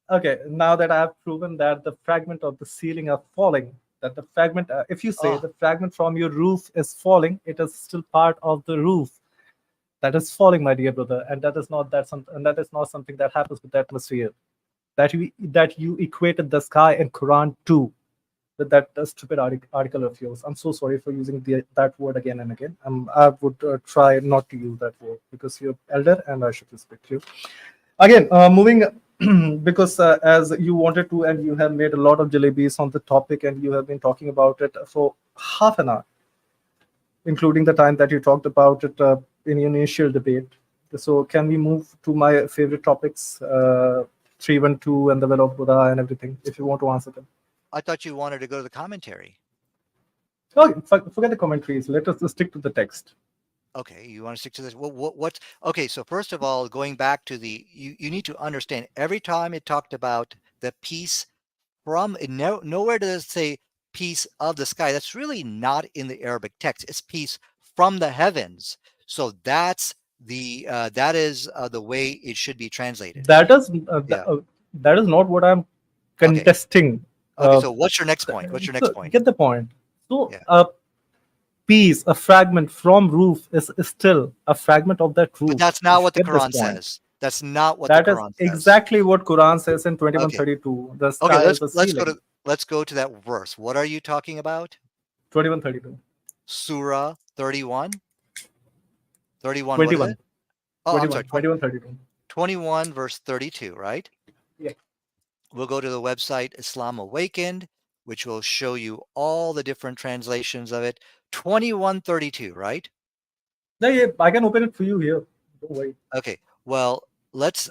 okay, now that I have proven that the fragment of the ceiling are falling, that the fragment, if you say Oh, the fragment from your roof is falling, it is still part of the roof that is falling, my dear brother, and that is not something that happens with the atmosphere. That you equated the sky in Quran too with that stupid article of yours. I'm so sorry for using that word again and again. I would try not to use that word because you're elder and I should respect you. Again, moving because as you wanted to and you have made a lot of jalebis on the topic and you have been talking about it for half an hour, including the time that you talked about it in your initial debate. So can we move to my favorite topics, 312 and the well of Buddha and everything, if you want to answer them? I thought you wanted to go to the commentary. Oh, forget the commentaries. Let us stick to the text. Okay, you want to stick to this? What's okay? So first of all, going back to you need to understand every time it talked about the peace from nowhere does it say peace of the sky. That's really not in the Arabic text. It's peace from the heavens. So that is the way it should be translated. That is Yeah. that is not what I'm Okay. contesting. Okay. So what's your next point? What's your next So point? get the point. So Yeah. a piece, a fragment from roof is still a fragment of that roof. But that's You not should what the get this Quran point. says. That's not what That the is Quran says. exactly what Quran says in Okay. 2132. The Okay. sky is the ceiling. Let's go to that verse. What are you talking about? 2132. Surah 31. 31. What is 21. it? Oh, I'm sorry. 2132. 21 verse 32, right? Yeah. We'll go to the website Islam Awakened, which will show you all the different translations of it. 2132, right? Yeah, I can open it for you here. Don't worry. Okay. Well, let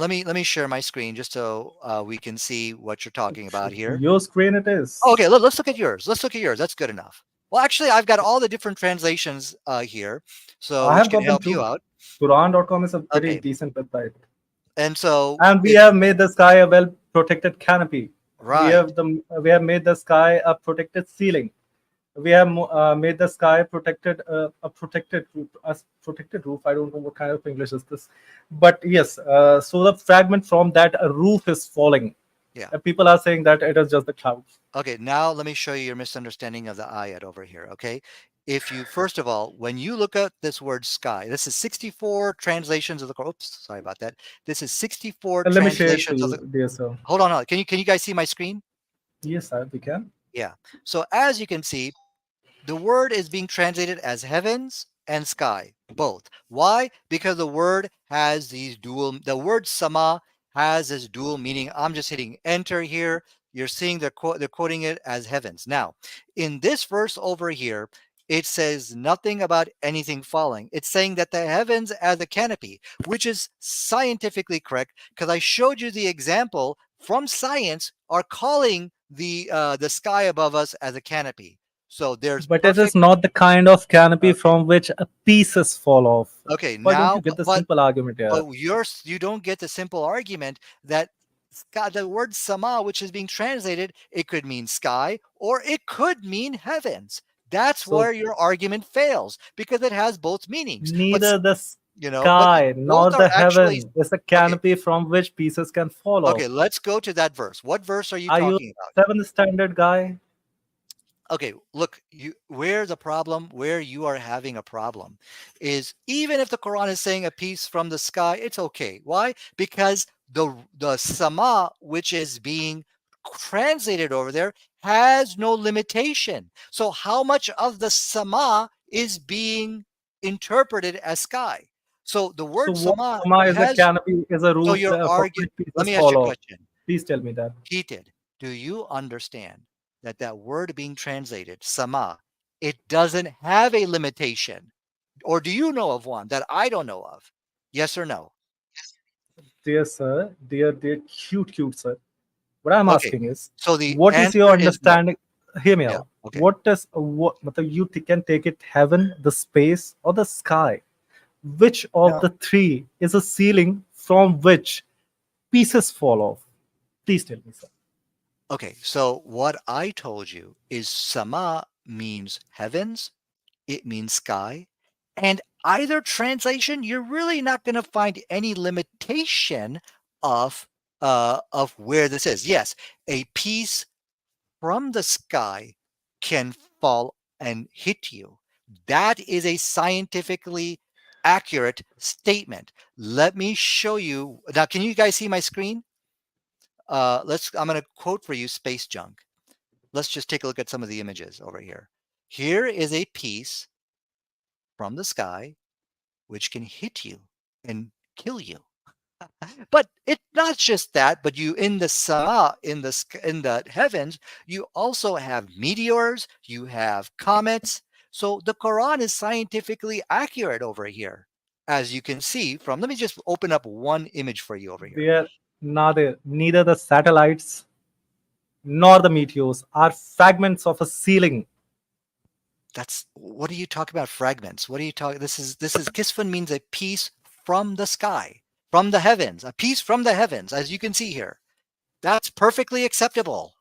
me share my screen just so we can see what you're talking about here. Your screen it is. Okay, let's look at yours. Let's look at yours. That's good enough. Well, actually, I've got all the different translations here, so I which have can got them help you too. out. Quran.com is a pretty Okay. decent website. And so And we have made the sky a well protected canopy. right. We have made the sky a protected ceiling. We have made the sky protected a protected roof. I don't know what kind of English is this, but yes. So the fragment from that roof is falling. Yeah. People are saying that it is just the clouds. Okay, now let me show you your misunderstanding of the ayat over here. Okay, if you first of all, when you look at this word sky, this is 64 translations of the Quran. Oops, sorry about that. This is 64 Let me share it for translations of you, the. dear sir. Hold on. Can you guys see my screen? Yes, sir, we can. Yeah. So as you can see, the word is being translated as heavens and sky, both. Why? Because the word has these dual. The word sama has this dual meaning. I'm just hitting enter here. You're seeing they're quoting it as heavens. Now, in this verse over here, it says nothing about anything falling. It's saying that the heavens as a canopy, which is scientifically correct, because I showed you the example from science are calling the sky above us as a canopy. So there's But it is perfect. not the kind of canopy Okay. from which pieces fall off. Okay. Why don't Now, you get the but simple argument here? but you don't get the simple argument that the word sama, which is being translated, it could mean sky or it could mean heavens. That's So where your argument fails because it has both meanings. But neither the but sky nor both are the actually heaven is a okay. canopy from which pieces can fall off. Okay, let's go to that verse. What verse are you Are you talking about? 7th standard guy? Okay, look, where you are having a problem is even if the Quran is saying a piece from the sky, it's okay. Why? Because the sama, which is being translated over there, has no limitation. So how much of the sama is being interpreted as sky? So the So word what sama Sama is a has. canopy, is a So roof you're from arguing. which Let pieces me ask you fall a off. question. Please tell me that. Heated. Do you understand that that word being translated, sama, it doesn't have a limitation? Or do you know of one that I don't know of? Yes or no? Dear sir, dear cute sir. What I'm Okay. asking is, So the what is your answer is no. understanding? Hear me Yeah. out. Okay. What does what you can take it heaven, the space, or the sky? Which of Yeah. the three is a ceiling from which pieces fall off? Please tell me, sir. Okay. So what I told you is sama means heavens, it means sky. And either translation, you're really not going to find any limitation of where this is. Yes, a piece from the sky can fall and hit you. That is a scientifically accurate statement. Let me show you. Now, can you guys see my screen? I'm going to quote for you space junk. Let's just take a look at some of the images over here. Here is a piece from the sky which can hit you and kill you. But it's not just that, but you in the sama, in the heavens, you also have meteors, you have comets. So the Quran is scientifically accurate over here. As you can see from, let me just open up one image for you over here. There, neither the satellites nor the meteors are fragments of a ceiling. That's what are you talking about? Fragments. What are you talking? This is kisfun means a piece from the sky, from the heavens, a piece from the heavens, as you can see here. That's perfectly acceptable.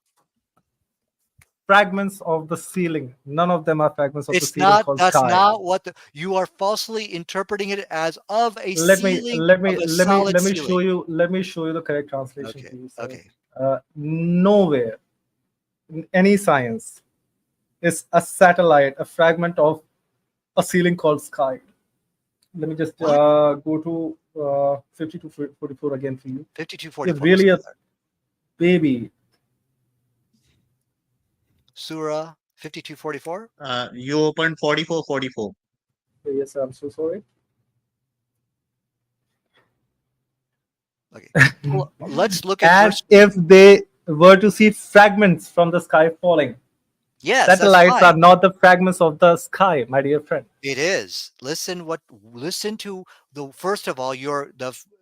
Fragments of the ceiling. None of them are fragments of the It's ceiling not. called That's sky. not what you are falsely interpreting it as of a Let me ceiling let me of a let me solid let me show ceiling. you the correct translation, Okay. please. Sir. Okay. Nowhere in any science is a satellite a fragment of a ceiling called sky. Let me just What? go to 5244 again for you. 5244. You're really a baby. Surah 5244. You opened 4444. Yes, sir, I'm so sorry. Okay. Well, let's look at As verse 2. if they were to see fragments from the sky falling. Yes, that's Satellites are fine. not the fragments of the sky, my dear friend. It is. Listen to the first of all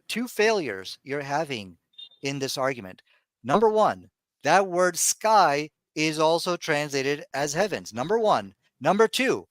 two failures you're having in this argument. Number 1, that word sky is also translated as heavens. Number 1. Number 2,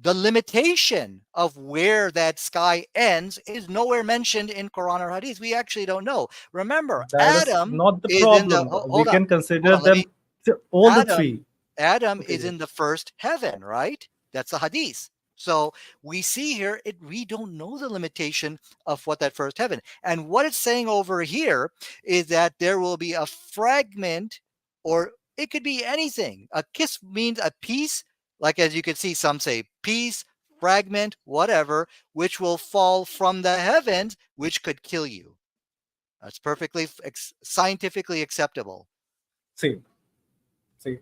the limitation of where that sky ends is nowhere mentioned in Quran or Hadith. We actually don't know. Remember, That is Adam not the is in the problem. We hold up. can consider Hold on, let them me all the Adam three. Adam Okay, is in the first heaven, right? That's the hadith. So we see here, we don't know the limitation of what that first heaven. And what it's saying over here is that there will be a fragment, or it could be anything. A kiss means a piece, like as you can see, some say piece, fragment, whatever, which will fall from the heavens, which could kill you. That's perfectly scientifically acceptable. see,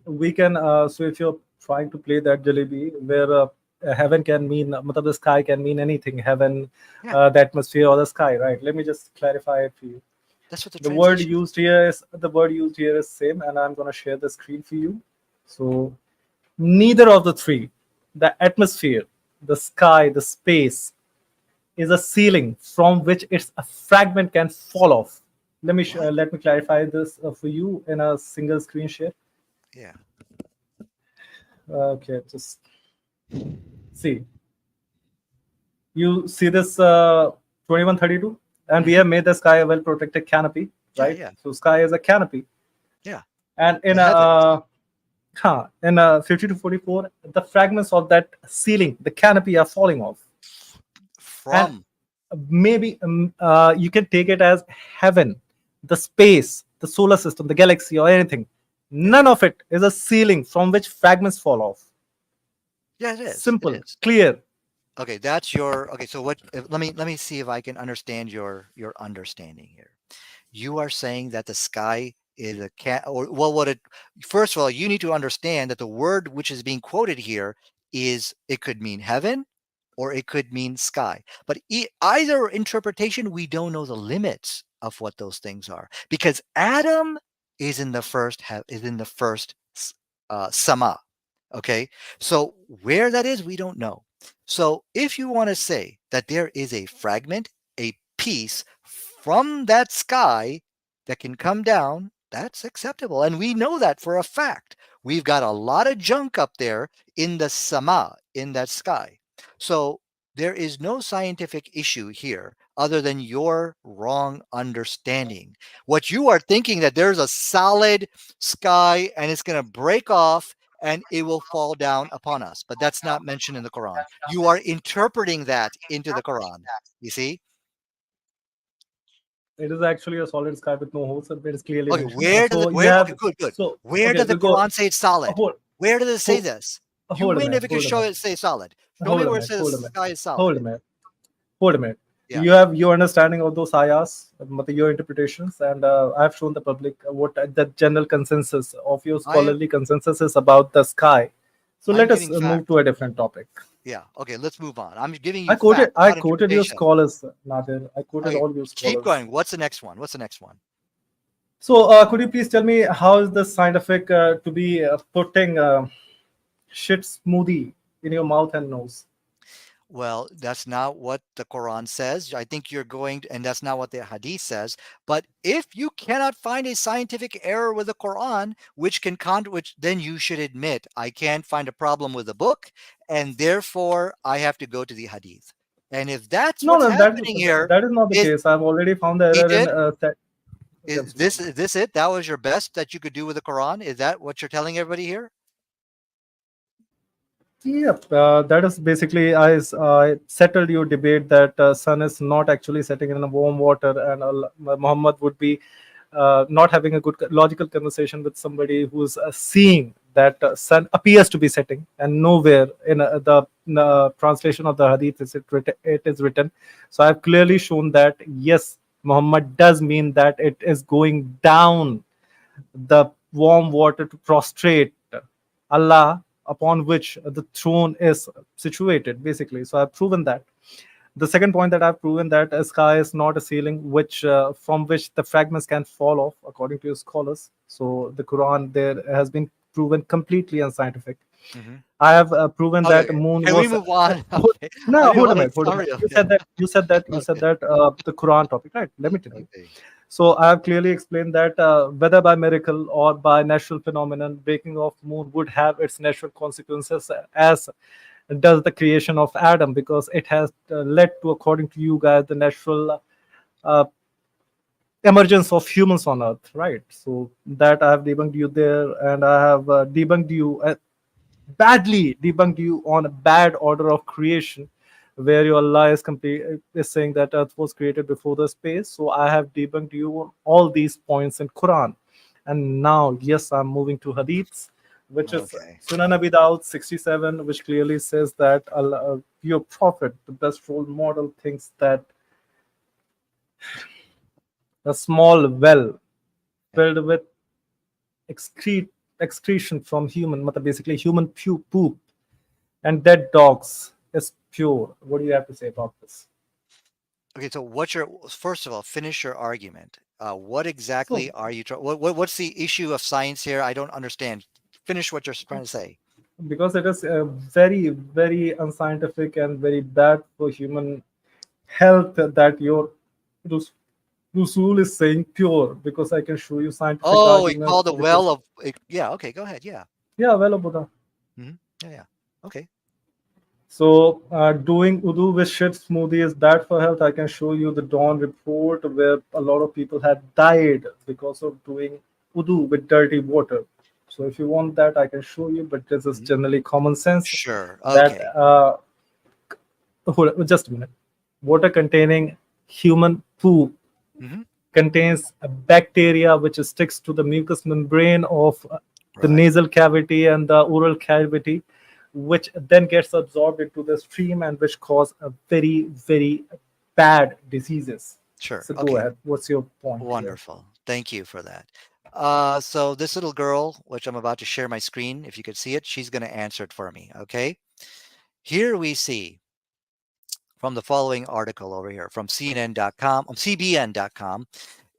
we can. So if you're trying to play that jalebi, where heaven can mean, the sky can mean anything. Heaven, Yeah. the atmosphere, or the sky, right? Let me just clarify it for you. That's what the The word translation. used here is same, and I'm gonna share the screen for you. So neither of the three, the atmosphere, the sky, the space, is a ceiling from which its a fragment can fall off. What? Let me clarify this for you in a single screen share. Yeah. Okay, just see. You see this 2132, and we Mhm. have made the sky a well protected canopy, Yeah, right? yeah, So sky is a canopy, yeah. and The heavens in 50 to 44, the fragments of that ceiling, the canopy, are falling off, and from. maybe you can take it as heaven, the space, the solar system, the galaxy, or anything. Yeah, None of it is a ceiling from which fragments fall off. yeah. It is. It Simple, is. clear. Okay, that's your. Okay, so what? Let me see if I can understand your understanding here. You are saying that the sky is a cat, or well, what it. First of all, you need to understand that the word which is being quoted here is it could mean heaven, or it could mean sky. But either interpretation, we don't know the limits of what those things are because Adam is in the first sama. Okay, so where that is, we don't know. So if you want to say that there is a fragment, a piece from that sky that can come down, that's acceptable. And we know that for a fact. We've got a lot of junk up there in the sama, in that sky. So there is no scientific issue here other than your wrong understanding. What you are thinking that there's a solid sky and it's going to break off and it will fall down upon us. But that's not mentioned in the Quran. You are interpreting that into the Quran. You see? It is actually a solid sky with no holes, and it is clearly Okay, mentioned. where does So it you where okay, have good, good. so Where okay, does the we'll go. Quran say it's solid? Hold, Where does it say hold, this? You hold a win if minute. it can Hold a show minute. it say solid. Show me Hold a where it minute. says Hold a the minute. sky is Hold solid. a minute. Hold a minute. Yeah. You have your understanding of those ayahs, your interpretations, and I have shown the public what the general consensus of your I am scholarly consensus is about the sky. So I'm let us giving move fact. to a different topic. Yeah. Okay, let's move on. I'm giving I you quoted fact, I not quoted your interpretation. scholars, Nadir. I quoted Okay, all your keep scholars. going. What's the next one? What's the next one? So could you please tell me how is the scientific to be putting shit smoothie in your mouth and nose? Well, that's not what the Quran says. I think you're going, and that's not what the Hadith says. But if you cannot find a scientific error with the Quran, which then you should admit I can't find a problem with the book, and therefore I have to go to the Hadith. And if that's No, what's no, happening here, that is not the is case. I've already found the he error in. did? Just a Is this it? That was your best that you could do with the Quran? Is that what you're telling everybody here? Yep, that is basically I settled your debate that sun is not actually setting in a warm water, and Muhammad would be not having a good logical conversation with somebody who's seeing that sun appears to be setting, and nowhere in the translation of the hadith it is written. So I've clearly shown that yes, Muhammad does mean that it is going down the warm water to prostrate Allah upon which the throne is situated, basically. So I've proven that. The second point that I've proven that a sky is not a ceiling which from which the fragments can fall off, according to scholars. So the Quran there has been proven completely unscientific. Hmm. I have proven Okay, that okay. moon Can we was. move on? Okay. I No, do. hold a Okay, minute, hold a minute. sorry. You Okay. said that. Okay. The Quran topic, right? Let me tell you. Okay. So I have clearly explained that whether by miracle or by natural phenomenon, breaking of moon would have its natural consequences, as does the creation of Adam, because it has led to, according to you guys, the natural uh, emergence of humans on Earth, right? So that I have debunked you there, and I have badly debunked you on a bad order of creation, where your Allah is saying that Earth was created before the space. So I have debunked you on all these points in Quran, and now yes, I'm moving to Hadiths, which is Okay. Sunan Abi Dawud 67, which clearly says that Allah, your Prophet, the best role model, thinks that a small well Yeah. filled with excretion from human, basically human poop and dead dogs is pure. What do you have to say about this? Okay, so first of all, finish your argument. What exactly So, are you trying? What's the issue of science here? I don't understand. Finish what you're trying to say. because it is very, very unscientific and very bad for human health that your Rus- Rusul is saying pure, because I can show you scientific Oh, we arguments call the which is, well of yeah. Okay, go ahead. Yeah. yeah, well, Buddha. Hmm. Yeah, yeah. Okay. So, doing udu with shit smoothie is bad for health. I can show you the Dawn report where a lot of people have died because of doing udu with dirty water. So, if you want that, I can show you, but this is Mhm. generally common sense Sure. that, Okay. hold on, just a minute. Water containing human poop Hmm. contains a bacteria which sticks to the mucous membrane of the Right. nasal cavity and the oral cavity, which then gets absorbed into the stream and which cause a very, very bad diseases. Sure. So go Okay. ahead. What's your point here? Wonderful. Thank you for that. So this little girl, which I'm about to share my screen, if you could see it, she's going to answer it for me. Okay. Here we see from the following article over here from CNN.com, CBN.com.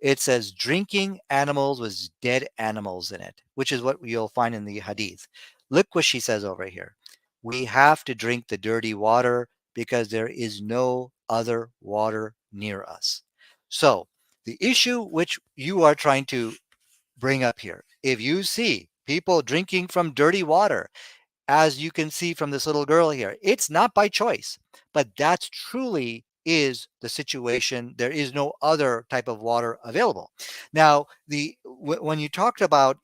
It says drinking animals with dead animals in it, which is what you'll find in the hadith. Look what she says over here. We have to drink the dirty water because there is no other water near us. So, the issue which you are trying to bring up here, if you see people drinking from dirty water, as you can see from this little girl here, it's not by choice, but that truly is the situation. There is no other type of water available. Now, when you talked about,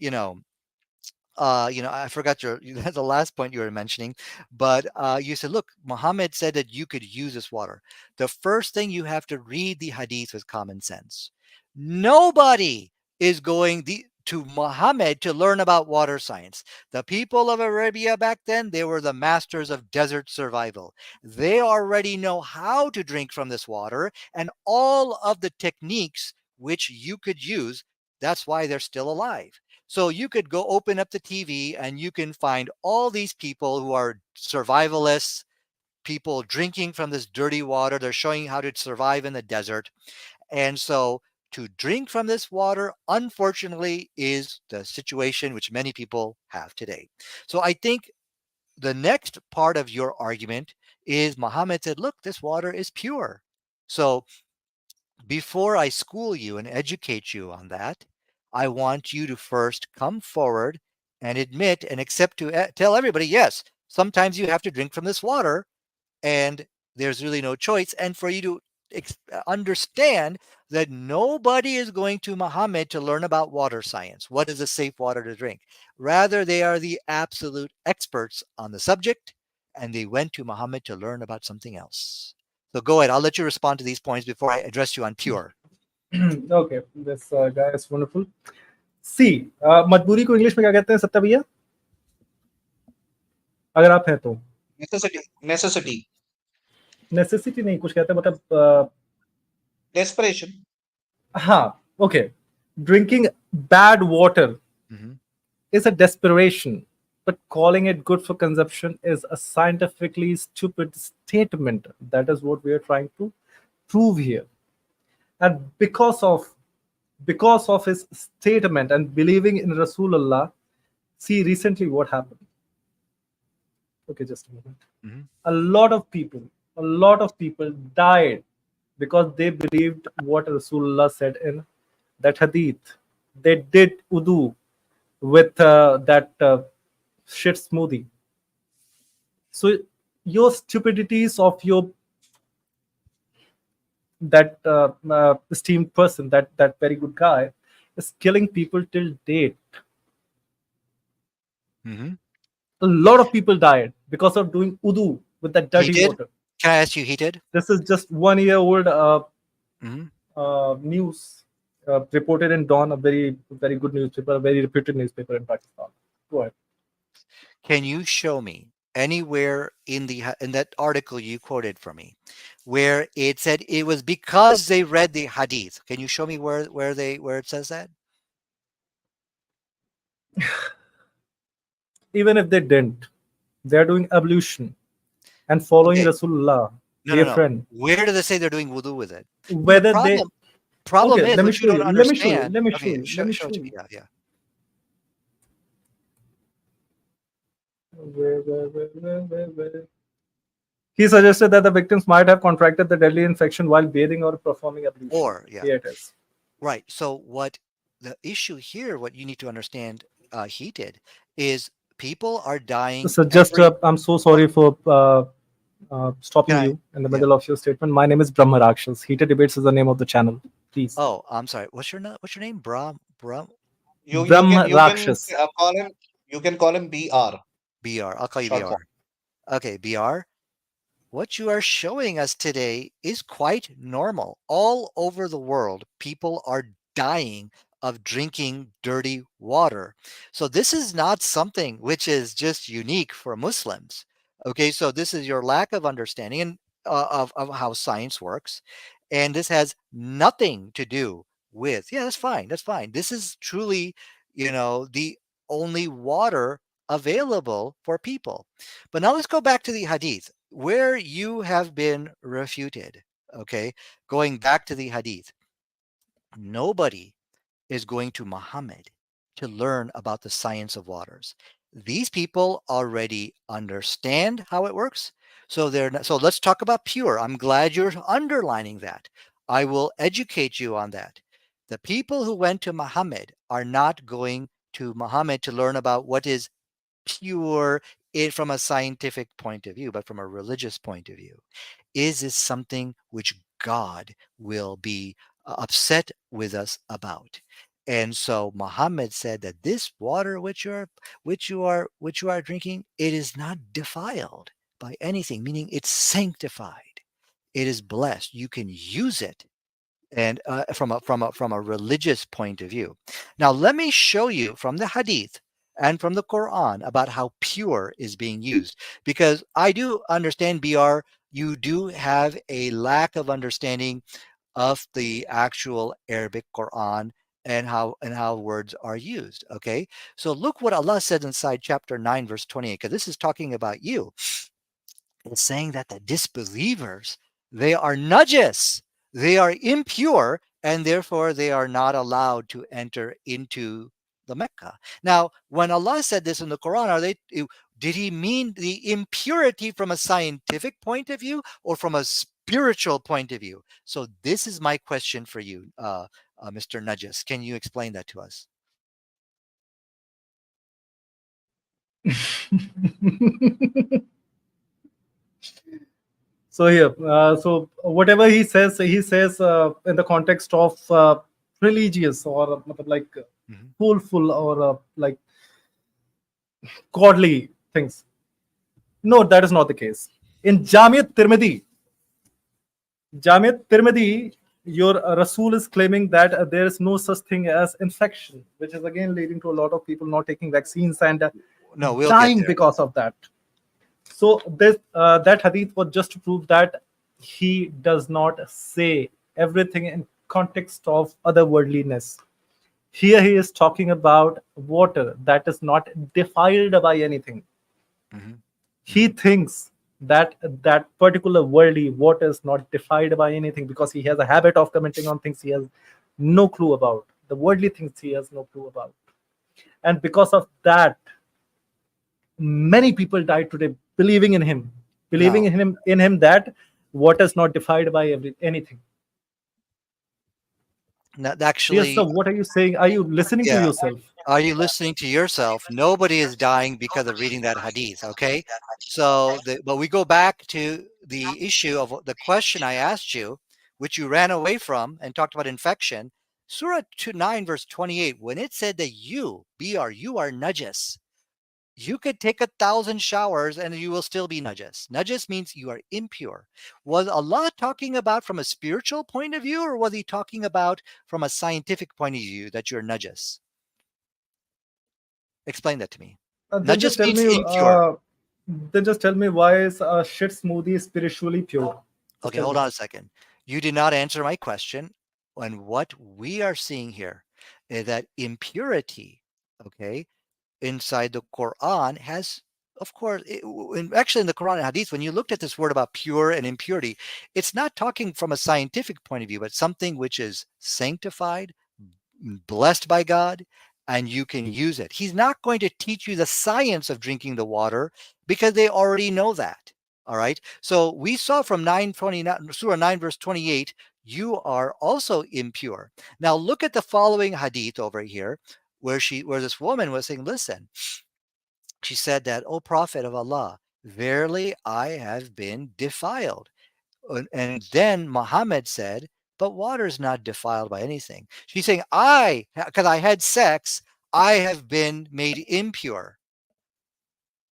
I forgot your the last point you were mentioning, but you said, look, Muhammad said that you could use this water. The first thing you have to read the hadith with common sense. Nobody is going to Muhammad to learn about water science. The people of Arabia back then, they were the masters of desert survival. They already know how to drink from this water and all of the techniques which you could use. That's why they're still alive. So you could go open up the TV and you can find all these people who are survivalists, people drinking from this dirty water. They're showing you how to survive in the desert. And so to drink from this water, unfortunately, is the situation which many people have today. So I think the next part of your argument is Muhammad said, look, this water is pure. So before I school you and educate you on that, I want you to first come forward and admit and accept to tell everybody, yes, sometimes you have to drink from this water and there's really no choice. And for you to understand that nobody is going to Muhammad to learn about water science. What is a safe water to drink? Rather, they are the absolute experts on the subject and they went to Muhammad to learn about something else. So go ahead. I'll let you respond to these points before I address you on pure. Okay, this guy is wonderful. सी मजबूरी को English में क्या कहते हैं सत्ता भैया, अगर आप हैं तो? नेसेसिटी, नेसेसिटी, नेसेसिटी नहीं, कुछ कहते हैं मतलब डेस्परेशन. हाँ, okay. Drinking bad water is a desperation, but calling it good for consumption is a scientifically stupid statement. That is what we are trying to prove here. And because of his statement and believing in Rasulullah, see recently what happened. Okay, just a moment. A lot of people died because they believed what Rasulullah said in that hadith. They did udu with that shit smoothie. So your stupidities of your that esteemed person, that very good guy, is killing people till date. A lot of people died because of doing udu with that He dirty did? water. Can I ask you, he did? This is just 1 year old news reported in Dawn, a very, very good newspaper, a very reputed newspaper in Pakistan. Go ahead. Can you show me anywhere in that article you quoted from me where it said it was because they read the hadith? Can you show me where it says that? Even if they didn't, they're doing ablution and following Okay. Rasulullah. dear friend. Where do they say they're doing wudu with it? Whether they Problem okay, is let me what show you you. don't Let me show you. understand. Let me show Okay, you. Let me show show it to you. me. Yeah. Where? He suggested that the victims might have contracted the deadly infection while bathing or performing ablution. Or Here it is. Right. So what the issue here, what you need to understand, he did, is people are dying. So just I'm so sorry for stopping Can I- you in the middle of your statement. My name is Brahmrakshas. Heated Debates is the name of the channel. Please. Oh, I'm sorry. What's your name? You Brahmrakshas. you can call him BR. BR. I'll call you Short BR. form. Okay, BR. What you are showing us today is quite normal. All over the world, people are dying of drinking dirty water. So this is not something which is just unique for Muslims. Okay, so this is your lack of understanding and of how science works. And this has nothing to do with, yeah, that's fine. That's fine. This is truly, the only water available for people. But now let's go back to the hadith where you have been refuted. Okay, going back to the hadith, nobody is going to Muhammad to learn about the science of waters. These people already understand how it works. So they're not, so let's talk about pure. I'm glad you're underlining that. I will educate you on that. The people who went to Muhammad are not going to Muhammad to learn about what is pure from a scientific point of view, but from a religious point of view. Is this something which God will be upset with us about? And so Muhammad said that this water which you are drinking, it is not defiled by anything, meaning it's sanctified. It is blessed. You can use it, and from a religious point of view. Now, let me show you from the Hadith and from the Quran about how pure is being used, because I do understand, BR, you do have a lack of understanding of the actual Arabic Quran and how words are used. Okay, so look what Allah said inside chapter 9 verse 28, because this is talking about you. It's saying that the disbelievers, they are najis, they are impure, and therefore they are not allowed to enter into the Mecca. Now, when Allah said this in the Quran, did he mean the impurity from a scientific point of view or from a spiritual point of view? So this is my question for you, Mr. Najis. Can you explain that to us? So here, so whatever he says in the context of religious or like soulful or like godly things. No, that is not the case. In Jamiat Tirmidhi, your Rasul is claiming that there is no such thing as infection, which is again leading to a lot of people not taking vaccines and No, we'll get dying there. because of that. So this that hadith was just to prove that he does not say everything in context of otherworldliness. Here he is talking about water that is not defiled by anything. He thinks that that particular worldly water is not defiled by anything because he has a habit of commenting on things he has no clue about. The worldly things he has no clue about. And because of that, many people died today believing in him, that water is not defiled by anything. Actually, Yes, so what are you saying? Are you listening to yourself? Are you listening to yourself? Nobody is dying because of reading that hadith, okay? So, but we go back to the issue of the question I asked you, which you ran away from and talked about infection. Surah 9, verse 28, when it said that you are najis, you could take 1,000 showers and you will still be najis. Najis means you are impure. Was Allah talking about from a spiritual point of view, or was he talking about from a scientific point of view that you're najis? Explain that to me. Then just tell me. Then just tell me why is a shit smoothie spiritually pure? Okay, hold on a second. You did not answer my question. And what we are seeing here is that impurity, okay, inside the Quran has of course, actually in the Quran and Hadith, when you looked at this word about pure and impurity, it's not talking from a scientific point of view, but something which is sanctified, blessed by God, and you can use it. He's not going to teach you the science of drinking the water because they already know that. All right. So we saw from 929, Surah 9, verse 28, you are also impure. Now look at the following hadith over here, where this woman was saying, listen, she said that, "O Prophet of Allah, verily I have been defiled." And then Muhammad said, "But water is not defiled by anything." She's saying, because I had sex, I have been made impure.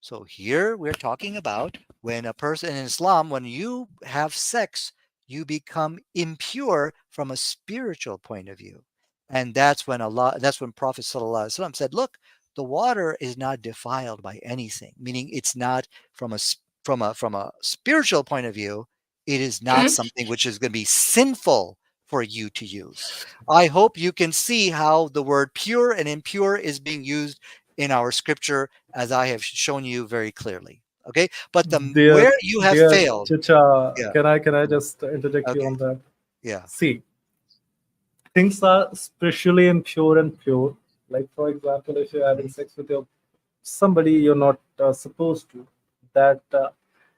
So here we're talking about when a person in Islam, when you have sex, you become impure from a spiritual point of view. And that's when Prophet Sallallahu Alaihi Wasallam said, look, the water is not defiled by anything, meaning it's not from a spiritual point of view, it is not something which is going to be sinful for you to use. I hope you can see how the word pure and impure is being used in our scripture, as I have shown you very clearly. Okay, but where you have failed. Chicha, yeah. Can I just interject you on that? Yeah. See, things are spiritually impure and pure. Like, for example, if you're having sex with somebody you're not supposed to, that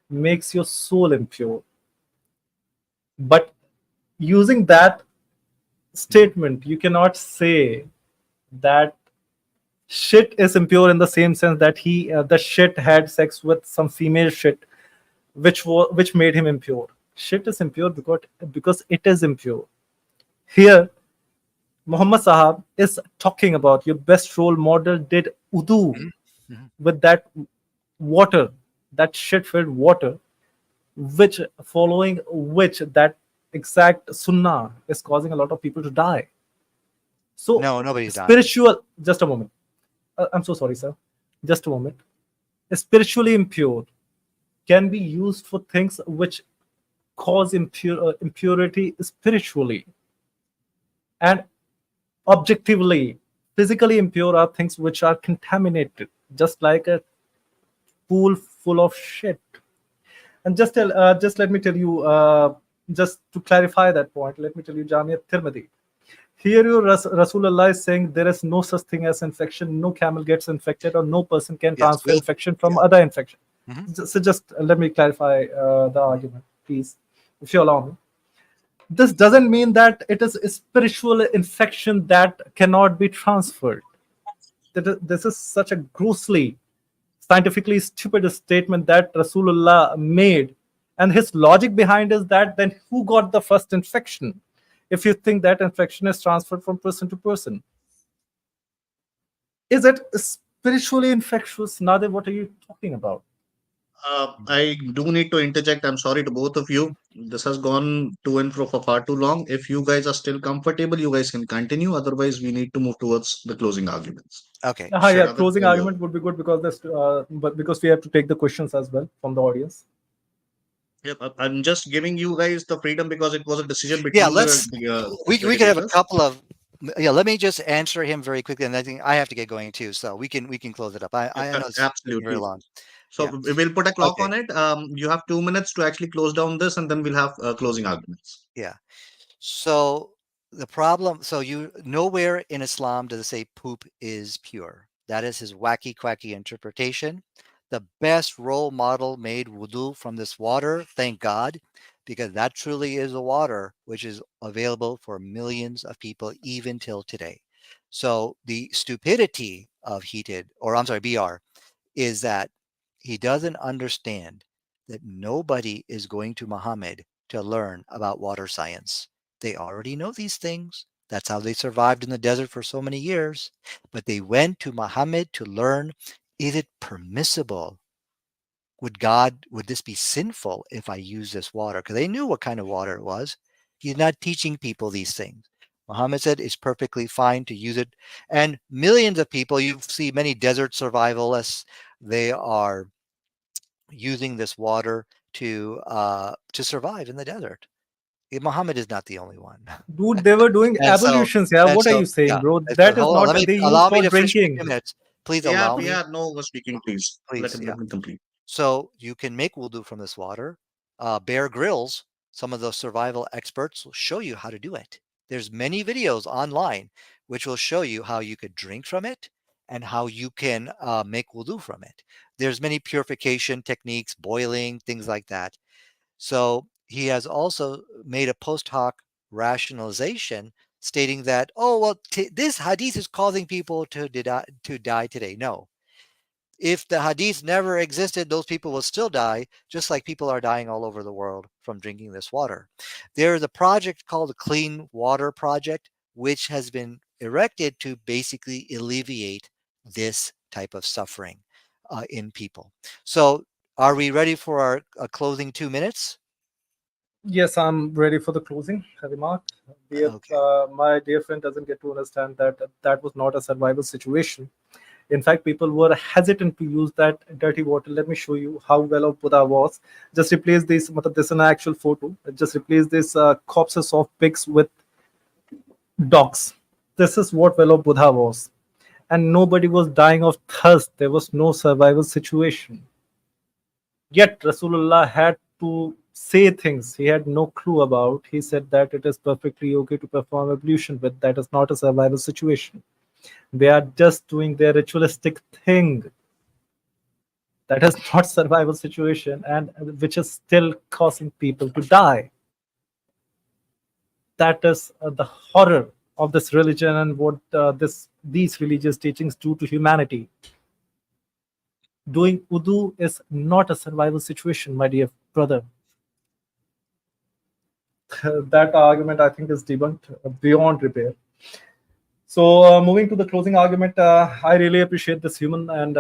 makes your soul impure. But using that statement, you cannot say that shit is impure in the same sense that the shit had sex with some female shit, which made him impure. Shit is impure because it is impure. Here, Muhammad Sahab is talking about your best role model did wudu with that water, that shit-filled water, following which that exact sunnah is causing a lot of people to die. So no, nobody's spiritual dying. Just a moment. I'm so sorry, sir. Just a moment. Spiritually impure can be used for things which cause impurity spiritually. And objectively, physically impure are things which are contaminated, just like a pool full of shit. And just let me tell you, just to clarify that point, let me tell you, Jamia Tirmidhi. Here, Rasulullah is saying there is no such thing as infection. No camel gets infected, or no person can transfer infection from other infection. So just let me clarify the argument, please, if you allow me. This doesn't mean that it is a spiritual infection that cannot be transferred. This is such a grossly, scientifically stupid statement that Rasulullah made. And his logic behind is that then who got the first infection? If you think that infection is transferred from person to person, is it spiritually infectious? Nadir, what are you talking about? I do need to interject. I'm sorry to both of you. This has gone to and fro for far too long. If you guys are still comfortable, you guys can continue. Otherwise, we need to move towards the closing arguments. Okay. Sure. Yeah, closing argument would be good because but because we have to take the questions as well from the audience. Yep, I'm just giving you guys the freedom because it was a decision between. Yeah, we could have a couple of. Yeah, let me just answer him very quickly, and I think I have to get going too, so we can close it up. I know it's absolutely very long. So we'll put a clock on it. You have 2 minutes to actually close down this, and then we'll have closing arguments. Yeah. So the problem. So nowhere in Islam does it say poop is pure. That is his wacky quacky interpretation. The best role model made wudu from this water, thank God, because that truly is a water which is available for millions of people even till today. So the stupidity of BR, is that he doesn't understand that nobody is going to Muhammad to learn about water science. They already know these things. That's how they survived in the desert for so many years. But they went to Muhammad to learn, is it permissible? Would this be sinful if I use this water? Because they knew what kind of water it was. He's not teaching people these things. Muhammad said it's perfectly fine to use it. And millions of people, you see many desert survivalists, they are using this water to survive in the desert. Muhammad is not the only one. Dude, they were doing evolutions. What are you saying, bro? That is not. They use for drinking. Please Yeah, allow me. yeah, no overspeaking, please. Please, Let yeah. me complete. So you can make wudu from this water. Bear Grylls, some of the survival experts, will show you how to do it. There's many videos online which will show you how you could drink from it and how you can make wudu from it. There's many purification techniques, boiling, things like that. So he has also made a post hoc rationalization stating that, oh, well, this hadith is causing people to die today. No, if the hadith never existed, those people will still die, just like people are dying all over the world from drinking this water. There's a project called the Clean Water Project, which has been erected to basically alleviate this type of suffering in people. So, are we ready for our closing 2 minutes? Yes, I'm ready for the closing remark. Okay. My dear friend doesn't get to understand that that was not a survival situation. In fact, people were hesitant to use that dirty water. Let me show you how well of Buddha was. Just replace this. This is an actual photo. Just replace this corpses of pigs with dogs. This is what well of Buddha was, and nobody was dying of thirst. There was no survival situation. Yet Rasulullah had to say things he had no clue about. He said that it is perfectly okay to perform ablution, but that is not a survival situation. They are just doing their ritualistic thing. That is not survival situation, and which is still causing people to die. That is the horror of this religion and what these religious teachings do to humanity. Doing wudu is not a survival situation, my dear brother. That argument, I think, is debunked beyond repair. So, moving to the closing argument, I really appreciate this human and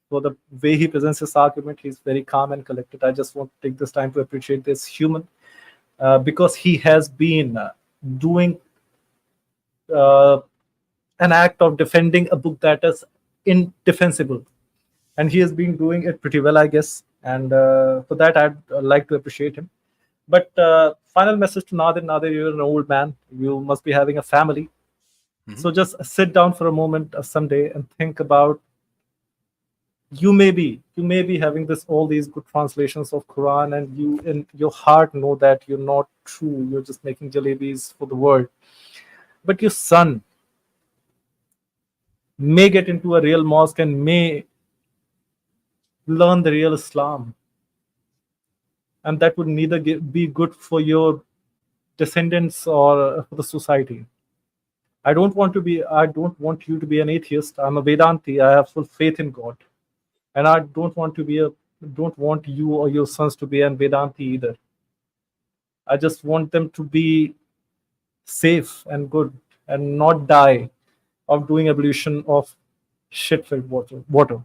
for the way he presents his argument. He's very calm and collected. I just want to take this time to appreciate this human because he has been doing uh, an act of defending a book that is indefensible. And he has been doing it pretty well, I guess. And for that, I'd like to appreciate him. But final message to Nadir. Nadir, you're an old man. You must be having a family. Mm-hmm. So just sit down for a moment someday and think about you may be having this all these good translations of Quran, and you in your heart know that you're not true. You're just making jalebis for the world. But your son may get into a real mosque and may learn the real Islam, and that would neither be good for your descendants or for the society. I don't want you to be an atheist. I'm a Vedanti. I have full faith in God. And I don't want you or your sons to be an Vedanti either. I just want them to be safe and good and not die of doing ablution of shit-filled water.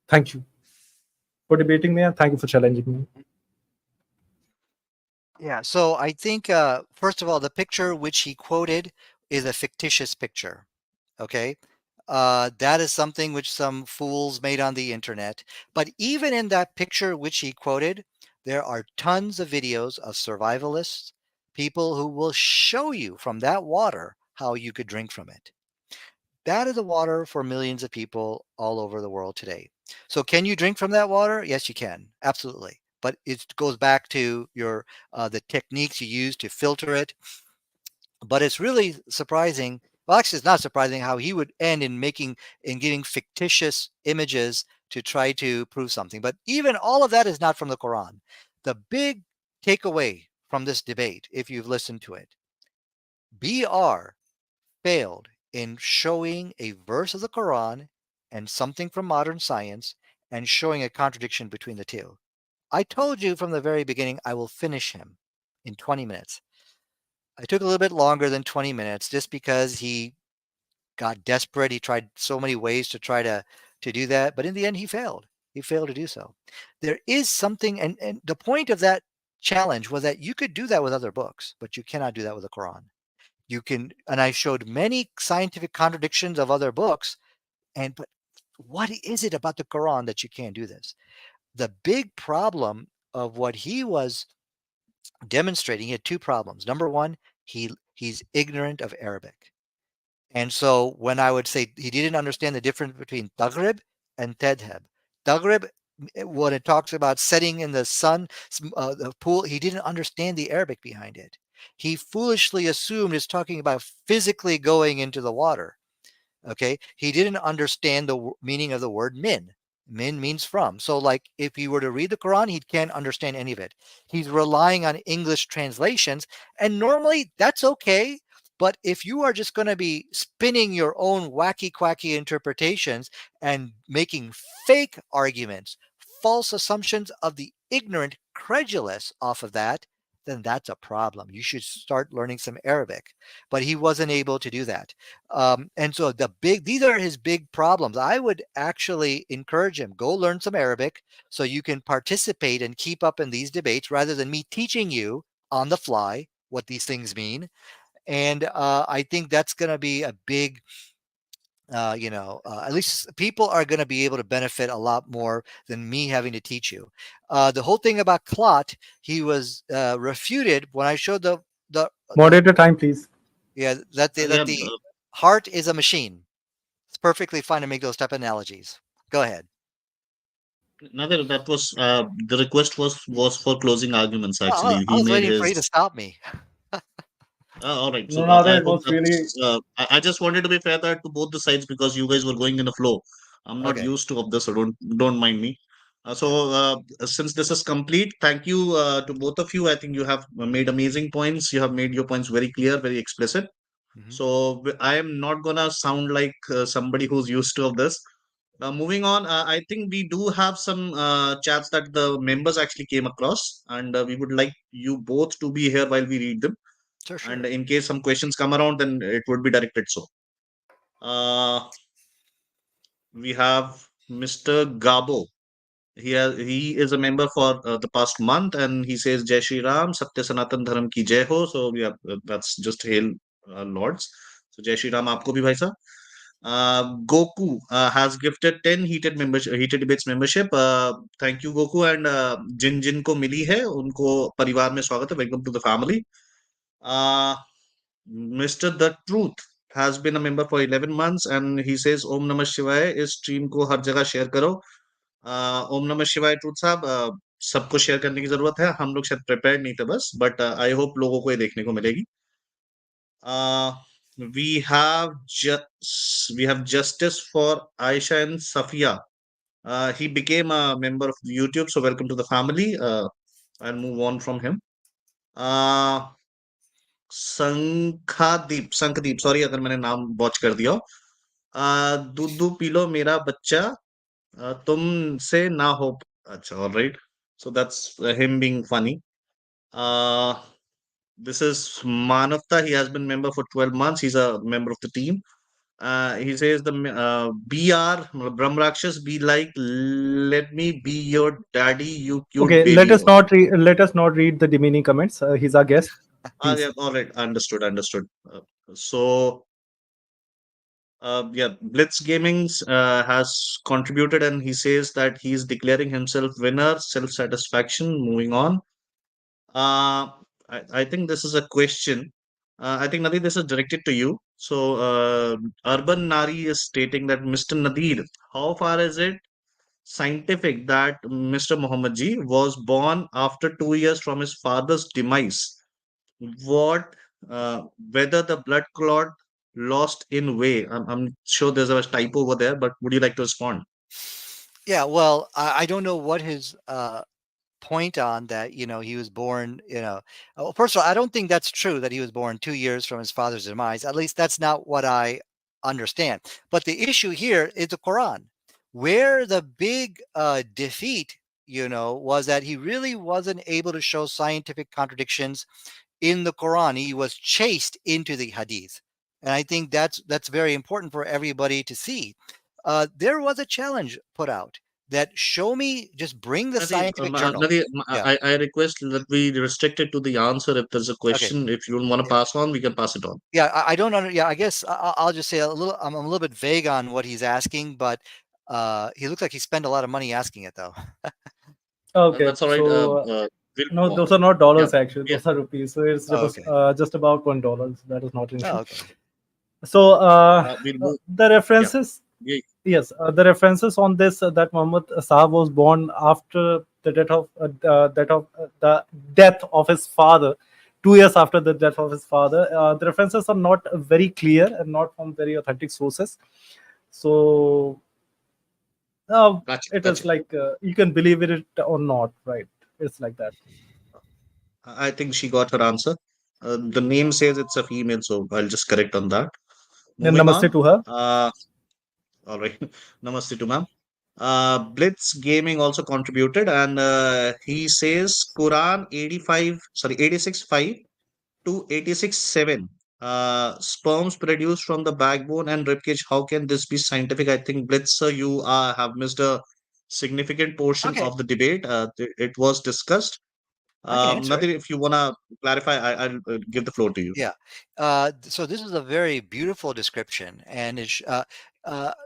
Thank you for debating me and thank you for challenging me. Yeah. So I think, first of all, the picture which he quoted is a fictitious picture. Okay. That is something which some fools made on the internet. But even in that picture which he quoted, there are tons of videos of survivalists, people who will show you from that water how you could drink from it. That is the water for millions of people all over the world today. So can you drink from that water? Yes, you can. Absolutely. But it goes back to your the techniques you use to filter it. But it's really surprising. Well, actually, it's not surprising how he would end in giving fictitious images to try to prove something. But even all of that is not from the Quran. The big takeaway from this debate, if you've listened to it, BR failed in showing a verse of the Quran and something from modern science and showing a contradiction between the two. I told you from the very beginning I will finish him in 20 minutes. I took a little bit longer than 20 minutes just because he got desperate. He tried so many ways to try to do that, but in the end he failed. He failed to do so. There is something, and the point of that challenge was that you could do that with other books, but you cannot do that with the Quran. You can, and I showed many scientific contradictions of other books, but what is it about the Quran that you can't do this? The big problem of what he was demonstrating, he had two problems. Number one, he's ignorant of Arabic. And so when I would say he didn't understand the difference between Taghrib and Tedheb, Taghrib, when it talks about setting in the sun, the pool, he didn't understand the Arabic behind it. He foolishly assumed it's talking about physically going into the water. Okay, he didn't understand the meaning of the word min. Min means from. So, like, if he were to read the Quran, he can't understand any of it. He's relying on English translations, and normally that's okay. But if you are just going to be spinning your own wacky quacky interpretations and making fake arguments, false assumptions of the ignorant, credulous off of that, then that's a problem. You should start learning some Arabic. But he wasn't able to do that. And so these are his big problems. I would actually encourage him, go learn some Arabic so you can participate and keep up in these debates rather than me teaching you on the fly what these things mean. And I think that's going to be a big, at least people are going to be able to benefit a lot more than me having to teach you. The whole thing about clot, he was refuted when I showed the Moderator time, please. yeah that Yeah, the heart is a machine. It's perfectly fine to make those type of analogies. Go ahead. Nadir, that was the request was for closing arguments. Oh, Actually, I he was made waiting for you to his. stop me. All right. No, So no, I that hope was really. that's. I just wanted to be fair that to both the sides because you guys were going in a flow. I'm not Okay. used to of this, so don't mind me. Since this is complete, thank you to both of you. I think you have made amazing points. You have made your points very clear, very explicit. Hmm. So I am not gonna sound like somebody who's used to of this. Moving on, I think we do have some chats that the members actually came across, and we would like you both to be here while we read them. Sure, And sure. in case some questions come around, then it would be directed so. Uh, we have Mr. Gabo. He is a member for the past month, and he says Jai Shri Ram, Satya Sanatan Dharam ki Jai Ho. So yeah, that's just hail lords. So Jai Shri Ram, आपको भी भाई साहब. Goku has gifted 10 heated debates membership. Thank you Goku, and जिन जिन को मिली है उनको परिवार में स्वागत है. Welcome to the family. Uh, Mr. The Truth has been a member for 11 months, and he says Om Namah Shivaya इस stream को हर जगह share करो. ओम नमः शिवाय ट्रूथ साहब, सबको शेयर करने की जरूरत है. हम लोग शायद प्रिपेयर्ड नहीं थे बस, बट आई होप लोगों को ये देखने को मिलेगी. We have justice for Aisha and Safia. He became a member of YouTube, so welcome to the family. I'll move on from him. Uh, Sankhadeep, sorry अगर मैंने नाम बॉच कर दिया. दूध पी लो मेरा बच्चा, तुमसे ना हो. अच्छा, all right. So that's him being funny. Uh, this is Manavta. He has been member for 12 months. He's a member of the team. He says the BR Brahmrakshas be like, let me be your daddy, you cute Okay, baby. let us not read the demeaning comments. He's our guest. Please. Yeah, all right, understood. So yeah, Blitz Gamings has contributed, and he says that he's declaring himself winner, self-satisfaction. Moving on. Uh, I think this is a question. I think Nadir, this is directed to you. So, Urban Nari is stating that Mr. Nadir, how far is it scientific that Mr. Muhammad Ji was born after 2 years from his father's demise? What, whether the blood clot lost in way? I'm sure there's a typo over there, but would you like to respond? Yeah, well, I don't know what his point on that, he was born, well, first of all, I don't think that's true that he was born 2 years from his father's demise. At least that's not what I understand. But the issue here is the Quran, where the big defeat, was that he really wasn't able to show scientific contradictions in the Quran. He was chased into the Hadith, and I think that's very important for everybody to see. There was a challenge put out that show me, just bring the Nadir, scientific journal. Nadir, Yeah. I request that we restrict it to the answer. If there's a Okay. question, if you don't want to Yeah. pass on, we can pass it on. Yeah. I don't under. Yeah. I guess I'll just say a little. I'm a little bit vague on what he's asking, but he looks like he spent a lot of money asking it, though. Okay, That's all right. so We'll no, move on. those are not Yeah, dollars actually; yeah. those are rupees. So it's Oh, okay. just about $1. That is not an issue. Oh, okay. So We'll move. the Yeah. references, Yeah. yes, the references on this that Muhammad Sahab was born after the the death of his father, 2 years after the death of his father. The references are not very clear and not from very authentic sources. So Gotcha. it is Gotcha. like you can believe it or not, right? It's like that. I think she got her answer. The name says it's a female, so I'll just correct on that. Then Moving namaste on. to her. All right. Namaste to ma'am. Blitz Gaming also contributed, and he says Quran 85, sorry, 86.5 to 86.7. Sperms produced from the backbone and ribcage. How can this be scientific? I think Blitz, sir, you have missed a significant portion Okay, of the debate. It was discussed. I can answer it. Nadir, if you want to clarify, I'll give the floor to you. Yeah. So this is a very beautiful description, and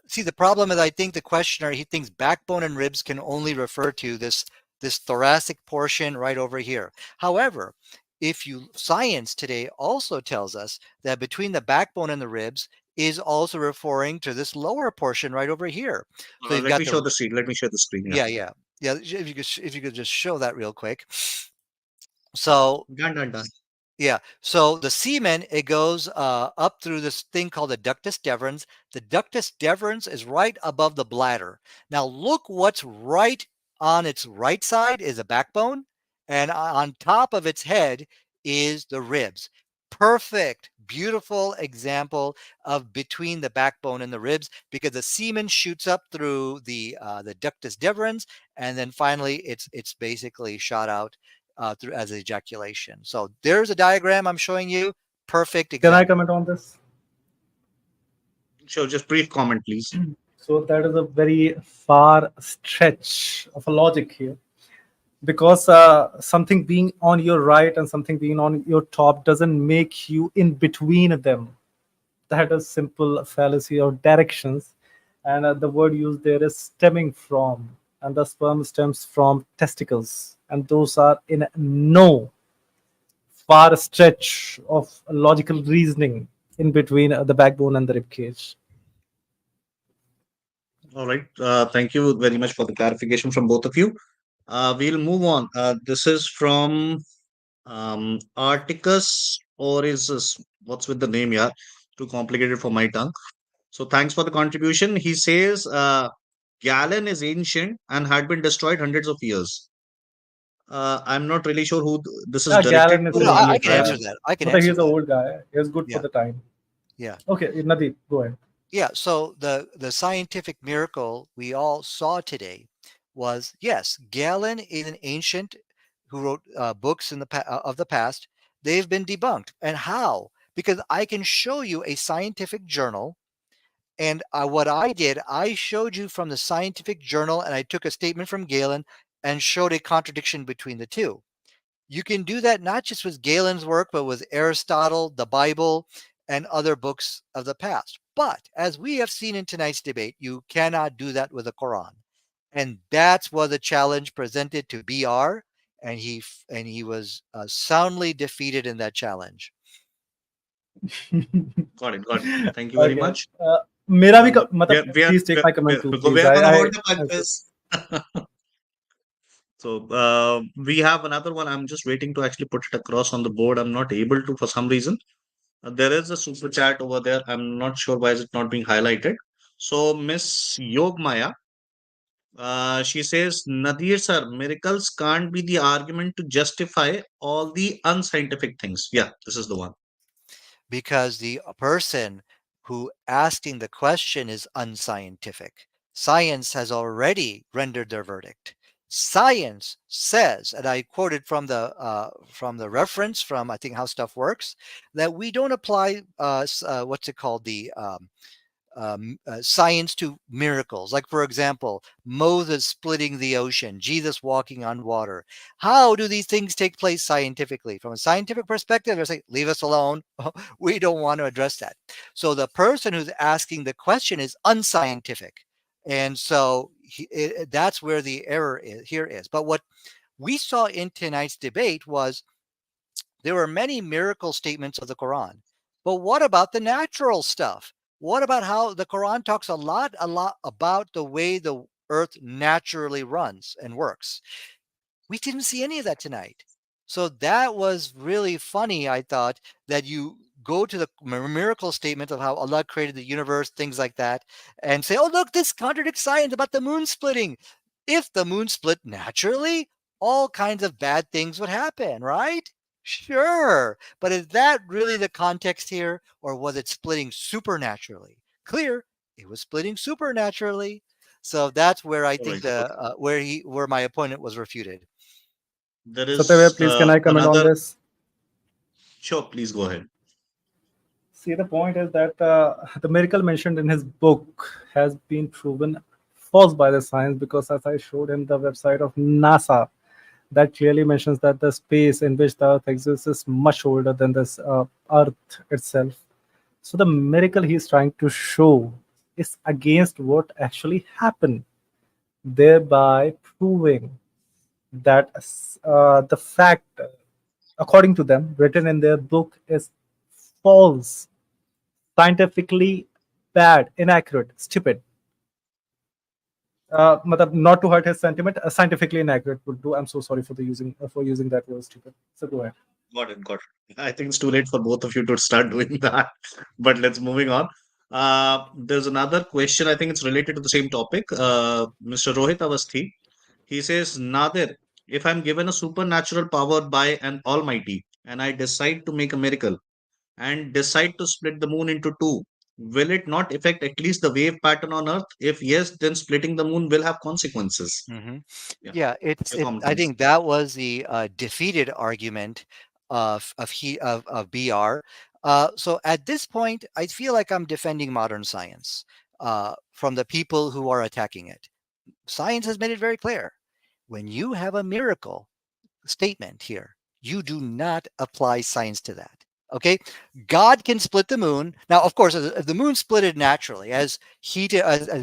see, the problem is, I think the questioner, he thinks backbone and ribs can only refer to this thoracic portion right over here. However, if you science today also tells us that between the backbone and the ribs is also referring to this lower portion right over here. So you've Let me got show the the screen. Let me share the screen. Yeah. yeah. If you could just show that real quick. So Done, done, done. yeah. So the semen, it goes up through this thing called the ductus deferens. The ductus deferens is right above the bladder. Now look what's right on its right side is a backbone, and on top of its head is the ribs. Perfect, beautiful example of between the backbone and the ribs, because the semen shoots up through the ductus deferens, and then finally it's basically shot out through as ejaculation. So there's a diagram I'm showing you. Perfect Can I example. comment on this? Sure, just brief comment, please. So that is a very far stretch of a logic here, because something being on your right and something being on your top doesn't make you in between them. That is simple fallacy of directions, and the word used there is stemming from, and the sperm stems from testicles, and those are in no far stretch of logical reasoning in between the backbone and the rib cage. All right. Thank you very much for the clarification from both of you. We'll move on. This is from Articus, or is this, what's with the name? Yeah, too complicated for my tongue. So thanks for the contribution. He says Galen is ancient and had been destroyed hundreds of years. I'm not really sure who this is Yeah, directed Galen is Oh, to. no, an I old can I am guy. answer that. I can But answer he's an that. old guy. He was good for Yeah. the time. Yeah. Okay, Nadeep, go ahead. Yeah. So the scientific miracle we all saw today was, yes, Galen is an ancient who wrote books in of the past. They've been debunked. And how? Because I can show you a scientific journal. And what I did, I showed you from the scientific journal, and I took a statement from Galen and showed a contradiction between the two. You can do that not just with Galen's work, but with Aristotle, the Bible, and other books of the past. But as we have seen in tonight's debate, you cannot do that with the Quran. And that's what the challenge presented to BR, and he was soundly defeated in that challenge. got it. Got it. Thank you very Okay. much. मेरा भी We मतलब are, we are, please take my comment too, we please. are gonna hold the I punches. So we have another one. I'm just waiting to actually put it across on the board. I'm not able to for some reason. There is a super chat over there. I'm not sure why is it not being highlighted. So Miss Yogmaya, she says, Nadir sir, miracles can't be the argument to justify all the unscientific things. Yeah, this is the one. Because the person who asking the question is unscientific. Science has already rendered their verdict. Science says, and I quoted from the reference from, I think, How Stuff Works, that we don't apply what's it called, the science to miracles. Like, for example, Moses splitting the ocean, Jesus walking on water. How do these things take place scientifically? From a scientific perspective, they're saying, leave us alone. We don't want to address that. So the person who's asking the question is unscientific. And so that's where the error here is. But what we saw in tonight's debate was there were many miracle statements of the Quran, But what about the natural stuff? What about how the Quran talks a lot about the way the earth naturally runs and works? We didn't see any of that tonight. So that was really funny, I thought, that you go to the miracle statement of how Allah created the universe, things like that, and say, oh, look, this contradicts science about the moon splitting. If the moon split naturally, all kinds of bad things would happen, right? Sure. But is that really the context here, or was it splitting supernaturally? Clear, it was splitting supernaturally. So that's where I think Right. the where my opponent was refuted. There Satyavia, is please, can I comment on another. this? Sure, please go ahead. See, the point is that the miracle mentioned in his book has been proven false by the science, because, as I showed him the website of NASA, that clearly mentions that the space in which the Earth exists is much older than this Earth itself. So the miracle he's trying to show is against what actually happened, thereby proving that the fact, according to them, written in their book is false, scientifically bad, inaccurate, stupid. Not to hurt his sentiment, scientifically inaccurate would do. I'm so sorry for using that word, stupid. So go ahead. Got it. Got it. I think it's too late for both of you to start doing that. But let's moving on. There's another question. I think it's related to the same topic. Mr. Rohit Avasthi. He says, Nadir, if I'm given a supernatural power by an almighty and I decide to make a miracle and decide to split the moon into two, will it not affect at least the wave pattern on Earth? If yes, then splitting the moon will have consequences. Mm-hmm. Yeah. Yeah, Your comment, I please. think that was the defeated argument of BR. So at this point, I feel like I'm defending modern science from the people who are attacking it. Science has made it very clear: when you have a miracle statement here, you do not apply science to that. Okay, God can split the moon. Now, of course, if the moon split it naturally, as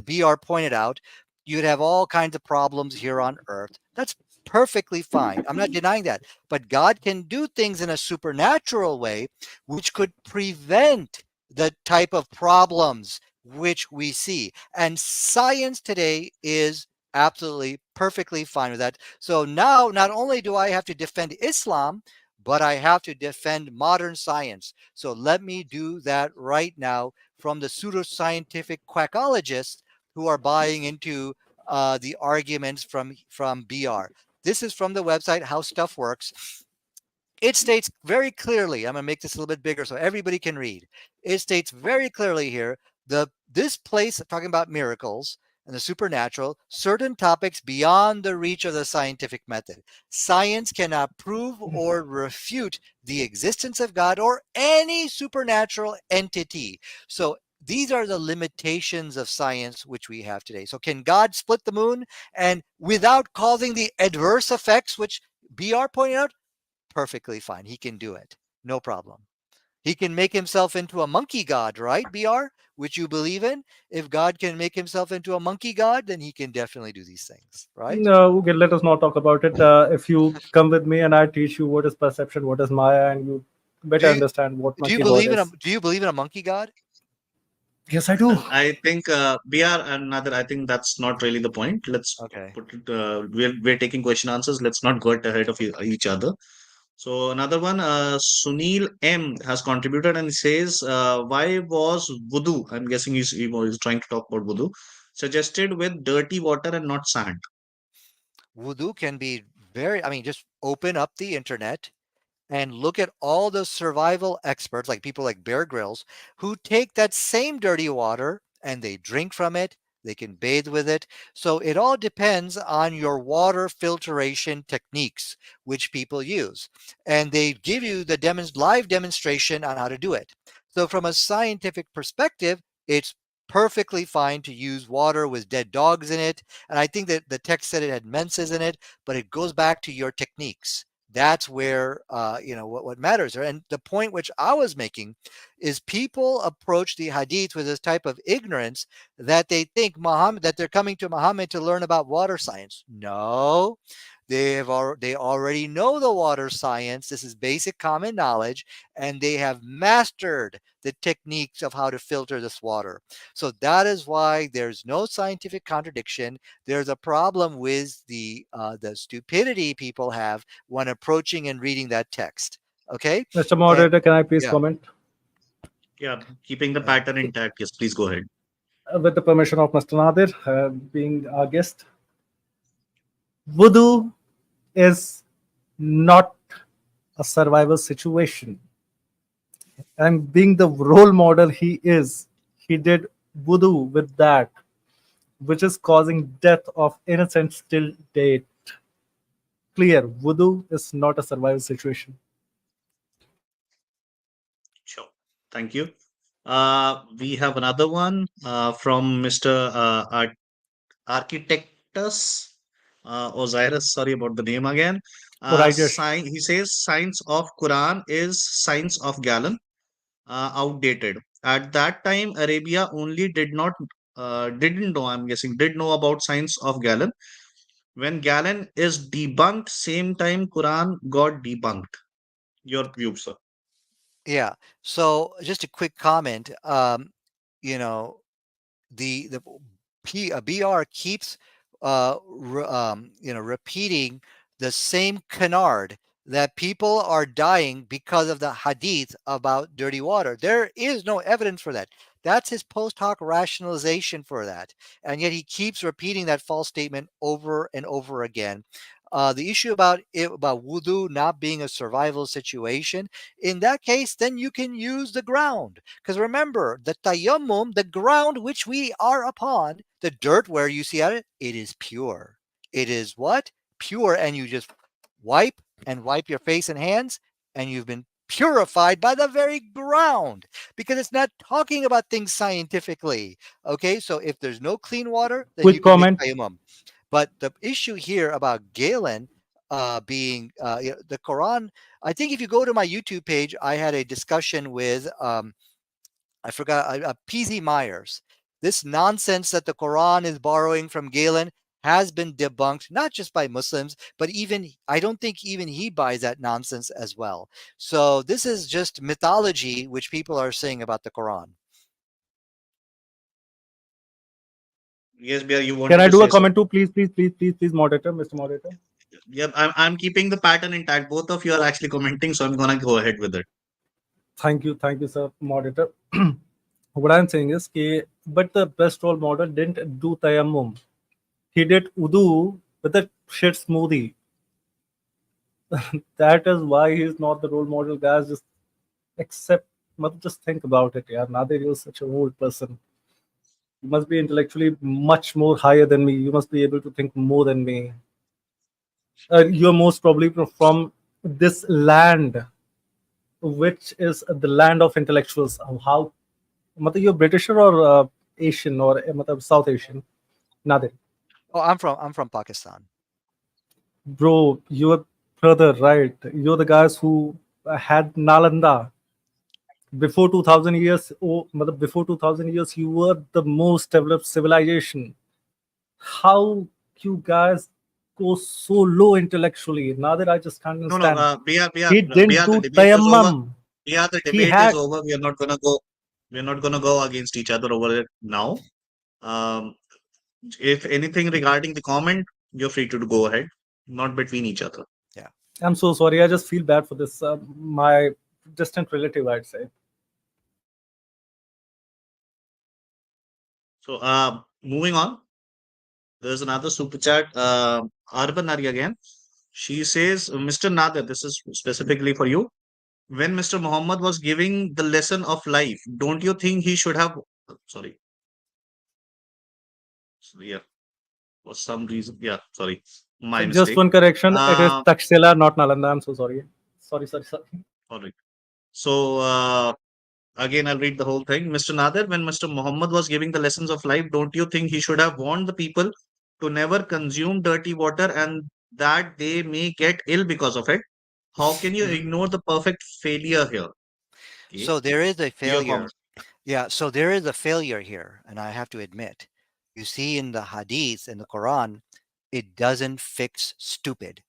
BR pointed out, you'd have all kinds of problems here on Earth. That's perfectly fine. I'm not denying that. But God can do things in a supernatural way, which could prevent the type of problems which we see. And science today is absolutely perfectly fine with that. So now not only do I have to defend Islam, but I have to defend modern science. So let me do that right now from the pseudoscientific quackologists who are buying into the arguments from BR. This is from the website How Stuff Works. It states very clearly, I'm going to make this a little bit bigger so everybody can read. It states very clearly here, this place talking about miracles and the supernatural, certain topics beyond the reach of the scientific method. Science cannot prove or refute the existence of God or any supernatural entity. So these are the limitations of science which we have today. So can God split the moon and without causing the adverse effects which BR pointed out? Perfectly fine. He can do it. No problem. He can make himself into a monkey god, right, BR? Which you believe in? If God can make himself into a monkey god, then he can definitely do these things, right? No, okay, let us not talk about it. If you come with me and I teach you what is perception, what is Maya, and you better understand what Do you monkey god believe in is. a monkey god? Yes, I do. Well, I think BR and Nadir, I think that's not really the point. Let's Okay. put it, we're taking question answers. Let's not get ahead of each other. So another one, Sunil M has contributed and says, why was wudu? I'm guessing he's trying to talk about wudu. Suggested with dirty water and not sand. Wudu can be just open up the internet and look at all the survival experts, like people like Bear Grylls, who take that same dirty water and they drink from it. They can bathe with it. So it all depends on your water filtration techniques, which people use. And they give you the live demonstration on how to do it. So from a scientific perspective, it's perfectly fine to use water with dead dogs in it. And I think that the text said it had menses in it, but it goes back to your techniques. That's where what matters. And the point which I was making is people approach the hadith with this type of ignorance that they think that they're coming to Muhammad to learn about water science. No, They already know the water science. This is basic common knowledge, and they have mastered the techniques of how to filter this water. So that is why there's no scientific contradiction. There's a problem with the stupidity people have when approaching and reading that text. Okay. Mr. Moderator, can I please Yeah. comment? Yeah, keeping the pattern intact. Yes, please go ahead. With the permission of Mr. Nadir, being our guest, Wudu is not a survival situation. And being the role model he is, he did Wudu with that, which is causing death of innocents till date. Clear, Wudu is not a survival situation. Sure. Thank you. We have another one from Mr. Architectus Osiris. Sorry about the name again. Rajesh. He says science of Quran is science of Galen, outdated. At that time, Arabia only didn't know. I'm guessing did know about science of Galen. When Galen is debunked, same time Quran got debunked. Your view, sir. Yeah. So just a quick comment. You know, the BR keeps repeating the same canard that people are dying because of the hadith about dirty water. There is no evidence for that. That's his post hoc rationalization for that. And yet he keeps repeating that false statement over and over again. The issue about wudu not being a survival situation, in that case, then you can use the ground. Because remember, the tayammum, the ground which we are upon, the dirt where you see at it, it is pure. It is what? Pure. And you just wipe your face and hands, and you've been purified by the very ground, because it's not talking about things scientifically. Okay, so if there's no clean water, then you Quick can make comment. tayammum. But the issue here about Galen being the Quran, I think if you go to my YouTube page, I had a discussion with I forgot PZ Myers. This nonsense that the Quran is borrowing from Galen has been debunked, not just by Muslims, but even I don't think even he buys that nonsense as well. So this is just mythology, which people are saying about the Quran. Yes, Bia, you Can wanted I to do a say so. comment too? Please, moderator, Mr. Moderator. Yeah, I'm keeping the pattern intact. Both of you are actually commenting, so I'm gonna go ahead with it. Thank you, sir, moderator. What I'm saying is, but the best role model didn't do tayammum. He did wudu with a shit smoothie. That is why he's not the role model, guys. Just accept, just think about it. Yeah, Nadir, you're such an old person. You must be intellectually much more higher than me. You must be able to think more than me. You're most probably from this land, which is the land of intellectuals. How, you're British or Asian or South Asian? Nadir. Oh, I'm from Pakistan. Bro, your brother, right? You're the guys who had Nalanda. Before 2000 years, before 2000 years, you were the most developed civilization. How you guys go so low intellectually? Now that I just can't No, no, understand. Bia, He didn't the do debate is over. tayammum. Bia, the He debate is had. over. We are not gonna go. We are not gonna go against each other over it now. Um, if anything regarding the comment, you're free to go ahead. Not between each other. Yeah. I'm so sorry. I just feel bad for this. My distant relative, I'd say. So, moving on. There's another super chat. Arban Ari again. She says, Mr. Nader, this is specifically for you. When Mr. Muhammad was giving the lesson of life, don't you think he should have? Sorry. Yeah, for some reason. Yeah, sorry. My Just mistake. one correction. It is Uh, Takshila, not Nalanda. I'm so sorry. Sorry. all right. So, again, I'll read the whole thing. Mr. Nader, when Mr. Muhammad was giving the lessons of life, don't you think he should have warned the people to never consume dirty water and that they may get ill because of it? How can you ignore the perfect failure here? Okay. So there is a Your failure. comments. Yeah, so there is a failure here, and I have to admit. You see in the hadith in the Quran, it doesn't fix stupid.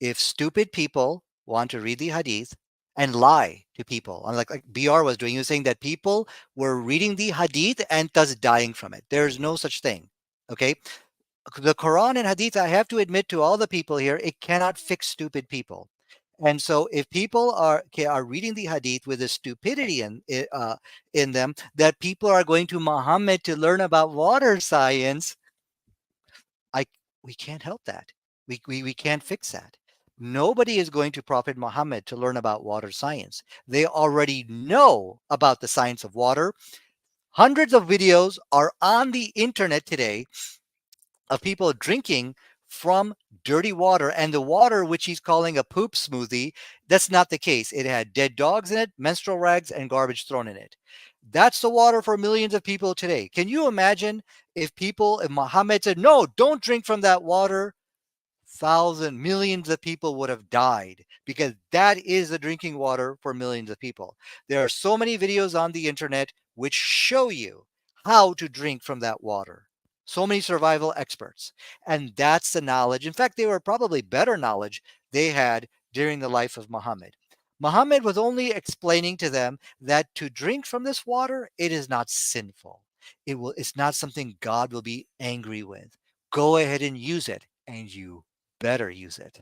If stupid people want to read the hadith and lie to people, like BR was doing, he was saying that people were reading the hadith and thus dying from it. There's no such thing. Okay. The Quran and hadith, I have to admit to all the people here, it cannot fix stupid people. And so if people are reading the hadith with a stupidity in them, that people are going to Muhammad to learn about water science, I we can't help that. We can't fix that. Nobody is going to Prophet Muhammad to learn about water science. They already know about the science of water. Hundreds of videos are on the internet today of people drinking from dirty water, and the water which he's calling a poop smoothie, that's not the case. It had dead dogs in it, menstrual rags, and garbage thrown in it. That's the water for millions of people today. Can you imagine if Muhammad said, no, don't drink from that water? Millions of people would have died, because that is the drinking water for millions of people. There are so many videos on the internet which show you how to drink from that water. So many survival experts. And that's the knowledge. In fact, they were probably better knowledge they had during the life of Muhammad. Muhammad was only explaining to them that to drink from this water, it is not sinful. It's not something God will be angry with. Go ahead and use it, and you better use it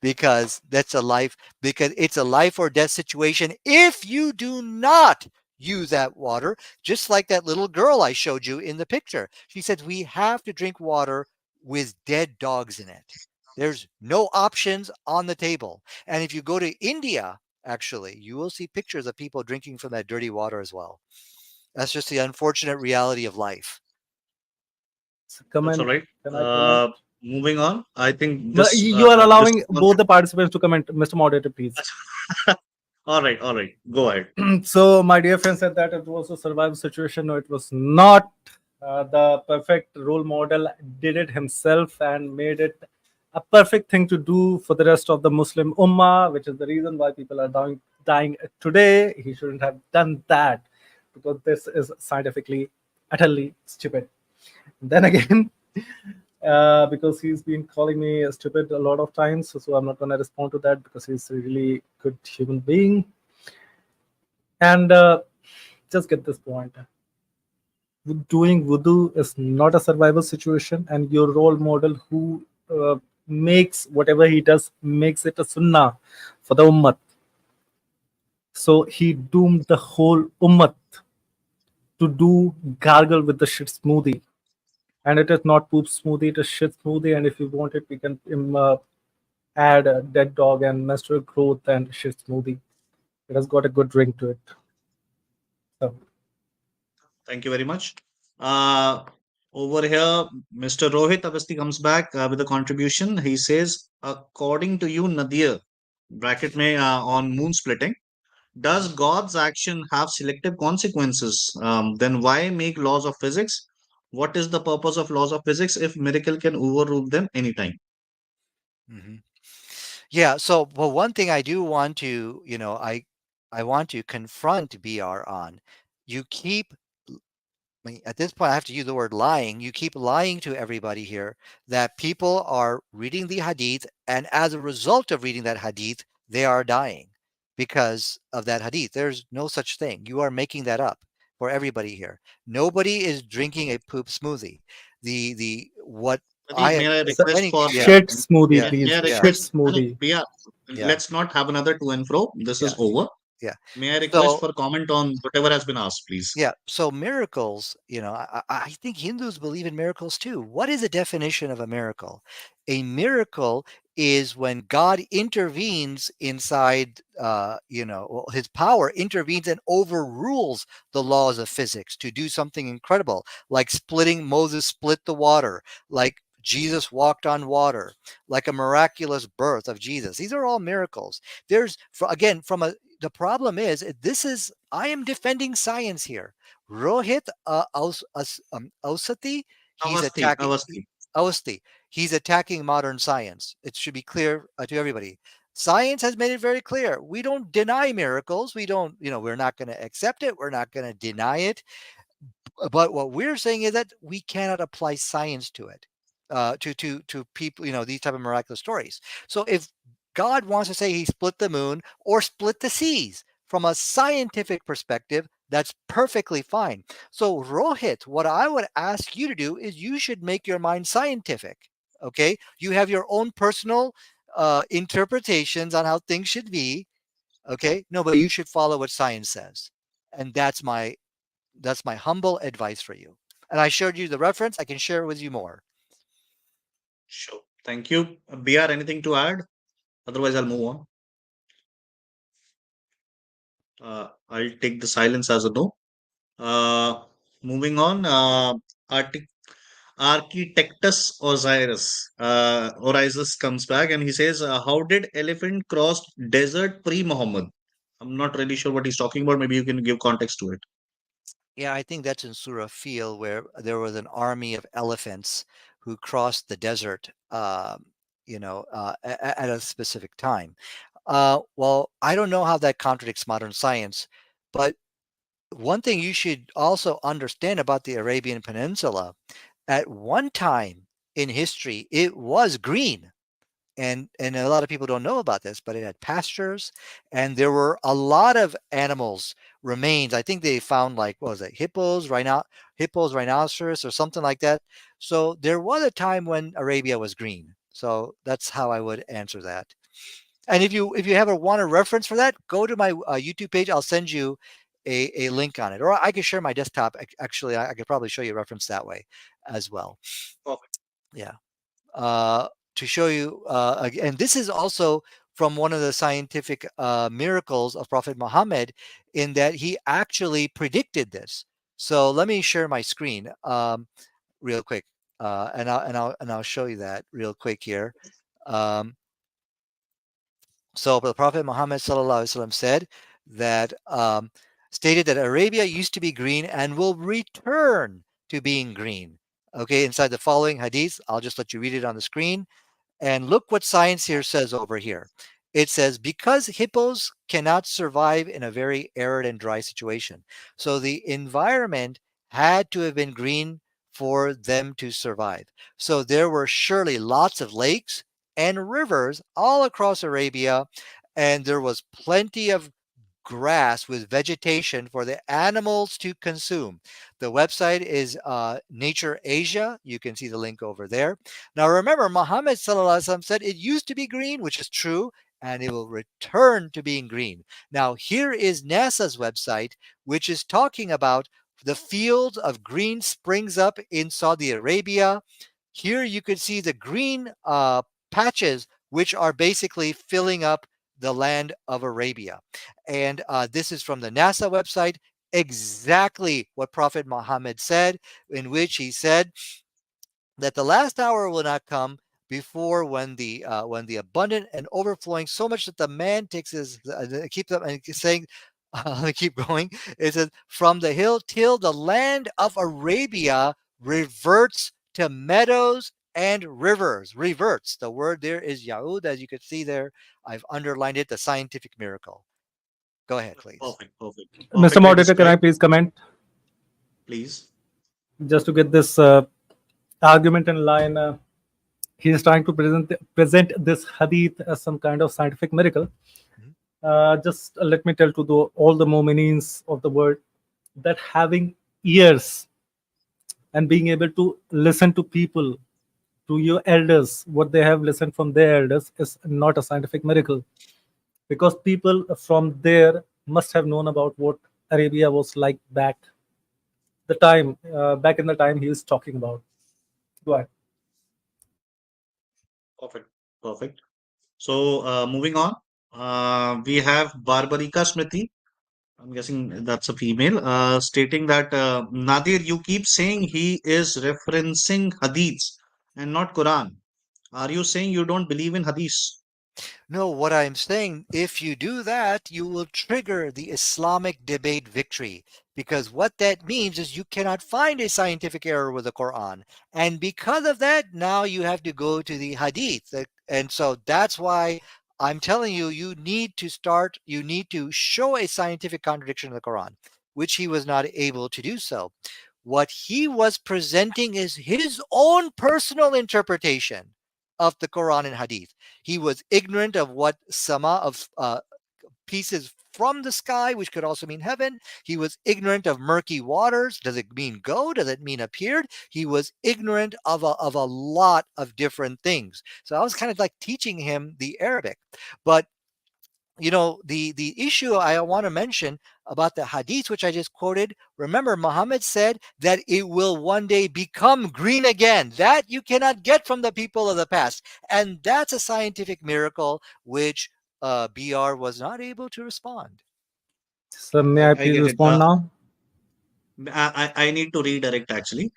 because it's a life or death situation if you do not use that water. Just like that little girl I showed you in the picture, she said we have to drink water with dead dogs in it. There's no options on the table. And if you go to India, actually, you will see pictures of people drinking from that dirty water as well. That's just the unfortunate reality of life. That's all right. Can I comment? Moving on, I think you are allowing both the participants to comment, Mr. Moderator, please. All right, go ahead. So my dear friend said that it was a survival situation. No, it was not. The perfect role model did it himself and made it a perfect thing to do for the rest of the Muslim Ummah, which is the reason why people are dying today. He shouldn't have done that, because this is scientifically utterly stupid. Then again, because he's been calling me stupid a lot of times, so I'm not going to respond to that, because he's a really good human being. And just get this point. Doing wudu is not a survival situation, and your role model who makes whatever he does makes it a sunnah for the ummah. So he doomed the whole ummah to do gargle with the shit smoothie. And it is not poop smoothie, it is shit smoothie. And if you want it, we can add a dead dog and menstrual growth and shit smoothie. It has got a good ring to it. So, thank you very much. Over here, Mr. Rohit Avasti comes back with a contribution. He says, according to you, Nadir, bracket mein, on moon splitting, does God's action have selective consequences? Then why make laws of physics? What is the purpose of laws of physics if miracle can overrule them anytime? Mm-hmm. Yeah. So, well, one thing I do want to, I want to confront BR on. You keep, at this point, I have to use the word lying. You keep lying to everybody here that people are reading the hadith, and as a result of reading that hadith, they are dying because of that hadith. There's no such thing. You are making that up for everybody here. Nobody is drinking a poop smoothie. The what Nadeem, may I request for shit smoothie, yeah, please. may I Shit request smoothie. Yeah, Yeah. let's not have another to and fro. This is over. Yeah. May I request So, for comment on whatever has been asked, please? yeah. So miracles, I think Hindus believe in miracles too. What is the definition of a miracle? A miracle is when God intervenes inside, his power intervenes and overrules the laws of physics to do something incredible, like Moses split the water, like Jesus walked on water, like a miraculous birth of Jesus. These are all miracles. The problem is I am defending science here. Rohit Ausati, he's attacking Avasti. Awasti. He's attacking modern science. It should be clear to everybody. Science has made it very clear. We don't deny miracles. We don't, we're not going to accept it. We're not going to deny it. But what we're saying is that we cannot apply science to it. to people, these type of miraculous stories. So if God wants to say he split the moon or split the seas from a scientific perspective, that's perfectly fine. So Rohit, what I would ask you to do is you should make your mind scientific. Okay, you have your own personal interpretations on how things should be. Okay, no, but you should follow what science says, and that's my humble advice for you. And I showed you the reference. I can share it with you more. Sure. Thank you. BR, anything to add? Otherwise, I'll move on. I'll take the silence as a no. Moving on. Arctic Architectus Osiris comes back and he says, "How did elephant cross desert pre-Muhammad?" I'm not really sure what he's talking about. Maybe you can give context to it. Yeah, I think that's in Surah Fil, where there was an army of elephants who crossed the desert, at a specific time. Well, I don't know how that contradicts modern science, but one thing you should also understand about the Arabian Peninsula, at one time in history, it was green. And a lot of people don't know about this, but it had pastures, and there were a lot of animals remains. I think they found, like, what was it, hippos, rhinoceros, or something like that. So there was a time when Arabia was green. So that's how I would answer that. And if you ever want a reference for that, go to my YouTube page. I'll send you a link on it, or I can share my desktop. Actually, I could probably show you a reference that way as well. Perfect. Yeah. To show you, and this is also from one of the scientific miracles of Prophet Muhammad, in that he actually predicted this. So let me share my screen real quick, and I'll show you that real quick here. Um, so the Prophet Muhammad sallallahu alaihi wasallam said that, stated that Arabia used to be green and will return to being green. Okay, inside the following hadith, I'll just let you read it on the screen. And look what science here says over here. It says, because hippos cannot survive in a very arid and dry situation. So the environment had to have been green for them to survive. So there were surely lots of lakes and rivers all across Arabia, and there was plenty of grass with vegetation for the animals to consume. The website is Nature Asia. You can see the link over there. Now remember, Muhammad sallallahu alaihi wasallam said it used to be green, which is true, and it will return to being green. Now here is NASA's website, which is talking about the fields of green springs up in Saudi Arabia. Here you can see the green patches, which are basically filling up the land of Arabia. And this is from the NASA website, exactly what Prophet Muhammad said, in which he said that the last hour will not come before when the abundant and overflowing, so much that the man takes his keeps up and saying, let me keep going. It says, from the hill till the land of Arabia reverts to meadows and rivers. Reverts. The word there is yaud, as you can see there. I've underlined it, the scientific miracle. Go ahead, please. Perfect. Mr. Perfectly Moderator, can I described. please comment? Please. Just to get this argument in line, he is trying to present this hadith as some kind of scientific miracle. Just let me tell to all the Mu'minins of the world that having ears and being able to listen to people, to your elders, what they have listened from their elders, is not a scientific miracle, because people from there must have known about what Arabia was like back in the time he is talking about. Go ahead. Perfect. So, moving on, we have Barbarika Smriti. I'm guessing that's a female, stating that, Nadir, you keep saying he is referencing hadiths and not Quran. Are you saying you don't believe in hadiths? No, what I'm saying, if you do that, you will trigger the Islamic debate victory, because what that means is you cannot find a scientific error with the Quran. And because of that, now you have to go to the Hadith. And so that's why I'm telling you, you need to show a scientific contradiction in the Quran, which he was not able to do so. What he was presenting is his own personal interpretation of the Quran and Hadith. He was ignorant of what sama of pieces from the sky, which could also mean heaven. He was ignorant of murky waters. Does it mean go? Does it mean appeared? He was ignorant of a lot of different things. So I was kind of like teaching him the Arabic. But the issue I want to mention about the hadith, which I just quoted, remember Muhammad said that it will one day become green again. That you cannot get from the people of the past. And that's a scientific miracle, which BR was not able to respond. So may I I please get it. respond now? I need to redirect actually.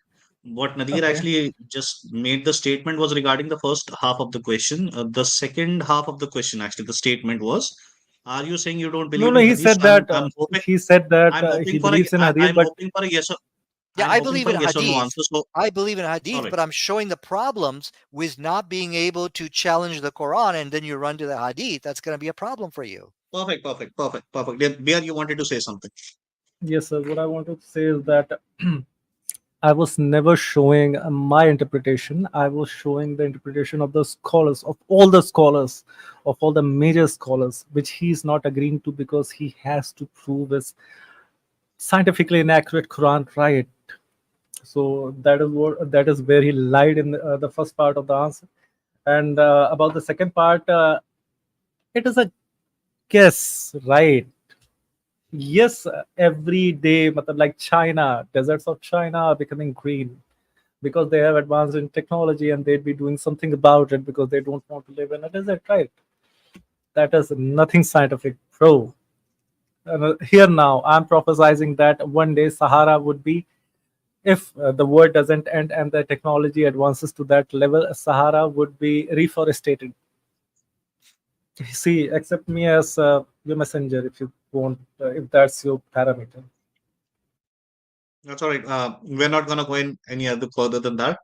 What Nadir Okay. actually just made the statement was regarding the first half of the question. The second half of the question, actually, the statement was, "Are you saying you don't No, believe no, in he Hadith?" said So that I'm he hoping for a believes in Hadith, I'm but hoping for a Yeah, I'm I hoping believe for in a yes or no hadith. answer. So, I believe in all hadith, right, but I'm showing the problems with not being able to challenge the Quran, and then you run to the hadith. That's going to be a problem for you. perfect. Yeah, Bear, you wanted to say something. yes, sir. What I wanted to say is that I was never showing my interpretation. I was showing the interpretation of the scholars, of all the major scholars, which he's not agreeing to because he has to prove his scientifically inaccurate Quran right. So that is where he lied in the first part of the answer. And about the second part, it is a guess, right? Yes, every day, matlab, like China, deserts of China are becoming green because they have advanced in technology and they'd be doing something about it because they don't want to live in a desert, right? That is nothing scientific, bro. Here now, I'm prophesizing that one day Sahara would be, if the world doesn't end and the technology advances to that level, Sahara would be reforested. See, accept me as your messenger if you want, if that's your parameter. That's all right. We're not gonna go in any other further than that.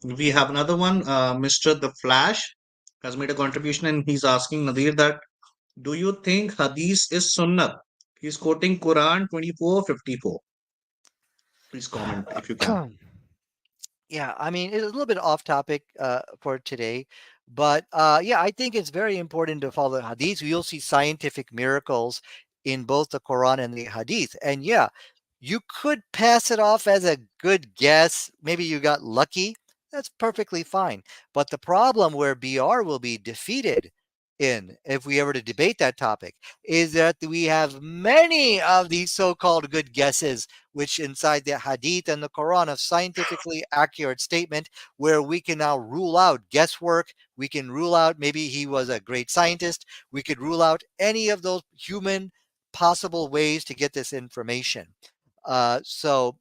We have another one. Mr. The Flash has made a contribution, and he's asking Nadir that, do you think Hadith is Sunnah? He's quoting Quran 24:54. Please comment if you can. Yeah, I mean, it's a little bit off topic for today, but yeah, I think it's very important to follow the hadith. You'll see scientific miracles in both the Quran and the hadith. And yeah, you could pass it off as a good guess. Maybe you got lucky. That's perfectly fine. But the problem where BR will be defeated in, if we ever to debate that topic, is that we have many of these so-called good guesses which inside the hadith and the Quran of scientifically accurate statement where we can now rule out guesswork. We can rule out maybe he was a great scientist. We could rule out any of those human possible ways to get this information. So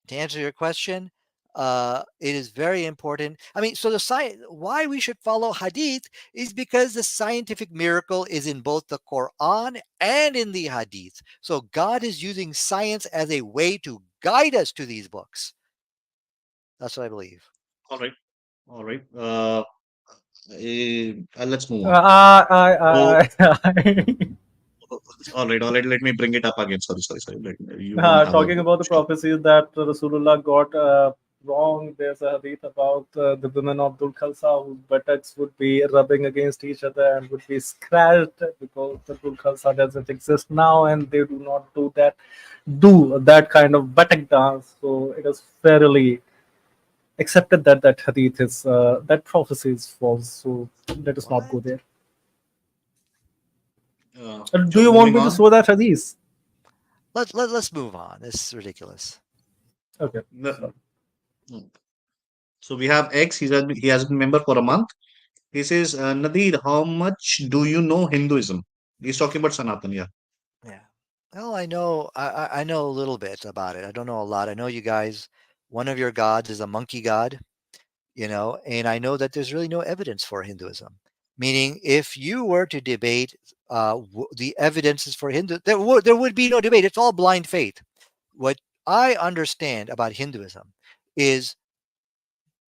to answer your question, it is very important. I mean, so the science, why we should follow hadith is because the scientific miracle is in both the Quran and in the hadith. So God is using science as a way to guide us to these books. That's what I believe. All right, all right. Let's move on. I, I, So, I, I, all right. Let me bring it up again. Sorry. You don't have a talking about the stop. prophecies that Rasulullah got wrong, there's a hadith about the women of Dhul Khalsa whose buttocks would be rubbing against each other and would be scratched because the Dhul Khalsa doesn't exist now and they do that kind of buttock dance. So it is fairly accepted that that hadith is that prophecy is false. So let us not go What? there. Do So you want moving me to on. show that hadith? Let's move on. This is ridiculous. Okay. The, so we have X. He has been member for a month. He says, Nadir, how much do you know Hinduism? He's talking about Sanatan. Yeah. Yeah. Well, I know a little bit about it. I don't know a lot. I know you guys. One of your gods is a monkey god, and I know that there's really no evidence for Hinduism. Meaning, if you were to debate the evidences for Hindu, there would be no debate. It's all blind faith. What I understand about Hinduism is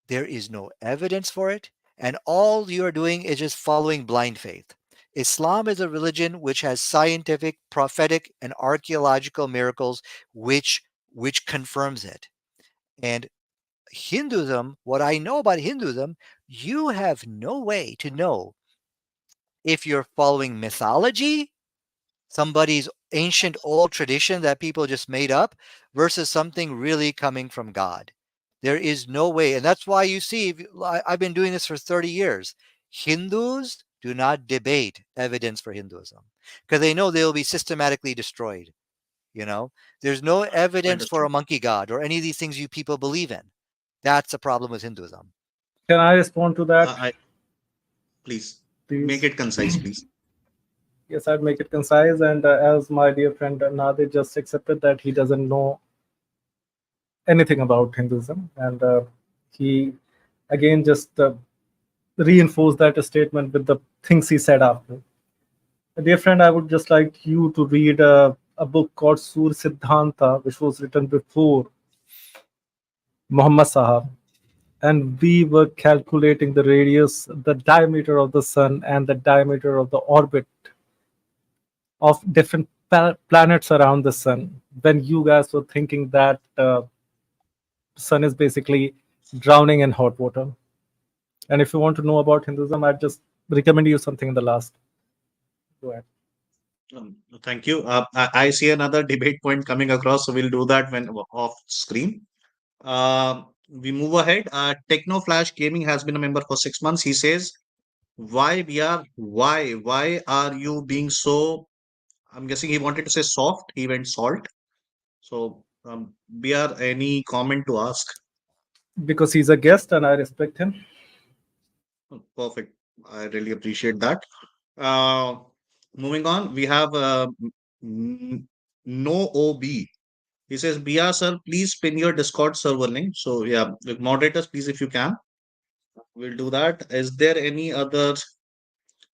there is no evidence for it, and all you are doing is just following blind faith. Islam is a religion which has scientific, prophetic, and archaeological miracles which which confirms it. And Hinduism, what I know about Hinduism, you have no way to know if you're following mythology, somebody's ancient old tradition that people just made up, versus something really coming from God. There is no way. And that's why you see, I've been doing this for 30 years. Hindus do not debate evidence for Hinduism because they know they'll be systematically destroyed. There's no evidence for a Understood. monkey god or any of these things you people believe in. That's a problem with Hinduism. Can I respond to that, Please make please? it concise, please. Yes, I'd make it concise. And as my dear friend Nadir just accepted that he doesn't know anything about Hinduism, and he again just reinforced that statement with the things he said after. Dear friend, I would just like you to read a book called Sur Siddhanta, which was written before Muhammad Sahab. And we were calculating the radius, the diameter of the sun, and the diameter of the orbit of different planets around the sun. When you guys were thinking that sun is basically drowning in hot water. And if you want to know about Hinduism, I'd just recommend you something in the last. Go ahead. Thank you. I see another debate point coming across, so we'll do that when off screen. We move ahead. Techno Flash Gaming has been a member for 6 months. He says, why are you being so? I'm guessing he wanted to say soft. He went salt. So, BR, any comment to ask? Because he's a guest and I respect him. Perfect. I really appreciate that. Moving on, we have no OB. He says, BR sir, please pin your Discord server link. So yeah, the moderators, please, if you can, we'll do that. Is there any other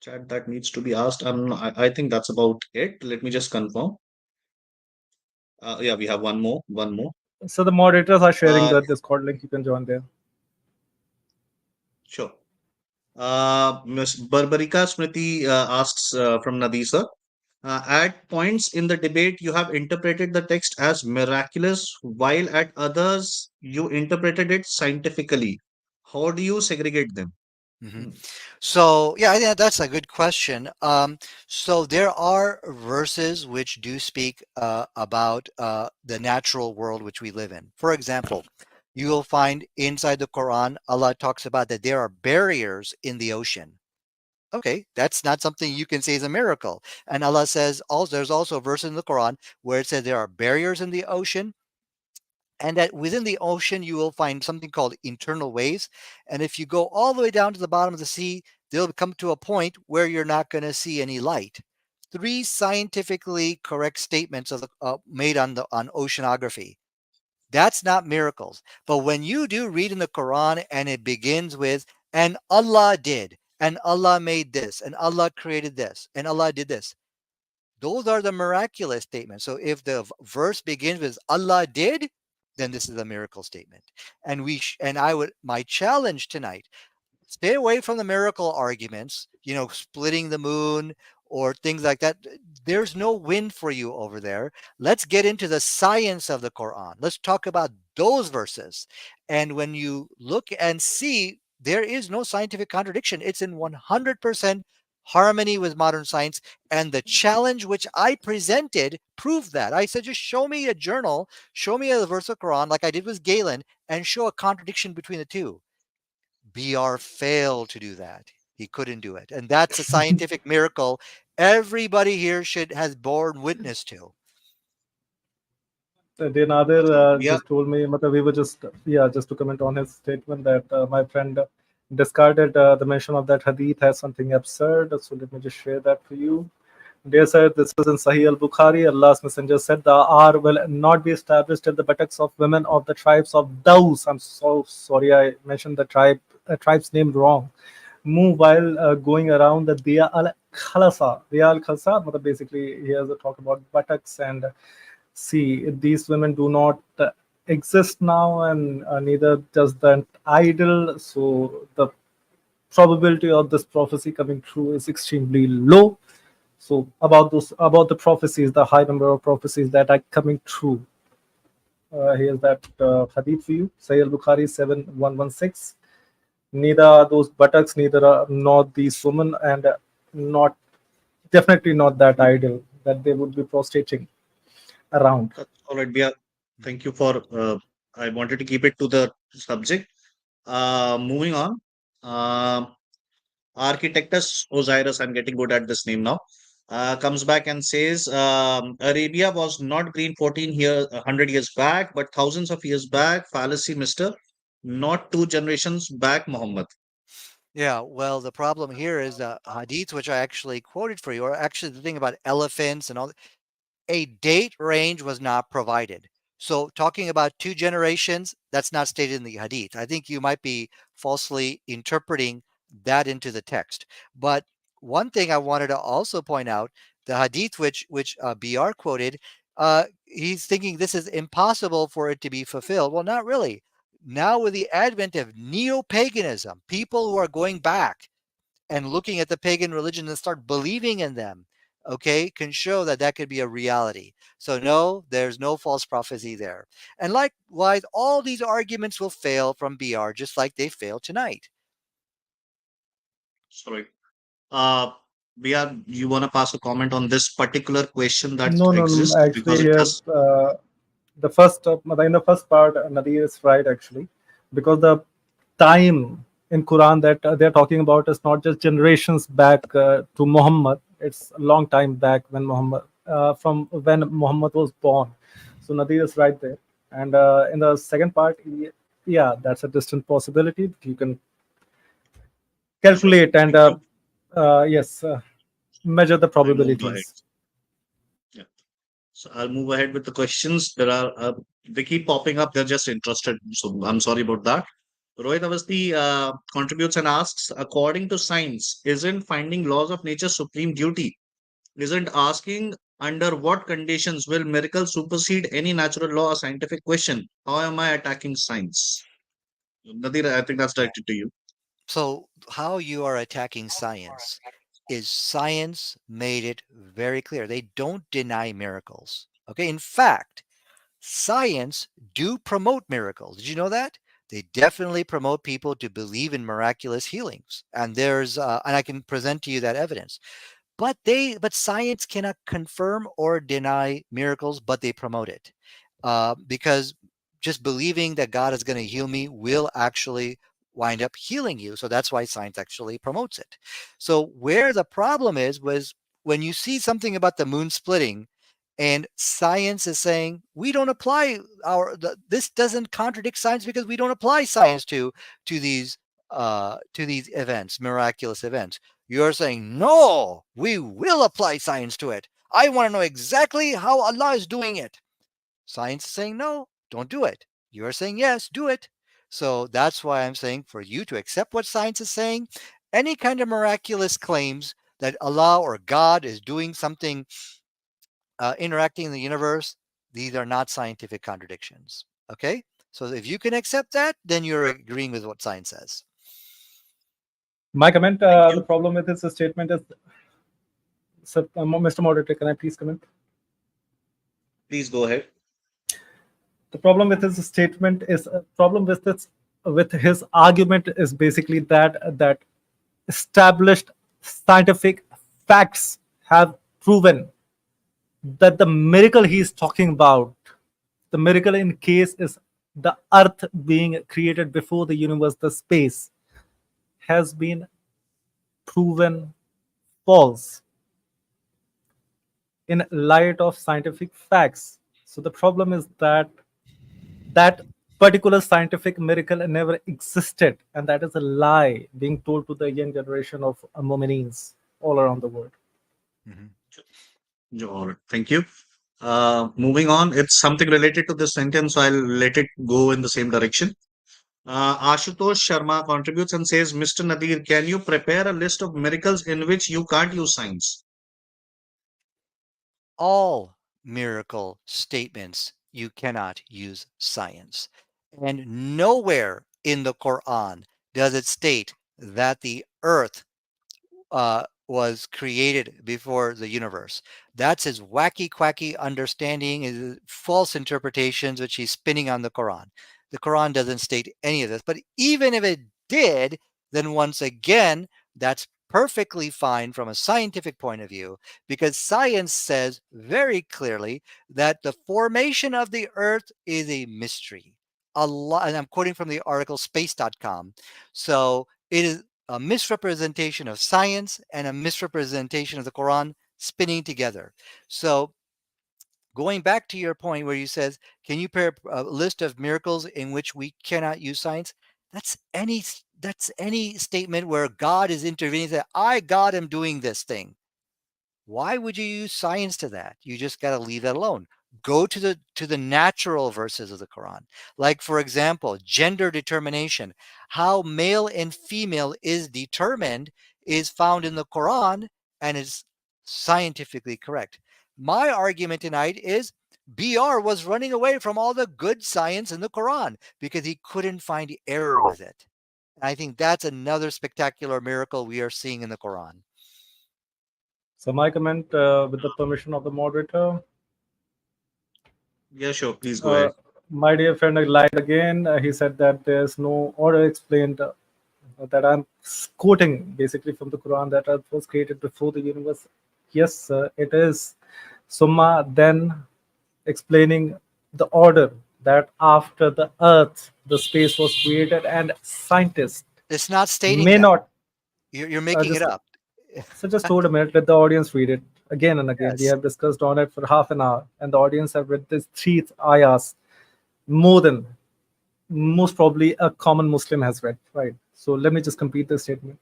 chat that needs to be asked? I think that's about it. Let me just confirm. Yeah, we have one more. So the moderators are sharing Uh, the Discord link. You can join there. Sure. Ms. Barbarika Smriti asks from Nadisa. At points in the debate, you have interpreted the text as miraculous, while at others, you interpreted it scientifically. How do you segregate them? Mhm. Hmm. So, yeah, I think that's a good question. So there are verses which do speak about the natural world which we live in. For example, you will find inside the Quran, Allah talks about that there are barriers in the ocean. Okay, that's not something you can say is a miracle. And Allah says also, there's also a verse in the Quran where it says there are barriers in the ocean, and that within the ocean you will find something called internal waves. And if you go all the way down to the bottom of the sea, they'll come to a point where you're not going to see any light. Three scientifically correct statements of made on oceanography. That's not miracles. But when you do read in the Quran and it begins with, and Allah did, and Allah made this, and Allah created this, and Allah did this, those are the miraculous statements. So if the verse begins with Allah did, then this is a miracle statement. And my challenge tonight, stay away from the miracle arguments, splitting the moon or things like that. There's no win for you over there. Let's get into the science of the Quran. Let's talk about those verses. And when you look and see, there is no scientific contradiction. It's in 100% harmony with modern science. And the challenge which I presented proved that. I said, just show me a journal, show me a verse of Quran, like I did with Galen, and show a contradiction between the two. BR failed to do that. He couldn't do it. And that's a scientific miracle everybody here has borne witness to. Dear Nadir Yeah, just told me, we were just to comment on his statement that my friend discarded the mention of that hadith as something absurd. So let me just share that for you. Dear sir, this is in Sahih al-Bukhari. Allah's Messenger said, the hour will not be established in the buttocks of women of the tribes of Daus. I'm so sorry I mentioned the tribe's name wrong. Move while going around the Diya al-Khalasa. Diya al-Khalasa, basically he has a talk about buttocks, and see, these women do not exist now, and neither does the idol. So the probability of this prophecy coming true is extremely low. So about the prophecies, the high number of prophecies that are coming true, Here's that hadith for you. Sahih al-Bukhari 7116. Neither are those buttocks, neither are nor these women, and not definitely not that idol that they would be prostrating around. All right, Bia. Thank you for. I wanted to keep it to the subject. Moving on. Architectus Osiris, I'm getting good at this name now, comes back and says Arabia was not green 100 years back, but thousands of years back. Fallacy, mister. Not 2 generations back, Muhammad. Yeah, well, the problem here is the hadith, which I actually quoted for you, or actually the thing about elephants and all, a date range was not provided. So talking about 2 generations, that's not stated in the hadith. I think you might be falsely interpreting that into the text. But one thing I wanted to also point out, the hadith which BR quoted, he's thinking this is impossible for it to be fulfilled. Well, not really. Now with the advent of neo-paganism, people who are going back and looking at the pagan religion and start believing in them, okay, can show that that could be a reality. So no, there's no false prophecy there. And likewise, all these arguments will fail from BR just like they failed tonight. Sorry. Uh, Bia, you want to pass a comment on this particular question that No, no, no. exists because Actually, it has. the first in the first part, Nadir is right actually, because the time in Quran that they're talking about is not just generations back to Muhammad. It's a long time back when from when Muhammad was born. So Nadir is right there. And in the second part, yeah, that's a distant possibility. You can calculate and Thank you. yes, measure the I moved ahead. probabilities. Yeah. So I'll move ahead with the questions. There are they keep popping up. They're just interested. So I'm sorry about that. Rohit Avasti contributes and asks, according to science, isn't finding laws of nature supreme duty? Isn't asking under what conditions will miracles supersede any natural law a scientific question? How am I attacking science? Nadir, I think that's Yeah. directed to you. So how you are attacking science is science made it very clear. They don't deny miracles. Okay. In fact, science do promote miracles. Did you know that? They definitely promote people to believe in miraculous healings. And and I can present to you that evidence. But science cannot confirm or deny miracles, but they promote it because just believing that God is going to heal me will actually wind up healing you. So that's why science actually promotes it. So where the problem is was when you see something about the moon splitting and science is saying we don't apply this doesn't contradict science because we don't apply science to these events, miraculous events. You're saying, no, we will apply science to it. I want to know exactly how Allah is doing it. Science is saying, no, don't do it. You're saying, yes, do it. So that's why I'm saying for you to accept what science is saying, any kind of miraculous claims that Allah or God is doing something interacting in the universe, these are not scientific contradictions. Okay? So if you can accept that, then you're agreeing with what science says. My comment, Thank the you. problem with this statement is, so, Mr. Moderator, can I please comment? Please go ahead. The problem with his statement is problem with his argument is basically that established scientific facts have proven that the miracle he is talking about, the miracle in case is the earth being created before the universe, the space, has been proven false in light of scientific facts. So the problem is that particular scientific miracle never existed, and that is a lie being told to the young generation of Mominines all around the world. All right. Thank you. Moving on, it's something related to this sentence, so I'll let it go in the same direction. Ashutosh Sharma contributes and says, Mr. Nadir, can you prepare a list of miracles in which you can't use science? All miracle statements you cannot use science. And nowhere in the Quran does it state that the earth was created before the universe. That's his wacky, quacky understanding, is false interpretations, which he's spinning on the Quran. The Quran doesn't state any of this. But even if it did, then once again, that's perfectly fine from a scientific point of view, because science says very clearly that the formation of the earth is a mystery. A lot, and I'm quoting from the article space.com. So it is a misrepresentation of science and a misrepresentation of the Quran spinning together. So going back to your point where you says, can you pair a list of miracles in which we cannot use science? That's any statement where God is intervening, that I, God, am doing this thing. Why would you use science to that? You just got to leave that alone. Go to the natural verses of the Quran. Like, for example, gender determination. How male and female is determined is found in the Quran and is scientifically correct. My argument tonight is BR was running away from all the good science in the Quran because he couldn't find error with it. And I think that's another spectacular miracle we are seeing in the Quran. So my comment, with the permission of the moderator. Yeah, sure. Please go ahead. My dear friend lied again. He said that there's no order explained, that I'm quoting basically from the Quran, that earth was created before the universe. Yes, it is. Summa then explaining the order that after the earth, the space was created, and scientists It's not stating may that. not. You're making it up. So just hold a minute, let the audience read it again and again. Yes. We have discussed on it for half an hour, and the audience have read these 3 ayahs more than most probably a common Muslim has read, right? So let me just complete the statement.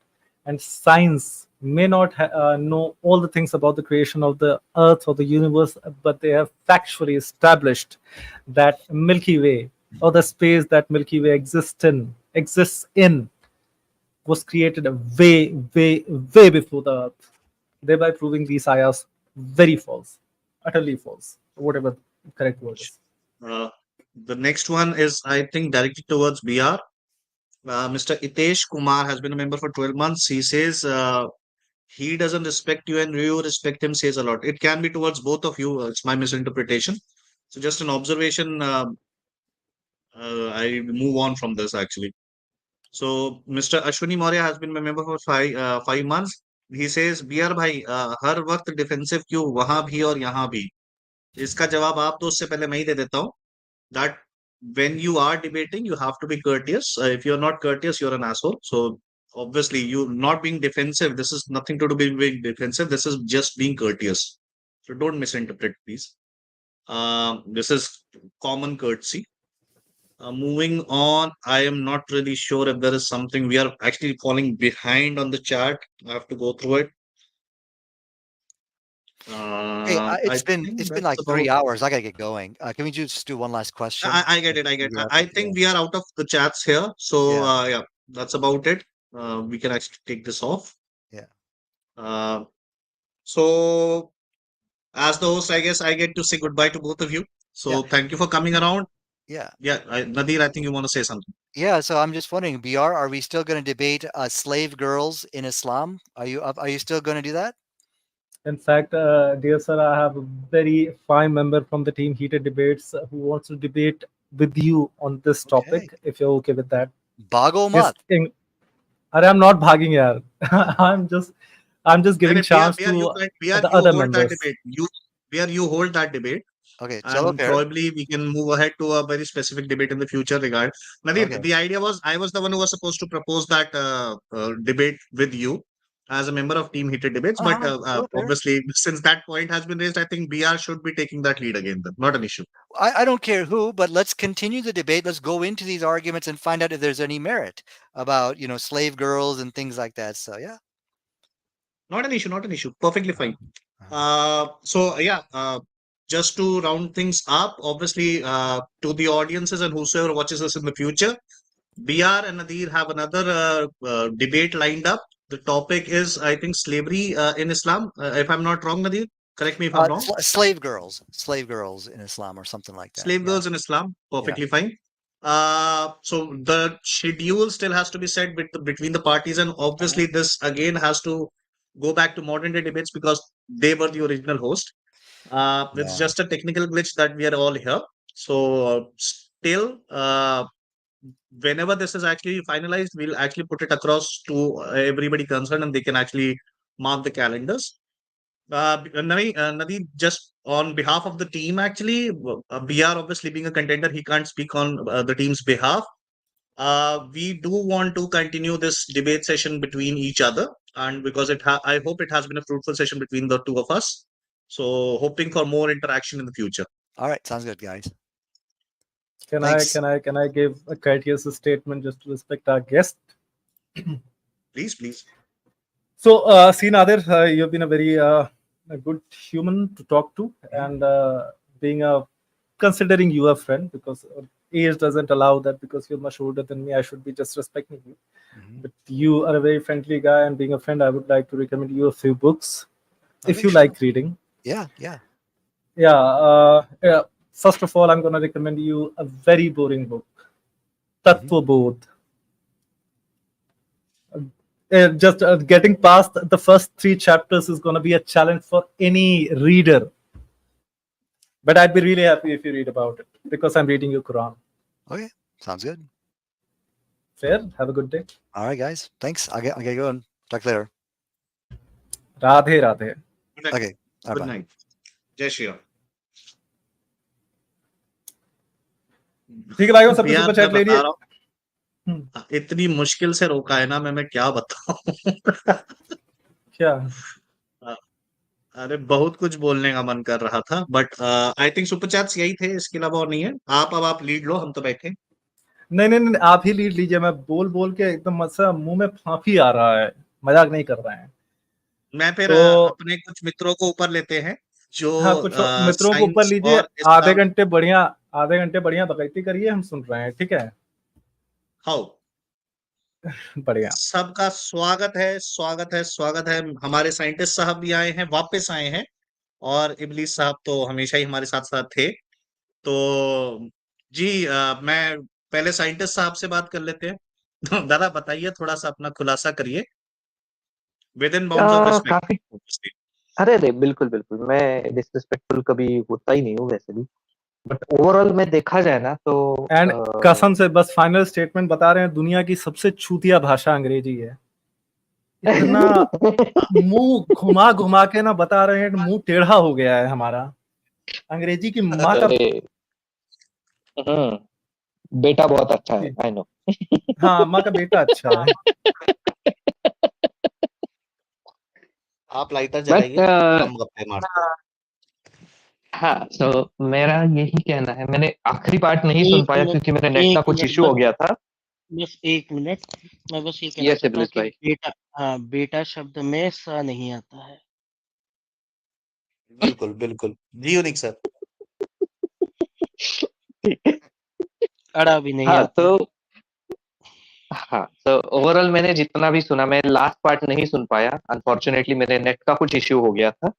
And science may not know all the things about the creation of the earth or the universe, but they have factually established that Milky Way, or the space that Milky Way exists in, was created way, way, way before the earth, thereby proving these ayahs very false, utterly false, whatever the correct word is. The next one is, I think, directed towards BR. Mr. Itesh Kumar has been a member for 12 months. He says he doesn't respect you and you respect him, says a lot. It can be towards both of you. It's my misinterpretation. So just an observation. I move on from this actually. So Mr. Ashwini Maurya has been my member for 5 months. He says, BR भाई हर वक्त defensive क्यों वहां भी और यहाँ भी? इसका जवाब आप तो उससे पहले मैं ही दे देता हूँ. That when you are debating, you have to be courteous. If you're not courteous, you're an asshole. So obviously, you not being defensive. This is nothing to do with being defensive. This is just being courteous. So don't misinterpret, please. This is common courtesy. Moving on, I am not really sure if there is something. We are actually falling behind on the chat. I have to go through it. Hey, it's been like 3 hours. I gotta get going. Can we just do one last question? I get it. I think we are out of the chats here. So yeah, that's about it. We can actually take this off. Yeah. So as the host, I guess I get to say goodbye to both of you. So thank you for coming around. Yeah. Nadir, I think you want to say something. Yeah. So I'm just wondering, BR, are we still going to debate slave girls in Islam? Are you still going to do that? In fact, dear sir, I have a very fine member from the team Heated Debates who wants to debate with you on this topic, if you're okay with that. Bhago mat. I'm not bhagging, yaar. I'm just giving chance to the other members. You hold that debate. Okay, and probably we can move ahead to a very specific debate in the future regard. Nadir, the idea was I was the one who was supposed to propose that debate with you as a member of Team Heated Debates. But obviously, since that point has been raised, I think BR should be taking that lead again. Not an issue. I don't care who, but let's continue the debate. Let's go into these arguments and find out if there's any merit about, slave girls and things like that. So, yeah. Not an issue. Perfectly fine. Just to round things up, obviously, to the audiences and whosoever watches us in the future, BR and Nadir have another debate lined up. The topic is, I think, slavery in Islam. If I'm not wrong, Nadir, correct me if I'm wrong. Slave girls in Islam or something like that. Slave girls in Islam, perfectly fine. So the schedule still has to be set between the parties, and obviously this again has to go back to modern day debates because they were the original host. It's Yeah. just a technical glitch that we are all here. So still, whenever this is actually finalized, we'll actually put it across to everybody concerned, and they can actually mark the calendars. Nadeem, just on behalf of the team, actually, BR obviously being a contender, he can't speak on the team's behalf. We do want to continue this debate session between each other, and because I hope it has been a fruitful session between the two of us. So, hoping for more interaction in the future. All right, sounds good, guys. Can Thanks. can I give a courteous statement just to respect our guest? Please, please. So, see, Nadir, you've been a very a good human to talk to, and being a considering you a friend, because age doesn't allow that, because you're much older than me. I should be just respecting you. But you are a very friendly guy, and being a friend, I would like to recommend you a few books if Okay, you sure. like reading. Yeah. Yeah. First of all, I'm going to recommend you a very boring book, Tattva Bodh. Just getting past the first 3 chapters is going to be a challenge for any reader. But I'd be really happy if you read about it, because I'm reading your Quran. Okay, sounds good. Fair. Have a good day. All right, guys. Thanks. I'll get going. Talk later. Radhe Radhe. Good night. Okay. All Good right, bye. night. Jai Shri Ram. ठीक है भाइयों, सबने BR, super मैं chat ले बता लिए. रहा हूँ, इतनी मुश्किल से रोका है ना, मैं क्या बताऊं. क्या? अरे बहुत कुछ बोलने का मन कर रहा था, but I think super chats यही थे, इसके अलावा और नहीं है. आप लीड लो, हम तो बैठे. नहीं, आप ही लीड लीजिए. मैं बोल बोल के एकदम मतलब मुंह में फांफी आ रहा है. मजाक नहीं कर रहे हैं. मैं फिर तो अपने कुछ मित्रों को ऊपर लेते हैं जो हाँ, कुछ मित्रों को ऊपर साइंस लीजिए. और आधे इसका घंटे बढ़िया बकैती करिए, हम सुन रहे हैं. ठीक है, हाउ बढ़िया. सबका स्वागत है. हमारे साइंटिस्ट साहब भी आए हैं, वापस आए हैं, और इबलीस साहब तो हमेशा ही हमारे साथ साथ थे. तो जी, मैं पहले साइंटिस्ट साहब से बात कर लेते हैं. तो दादा बताइए, थोड़ा सा अपना खुलासा करिए विद इन बाउंड्स ऑफ काफी. रिस्पेक्ट. अरे बिल्कुल बिल्कुल, मैं डिसरिस्पेक्टफुल कभी होता ही नहीं हूँ वैसे भी. बट ओवरऑल में देखा जाए ना तो एंड कसम से बस फाइनल स्टेटमेंट बता रहे हैं, दुनिया की सबसे छूतिया भाषा अंग्रेजी है. इतना मुंह घुमा घुमा के ना बता रहे हैं, मुंह टेढ़ा हो गया है हमारा. अंग्रेजी की माँ का. बेटा बहुत अच्छा है, आई नो. हाँ, माँ का बेटा अच्छा है. आप लाइटर जलाइए, हम गप्पे मारते हैं. हाँ, तो मेरा यही कहना है. मैंने आखिरी पार्ट नहीं सुन पाया क्योंकि मेरे नेट का कुछ इश्यू हो गया था. बस 1 मिनट, मैं बस ये कहना चाहता हूँ कि बेटा शब्द में स नहीं आता है. बिल्कुल बिल्कुल जी, यूनिक सर. अड़ा भी नहीं हाँ, आता. तो ओवरऑल मैंने जितना भी सुना, मैं लास्ट पार्ट नहीं सुन पाया. अनफॉर्चुनेटली मेरे नेट का कुछ इश्यू हो गया था.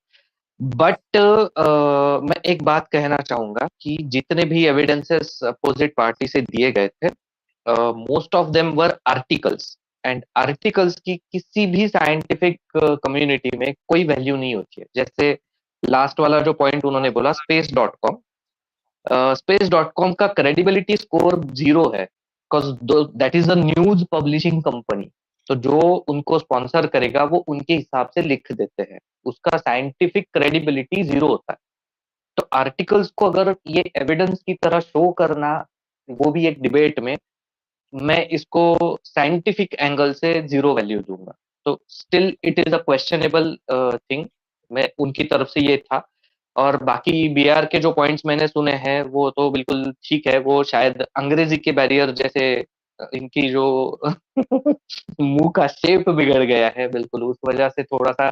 बट मैं एक बात कहना चाहूंगा कि जितने भी एविडेंसेस अपोजिट पार्टी से दिए गए थे, most of them were articles. And articles की किसी भी साइंटिफिक कम्युनिटी में कोई वैल्यू नहीं होती है. जैसे लास्ट वाला जो पॉइंट उन्होंने बोला, space.com का क्रेडिबिलिटी स्कोर 0 है, because that is a news publishing company. तो जो उनको स्पॉन्सर करेगा वो उनके हिसाब से लिख देते हैं, उसका साइंटिफिक क्रेडिबिलिटी 0 होता है. तो आर्टिकल्स को अगर ये एविडेंस की तरह शो करना, वो भी एक डिबेट में, मैं इसको साइंटिफिक एंगल से 0 वैल्यू दूंगा. तो still it is a questionable thing. मैं उनकी तरफ से ये था. और बाकी बीआर के जो पॉइंट्स मैंने सुने हैं वो तो बिल्कुल ठीक है. वो शायद अंग्रेजी के बैरियर जैसे इनकी जो मुंह का शेप बिगड़ गया है, बिल्कुल उस वजह से थोड़ा सा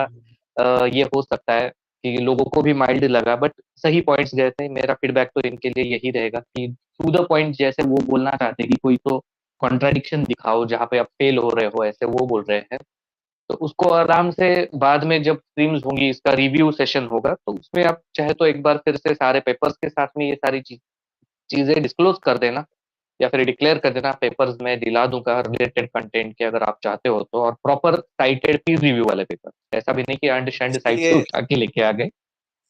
ये हो सकता है कि लोगों को भी माइल्ड लगा. बट सही पॉइंट्स गए थे. मेरा फीडबैक तो इनके लिए यही रहेगा कि टू द पॉइंट, जैसे वो बोलना चाहते हैं कि कोई तो कॉन्ट्राडिक्शन दिखाओ जहाँ पे आप फेल हो रहे हो, ऐसे वो बोल रहे हैं. तो उसको आराम से बाद में जब स्ट्रीम्स होंगी, इसका रिव्यू सेशन होगा, तो उसमें आप चाहे तो एक बार फिर से सारे पेपर्स के साथ में ये सारी चीजें डिस्क्लोज कर देना. या फिर डिक्लेयर कर देना पेपर्स में दिला दूंगा रिलेटेड कंटेंट के, अगर आप चाहते हो तो, और प्रॉपर साइटेड पीस रिव्यू वाले पेपर, ऐसा भी नहीं कि अंडरस्टैंड साइट से इसीलिए उठा के लेके आ गए।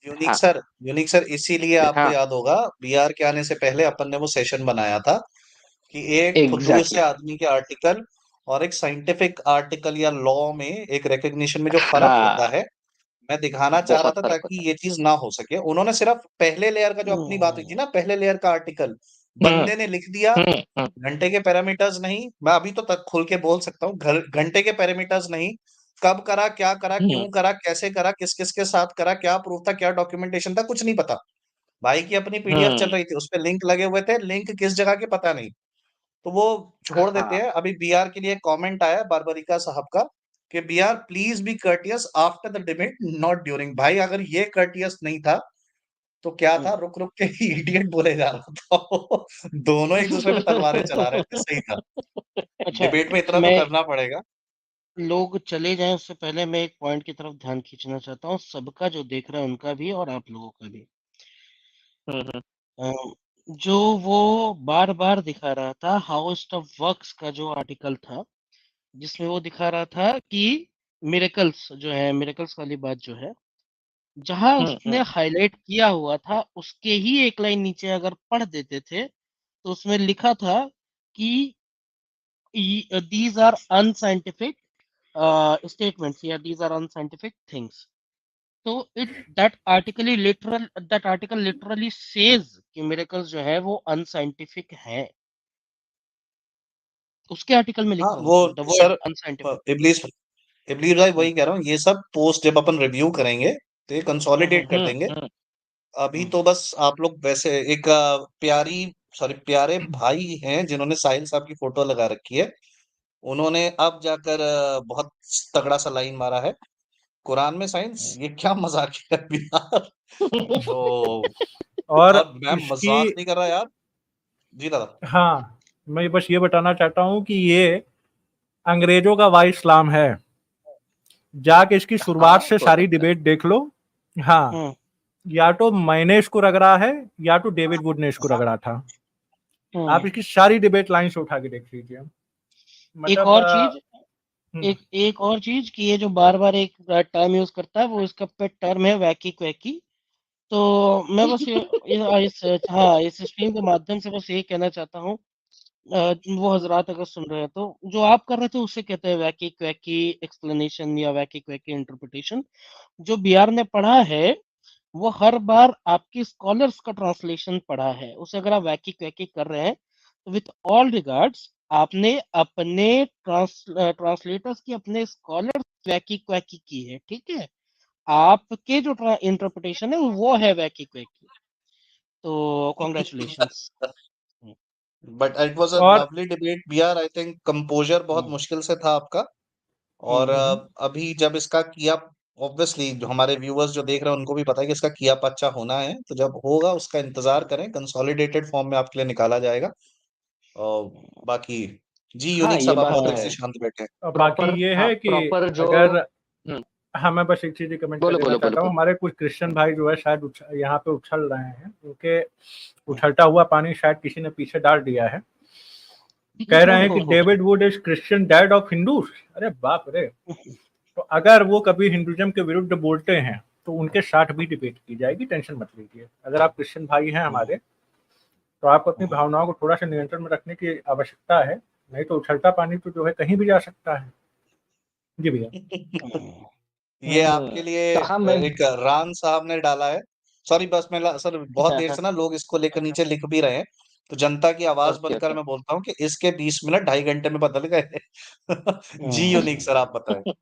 यूनिक हाँ सर, यूनिक सर, इसीलिए आपको हाँ याद होगा बीआर के आने से पहले अपन ने वो सेशन बनाया था कि एक फुद्दू से एग्जैक्टली आदमी के आर्टिकल और एक साइंटिफिक आर्टिकल या लॉ में एक रिकग्निशन में जो फर्क होता हाँ है, मैं दिखाना चाह रहा बहुत था फर्क ताकि होता ये चीज ना हो सके। उन्होंने सिर्फ पहले लेयर का, जो अपनी बात हुई थी ना, पहले लेयर का आर्टिकल है। बंदे ने लिख दिया, हम्म। घंटे के पैरामीटर्स नहीं। मैं अभी तो तक खुल के बोल सकता हूँ, घंटे के पैरामीटर्स नहीं, कब करा, क्या करा, हम्म। क्यों करा, कैसे करा, किस किस के साथ करा, क्या प्रूफ था, क्या डॉक्यूमेंटेशन था, कुछ नहीं पता। भाई की अपनी पीडीएफ चल हम्म। रही थी, उस पे लिंक लगे हुए थे, लिंक किस जगह के पता नहीं। तो वो छोड़ देते हाँ हैं। अभी बीआर के लिए कमेंट आया बारबरिका साहब का कि BR please be courteous after the debate, not during. भाई अगर ये कर्टियस नहीं था तो क्या था, रुक रुक के ही इडियट बोले जा रहा था। दोनों एक दूसरे पे तलवारें चला रहे थे, सही था। अच्छा, डिबेट में इतना तो मैं करना पड़ेगा। लोग चले जाएं उससे पहले मैं एक पॉइंट की तरफ ध्यान खींचना चाहता हूँ, सबका जो देख रहा है उनका भी और आप लोगों का भी। हम्म। अ, जो वो बार बार दिखा रहा था हाउ स्टफ वर्क्स का जो आर्टिकल था, जिसमें वो दिखा रहा था कि मिरेकल्स जो है, मिरेकल्स वाली बात जो है, जहां उसने हम्म। हाईलाइट किया हुआ था उसके ही एक लाइन नीचे अगर पढ़ देते थे तो उसमें लिखा था कि these are unscientific statements या these are unscientific things. तो it that article literally says कि miracles जो है वो unscientific है, उसके आर्टिकल में हाँ लिखा हुआ वो था द वर्ड सर, unscientific. इबलीस इबलीस भाई हम्म, वही कह रहा हूँ, ये सब पोस्ट जब अपन रिव्यू करेंगे तो ये कंसोलिडेट कर हम्म। देंगे। हम्म। अभी हम्म। तो बस आप लोग वैसे एक प्यारी, सॉरी, प्यारे भाई हैं जिन्होंने साहिल साहब की फोटो लगा रखी है। उन्होंने अब जाकर बहुत तगड़ा सा लाइन मारा है, कुरान में साइंस, ये क्या मजाक है यार। तो और और मैं इसकी, मजाक नहीं कर रहा यार। जी दादा। हाँ, मैं बस ये बताना चाहता हूँ कि ये अंग्रेजों का वाई इस्लाम है। जाके इसकी शुरुआत हाँ से हो सारी सकता है। डिबेट देख लो। हाँ, हम्म, या तो मैंने इसको रगड़ा है या तो डेविड वुड ने इसको रगड़ा था। हम्म. आप इसकी सारी डिबेट लाइन से उठा के देख लीजिए। एक मतलब और चीज, हम्म, एक और चीज कि ये जो बार बार एक टर्म यूज करता है, वो इसका पेट टर्म है वैकी क्वैकी। तो मैं बस हाँ, इस स्ट्रीम के माध्यम से बस ये कहना चाहता हूँ, वो हजरात अगर सुन रहे हैं तो जो आप कर रहे थे उससे कहते हैं वैकी क्वैकी एक्सप्लेनेशन या वैकी क्वैकी इंटरप्रिटेशन। जो बीआर ने पढ़ा है वो हर बार आपकी स्कॉलर्स का ट्रांसलेशन पढ़ा है, उसे अगर आप वैकी क्वैकी कर रहे हैं तो विथ ऑल रिगार्ड्स आपने अपने ट्रांसलेटर्स की, अपने स्कॉलर्स वैकी क्वैकी की है, ठीक है। आपके जो इंटरप्रिटेशन है वो है वैकी क्वैकी। तो congratulations. But it was a और lovely debate BR. I think composure बहुत मुश्किल से था आपका। और अभी जब इसका किया, ऑब्वियसली जो हमारे व्यूअर्स जो देख रहे हैं उनको भी पता है कि इसका किया पच्चा होना है, तो जब होगा उसका इंतजार करें, कंसोलिडेटेड फॉर्म में आपके लिए निकाला जाएगा। और बाकी जी हाँ यूनिक ये साहब, आप बात बहुत तो देर है। से शांत बैठे हैं। बाकी प्रॉपर, ये हाँ है कि प्रॉपर जो, अगर, हाँ, मैं बस एक चीज कमेंट कर बोलो देना बोलो बोलो चाहता हूँ। बोलो। हमारे कुछ क्रिश्चियन भाई जो है शायद यहाँ पे उछल रहे हैं, उनके उछलता हुआ पानी शायद किसी ने पीछे डाल दिया है। कह रहे हैं कि David would is Christian dad of Hindus. अरे बाप रे! तो अगर वो कभी हिंदुइज्म के विरुद्ध बोलते हैं तो उनके साथ भी डिबेट की जाएगी, टेंशन मत लीजिए। अगर आप क्रिश्चियन भाई हैं हमारे, तो आपको अपनी भावनाओं को थोड़ा सा नियंत्रण में रखने की आवश्यकता है, नहीं तो उछलता पानी तो जो है कहीं भी जा सकता है। जी भैया। ये आपके लिए कहा मैं। एक रान साहब ने डाला है। सॉरी, बस मैं सर बहुत देर से ना लोग इसको लेकर नीचे लिख भी रहे हैं, तो जनता की आवाज ओके बनकर ओके। मैं बोलता हूँ कि इसके 20 मिनट 2.5 घंटे में बदल गए। जी यूनिक सर, आप बताएं।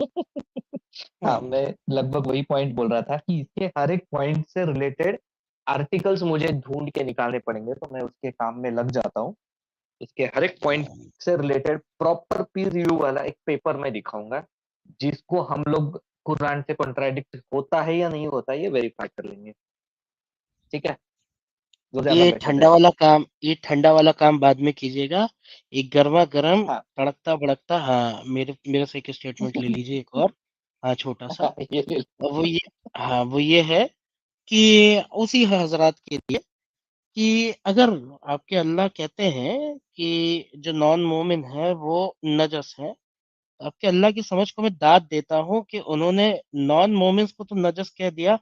हाँ मैं लगभग वही पॉइंट बोल रहा था कि इसके हर एक पॉइंट से रिलेटेड आर्टिकल्स मुझे ढूंढ के निकालने पड़ेंगे, तो मैं उसके काम में लग जाता हूँ। इसके हर एक पॉइंट से रिलेटेड प्रॉपर पीर रिव्यू वाला एक पेपर मैं दिखाऊंगा, जिसको हम लोग कुरान से कॉन्ट्राडिक्ट होता है या नहीं होता है ये वेरीफाई कर लेंगे। ठीक है, वो ज्यादा बेटर रहेगा। ये ठंडा वाला काम बाद में कीजिएगा। एक गर्मा गर्म हाँ। तड़कता भड़कता, हाँ, मेरे मेरे से एक स्टेटमेंट ले लीजिए एक और, हाँ, छोटा सा। ये और वो ये, हाँ, वो ये है कि उसी हजरात के लिए कि अगर आपके अल्लाह कहते हैं कि जो नॉन मोमिन है वो नजस है, आपके अल्लाह की समझ को मैं दाद देता हूँ कि उन्होंने नॉन मोमिन्स को तो नजस कह दिया,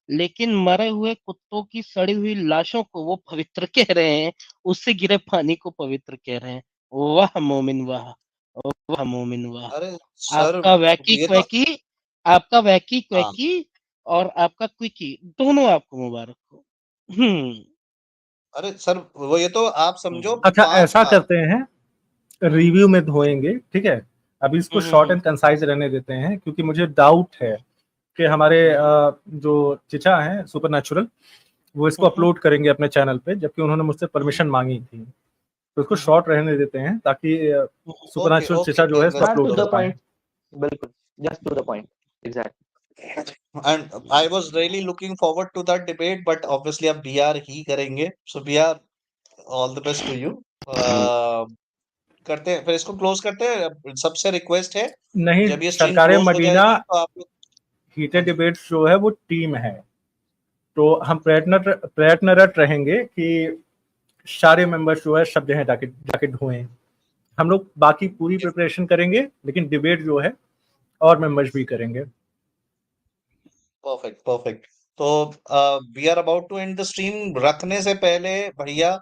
लेकिन मरे हुए कुत्तों की सड़ी हुई लाशों को वो पवित्र कह रहे हैं, उससे गिरे पानी को पवित्र कह रहे हैं। वाह मोमिन वाह, वाह मोमिन वाह। अरे सर, आपका वैकी ये तो क्वैकी, आपका वैकी हाँ, क्वैकी और आपका क्विकी दोनों आपको मुबारक हो। अरे सर, वो ये तो आप समझो अच्छा, 5 ऐसा बार। करते हैं, रिव्यू में धोएंगे, ठीक है। अभी इसको शॉर्ट एंड कंसाइज रहने देते हैं, क्योंकि मुझे डाउट है कि हमारे जो चिचा हैं सुपर नेचुरल, वो इसको अपलोड करेंगे अपने चैनल पे, जबकि उन्होंने मुझसे परमिशन मांगी थी। तो इसको शॉर्ट रहने देते हैं, ताकि सुपर ओके नेचुरल ओके चिचा जो है इसको हाँ, इंटरेस्टिंग टू अपलोड कर द इंटरेस्टिंग। पाए। पॉइंट, बिल्कुल, just to the point, exact. And I was really looking forward to that debate, but obviously अब बीआर ही करेंगे। So BR, all the best to you. करते हैं, फिर इसको क्लोज करते हैं। सबसे रिक्वेस्ट है, नहीं, जब ये स्ट्रीम सरकारें क्लोज हो मदीना जाएगी तो आप लोग। हीटेड डिबेट्स जो है वो टीम है, तो हम प्रयत्नरत रहेंगे कि सारे मेंबर्स जो है सब जगह जाके जाके ढूंढें। हम लोग बाकी पूरी प्रिपरेशन करेंगे, लेकिन डिबेट जो है और मेंबर्स भी करेंगे। Perfect perfect. तो we are about to end the stream. रखने से पहले भैया,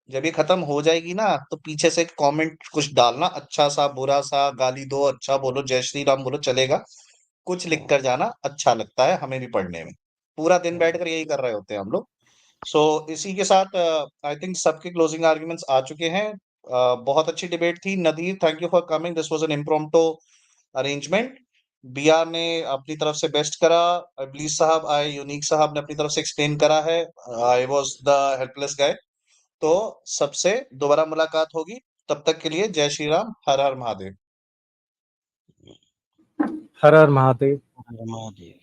जब ये खत्म हो जाएगी ना, तो पीछे से कमेंट कुछ डालना, अच्छा सा बुरा सा, गाली दो, अच्छा बोलो, जय श्री राम बोलो, चलेगा। कुछ लिख कर जाना, अच्छा लगता है हमें भी पढ़ने में। पूरा दिन बैठकर यही कर रहे होते हैं हम लोग। सो इसी के साथ आई थिंक सबके क्लोजिंग आर्ग्यूमेंट्स आ चुके हैं। बहुत अच्छी डिबेट थी। Nadir, thank you for coming, this was an impromptu arrangement. BR ने अपनी तरफ से बेस्ट करा, इबलीस साहब आई, यूनिक साहब ने अपनी तरफ से एक्सप्लेन करा है, आई वाज द हेल्पलेस गाय। तो सबसे दोबारा मुलाकात होगी, तब तक के लिए जय श्री राम, हर हर महादेव। हर हर महादेव। महादेव।